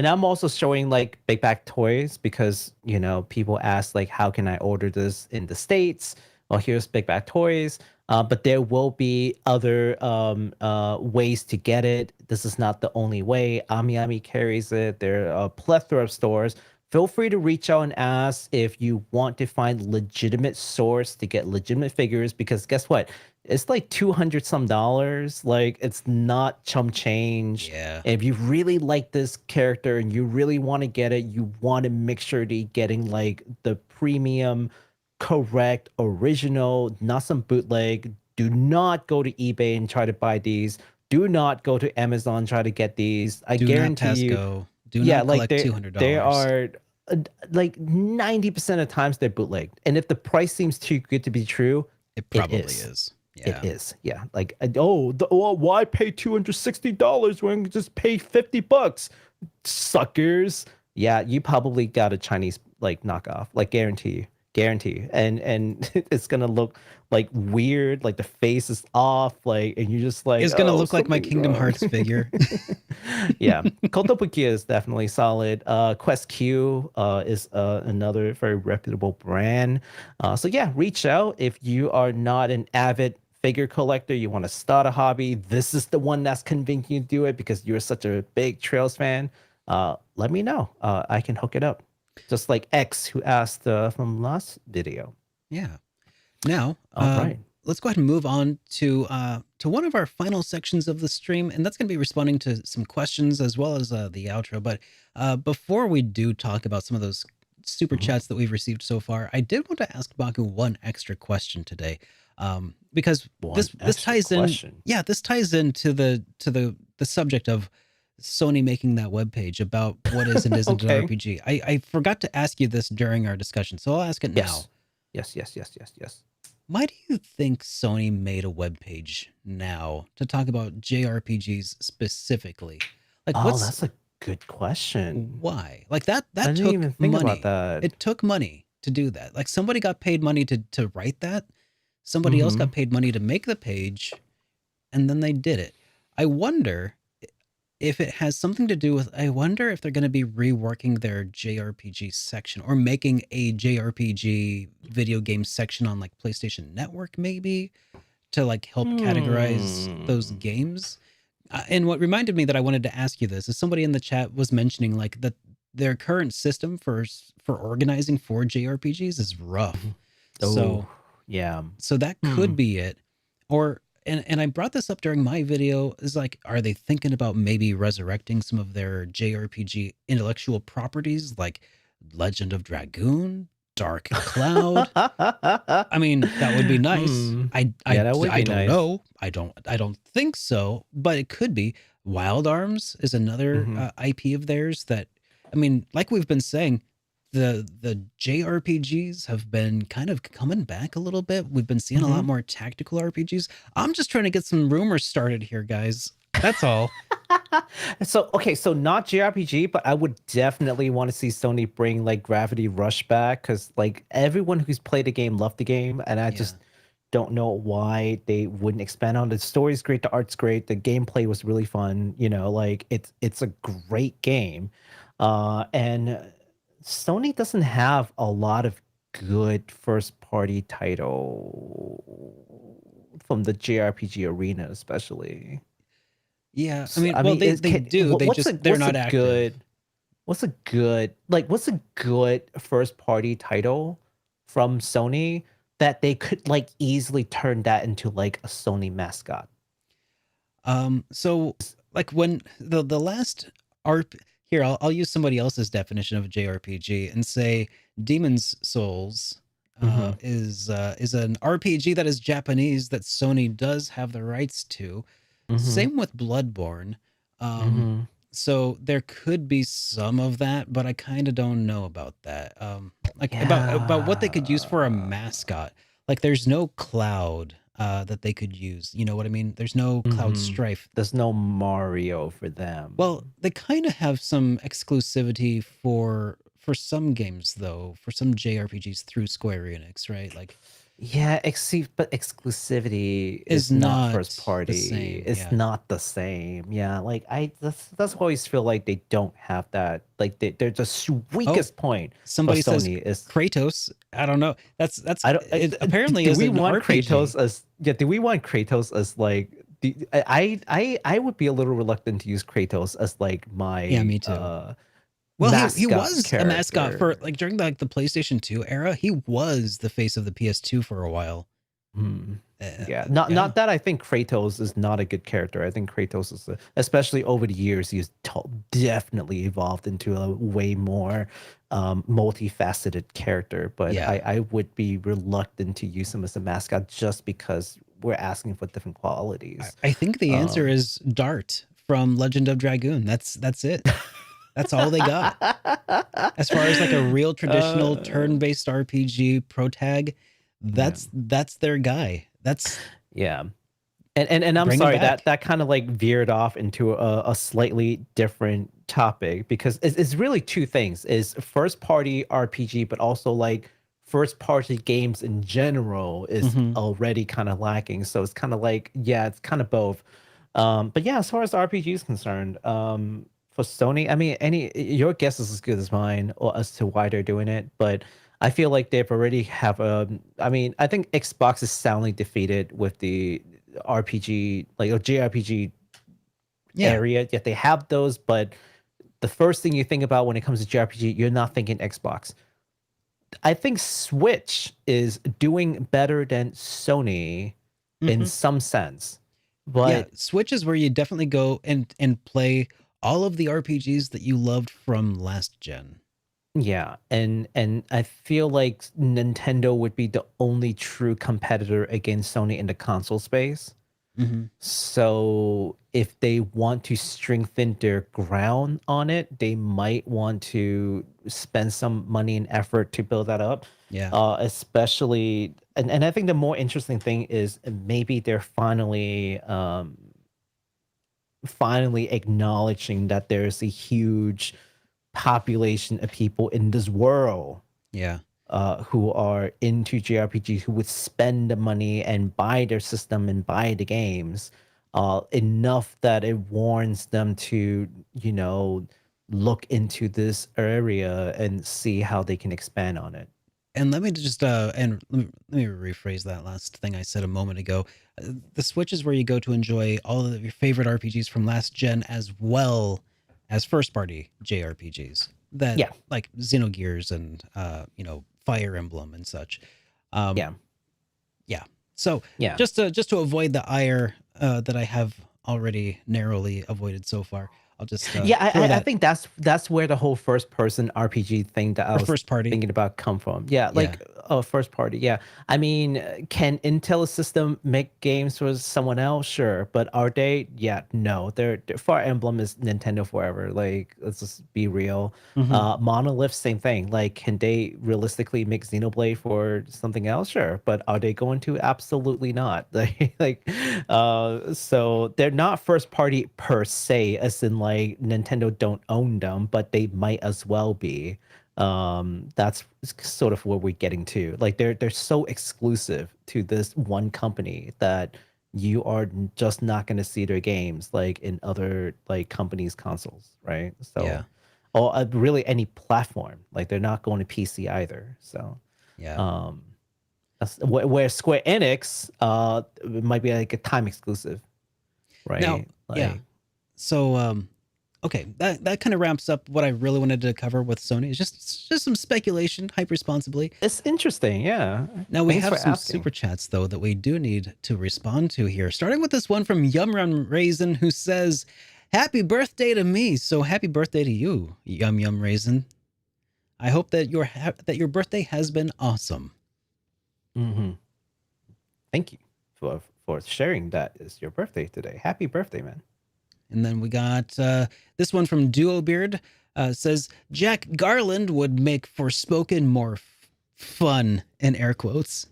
I'm also showing like Big Back Toys because, you know, people ask like, how can I order this in the States? Well, here's Big Back Toys. But there will be other ways to get it. This is not the only way. Ami carries it. There are a plethora of stores. Feel free to reach out and ask if you want to find legitimate source to get legitimate figures, because guess what? It's like 200 some dollars. Like, it's not chump change. Yeah. And if you really like this character and you really want to get it, you want to make sure to getting like the premium, correct, original, not some bootleg. Do not go to eBay and try to buy these. Do not go to Amazon and try to get these. I Do not guarantee pass you. go. Do Yeah, not like collect there $200. are like 90% of times they're bootlegged. And if the price seems too good to be true, It probably it is. is. Yeah. It is. Yeah. Like, why pay $260 when I can just pay $50? Suckers. Yeah, you probably got a Chinese like knockoff, like guarantee you. And it's gonna look like weird, like the face is off, like, and you're just like, It's gonna oh, look like my something's Kingdom wrong. Hearts figure. Yeah, Kotobukiya is definitely solid. Quest Q is another very reputable brand. So yeah, reach out if you are not an avid figure collector, you want to start a hobby. This is the one that's convincing you to do it because you're such a big Trails fan. Let me know. I can hook it up. Just like X, who asked from last video. Yeah. Now, All right. let's go ahead and move on to one of our final sections of the stream, and that's going to be responding to some questions as well as the outro. But before we do talk about some of those super chats that we've received so far, I did want to ask Baku one extra question today, because this ties question. in. Yeah, this ties into the subject of Sony making that webpage about what is and isn't Okay. an RPG. I forgot to ask you this during our discussion, so I'll ask it now. Yes. Why do you think Sony made a webpage now to talk about JRPGs specifically? Like, That's a good question. why? Like that I didn't took even think money. about that. It took money to do that. Like, somebody got paid money to write that. Somebody else got paid money to make the page, and then they did it. I wonder if it has something to do with, I wonder if they're going to be reworking their JRPG section or making a JRPG video game section on like PlayStation Network, maybe, to like help categorize those games. And what reminded me that I wanted to ask you this is somebody in the chat was mentioning like that their current system for organizing for JRPGs is rough. So yeah. So that could be it. Or and I brought this up during my video, is like, are they thinking about maybe resurrecting some of their JRPG intellectual properties like Legend of Dragoon, Dark Cloud? I mean, that would be nice. I don't know. I don't think so, but it could be. Wild Arms is another IP of theirs that, I mean, like we've been saying, the JRPGs have been kind of coming back a little bit. We've been seeing a lot more tactical RPGs. I'm just trying to get some rumors started here, guys. That's all. So not JRPG, but I would definitely want to see Sony bring like Gravity Rush back, because like everyone who's played the game loved the game, and I just don't know why they wouldn't expand on it. The story's great, the art's great, the gameplay was really fun. You know, like it's a great game, and Sony doesn't have a lot of good first-party title from the JRPG arena, especially. Yeah, I mean, well, they do. They're not active. what's a good first party title from Sony that they could like easily turn that into like a Sony mascot? So like when the last RP here, I'll use somebody else's definition of a JRPG and say Demon's Souls Mm-hmm. is an RPG that is Japanese that Sony does have the rights to. Mm-hmm. Same with Bloodborne. Um, Mm-hmm. so there could be some of that, but I kind of don't know about that. Like about what they could use for a Yeah. mascot. Like there's no Cloud that they could use. You know what I mean? There's no Cloud Mm-hmm. Strife. There's no Mario for Well, them. they kind of have some exclusivity for some games though, for some JRPGs through Square Enix, right? Like Yeah, but exclusivity is is not first not the party. same. It's Yeah. not the same. Yeah, like that's why I always feel like they don't have that. Like they're the Oh, weakest point of somebody says Sony is Kratos. I don't know. That's I don't. it apparently Do is we an want RPG. Kratos as? Yeah, do we want Kratos as like? I would be a little reluctant to use Kratos as like Yeah, my me too. Well, he mascot was a mascot for character. like during the PlayStation 2 era. He was the face of the PS2 for a while. Hmm. Uh, Yeah, not yeah. not that I think Kratos is not a good character. I think Kratos is, especially over the years, definitely evolved into a way more multifaceted character. But Yeah. I would be reluctant to use him as a mascot just because we're asking for different qualities. I think the answer Um, is Dart from Legend of Dragoon. That's it. That's all they got. As far as like a real traditional uh, turn-based RPG pro tag, yeah, that's their guy. That's yeah. And I'm bring him sorry that back. that kind of like veered off into a slightly different topic because it's really two things: is first party RPG, but also like first party games in general is Hmm. already kind of lacking. So it's kind of like, yeah, it's kind of both. But yeah, as far as RPG is concerned, for Sony, I mean, any your guess is as good as mine or as to why they're doing it, but I feel like they've already have a. I mean, I think Xbox is soundly defeated with the RPG, like a JRPG Yeah. area. Yet they have those, but the first thing you think about when it comes to JRPG, you're not thinking Xbox. I think Switch is doing better than Sony in Hmm. some sense, Yeah. but Switch is where you definitely go and play all of the RPGs that you loved from last gen. yeah, and I feel like Nintendo would be the only true competitor against Sony in the console space. Hmm. So if they want to strengthen their ground on it, they might want to spend some money and effort to build that up. Yeah. Especially, and I think the more interesting thing is maybe they're finally acknowledging that there's a huge population of people in this world Yeah. who are into JRPGs, who would spend the money and buy their system and buy the games enough that it warrants them to, look into this area and see how they can expand on it. And let me just and let me rephrase that last thing I said a moment ago. The Switch is where you go to enjoy all of your favorite RPGs from last gen as well as first party JRPGs that Yeah, like Xenogears and Fire Emblem and such. Um yeah, yeah. So yeah. just to avoid the ire that I have already narrowly avoided so far, I'll just Yeah, throw I that think that's where the whole first person RPG thing that I or was first party. thinking about come from. Yeah, Yeah. like first party. Yeah, I mean, can Intel system make games for someone else? Sure, but are they? Yeah, no. Their Fire Emblem is Nintendo forever. Like, let's just be real. Hmm. Monolith, same thing. Like, can they realistically make Xenoblade for something else? Sure, but are they going to? Absolutely not. So they're not first party per se, as in like Nintendo don't own them, but they might as well be. That's sort of what we're getting to. Like they're so exclusive to this one company that you are just not going to see their games like in other like companies' consoles, right? Yeah. So, or really any platform. Like they're not going to PC either. So, Yeah. um, that's where Square Enix it might be like a time exclusive, Now, right? yeah. Like, So Okay, that kind of wraps up what I really wanted to cover with Sony. It's just some speculation, hype responsibly. It's interesting, yeah. Now we Thanks have for some asking. super chats though that we do need to respond to here. Starting with this one from Yum Yum Raisin, who says, "Happy birthday to me!" So happy birthday to you, Yum Yum Raisin. I hope that your birthday has been awesome. Mm-hmm. Thank you for sharing that is your birthday today. Happy birthday, man. And then we got this one from Duo Beard. Says Jack Garland would make Forspoken more fun in air quotes.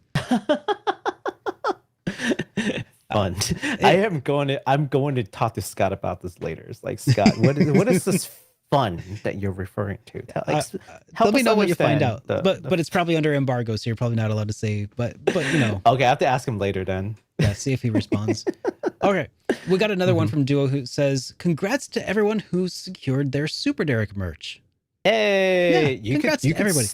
Fun. I'm going to talk to Scott about this later. It's like, Scott, what is this fun that you're referring to? Let me know what you find out. The, but it's probably under embargo, so you're probably not allowed to say. But you know. Okay, I have to ask him later then. Yeah, see if he responds. Okay, we got another one from Duo who says, "Congrats to everyone who secured their SuperDerek merch." Hey, yeah, congrats to everybody.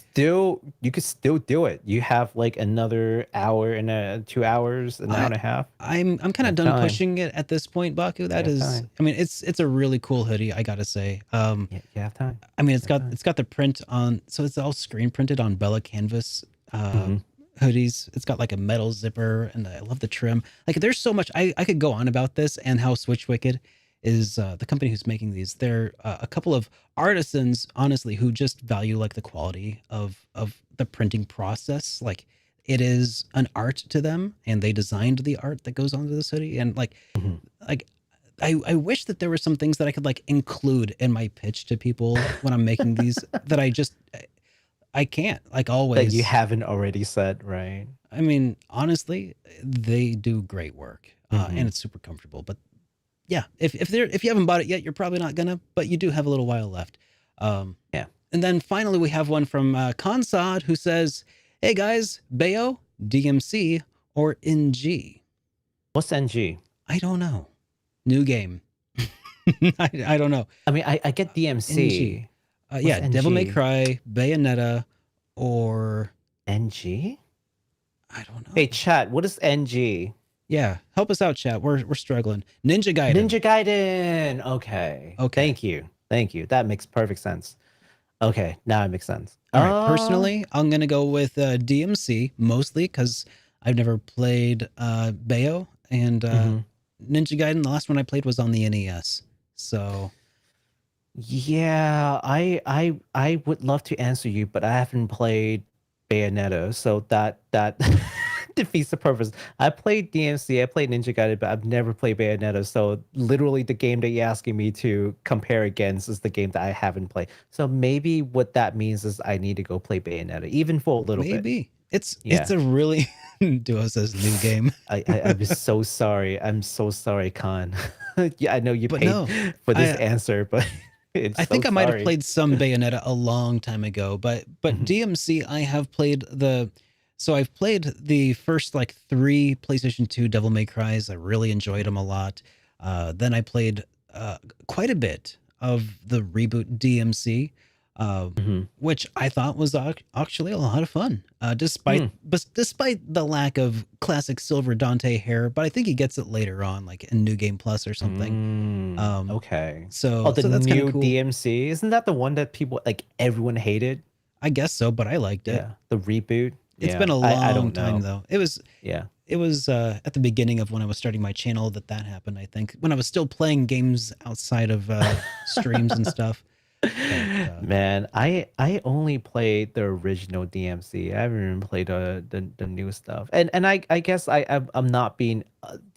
You could still do it. You have like another hour and 2 hours, an hour and a half. I'm kind of done pushing it at this point, Baku. That is, time. I mean, it's a really cool hoodie, I gotta say. You have time. I mean, it's got the print on, so it's all screen printed on Bella canvas hoodies. It's got like a metal zipper, and I love the trim. Like, there's so much I could go on about this, and how Switch Wicked is the company who's making these. They're a couple of artisans, honestly, who just value like the quality of the printing process. Like, it is an art to them, and they designed the art that goes onto this hoodie. And like I wish that there were some things that I could like include in my pitch to people when I'm making these that I can't, like, always. That you haven't already said, right? I mean, honestly, they do great work, and it's super comfortable. But yeah, if you haven't bought it yet, you're probably not gonna, but you do have a little while left. Yeah. And then finally, we have one from Consod, who says, "Hey guys, Bayo, DMC, or NG?" What's NG? I don't know. New game. I don't know. I mean, I get DMC. Yeah, NG? Devil May Cry, Bayonetta, or NG? I don't know. Hey, chat, what is NG? Yeah, help us out, chat. We're struggling. Ninja Gaiden. Ninja Gaiden. Okay. Thank you. That makes perfect sense. Okay, now it makes sense. All right. Personally, I'm gonna go with DMC mostly because I've never played Bayo, and Ninja Gaiden. The last one I played was on the NES. So yeah, I would love to answer you, but I haven't played Bayonetta, so that defeats the purpose. I played DMC, I played Ninja Gaiden, but I've never played Bayonetta. So literally the game that you're asking me to compare against is the game that I haven't played. So maybe what that means is I need to go play Bayonetta, even for a little bit. Maybe. It's a really Duo says new game. I'm so sorry. I'm so sorry, Khan. Yeah, I know you paid for this answer, but I think I might have played some Bayonetta a long time ago, but DMC, I have played so I've played the first like 3 PlayStation 2 Devil May Cries. I really enjoyed them a lot. Then I played quite a bit of the reboot DMC, which I thought was actually a lot of fun, despite the lack of classic Silver Dante hair. But I think he gets it later on, like in New Game Plus or something. Okay. So the that's new cool. DMC, isn't that the one that people like everyone hated? I guess so, but I liked it. Yeah, the reboot. It's been a long time though. It was at the beginning of when I was starting my channel that happened. I think when I was still playing games outside of streams and stuff. But, man, I only played the original DMC. I haven't even played the new stuff. And I guess I'm not being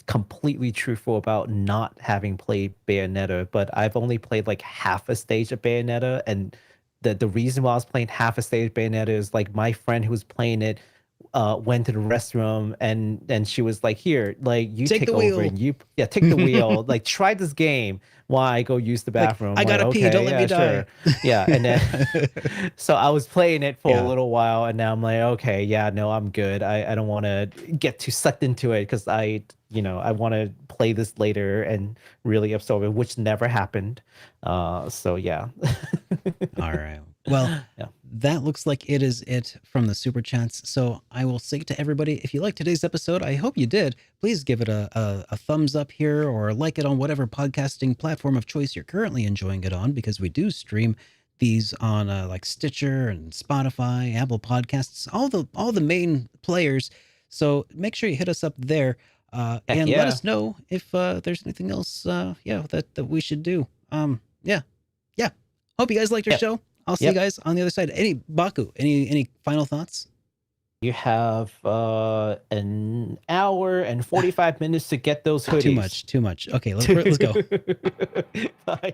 completely truthful about not having played Bayonetta, but I've only played like half a stage of Bayonetta, and the reason why I was playing half a stage of Bayonetta is like my friend who was playing it went to the restroom, and she was like, "Here, like you take over wheel. And you take the wheel, like try this game while I go use the bathroom." Like, I gotta pee, don't let me die. Yeah, and then so I was playing it for a little while, and now I'm like, okay, yeah, no, I'm good. I don't want to get too sucked into it because I want to play this later and really absorb it, which never happened. So yeah. All right. Well, that looks like it is it from the super chats. So I will say to everybody, if you liked today's episode, I hope you did. Please give it a thumbs up here, or like it on whatever podcasting platform of choice you're currently enjoying it on, because we do stream these on like Stitcher and Spotify, Apple Podcasts, all the main players. So make sure you hit us up there, and let us know if there's anything else that we should do. Yeah. Hope you guys liked our show. I'll see you guys on the other side. Baku, any final thoughts? You have an hour and 45 minutes to get those hoodies. Too much. Okay, let's go. Bye.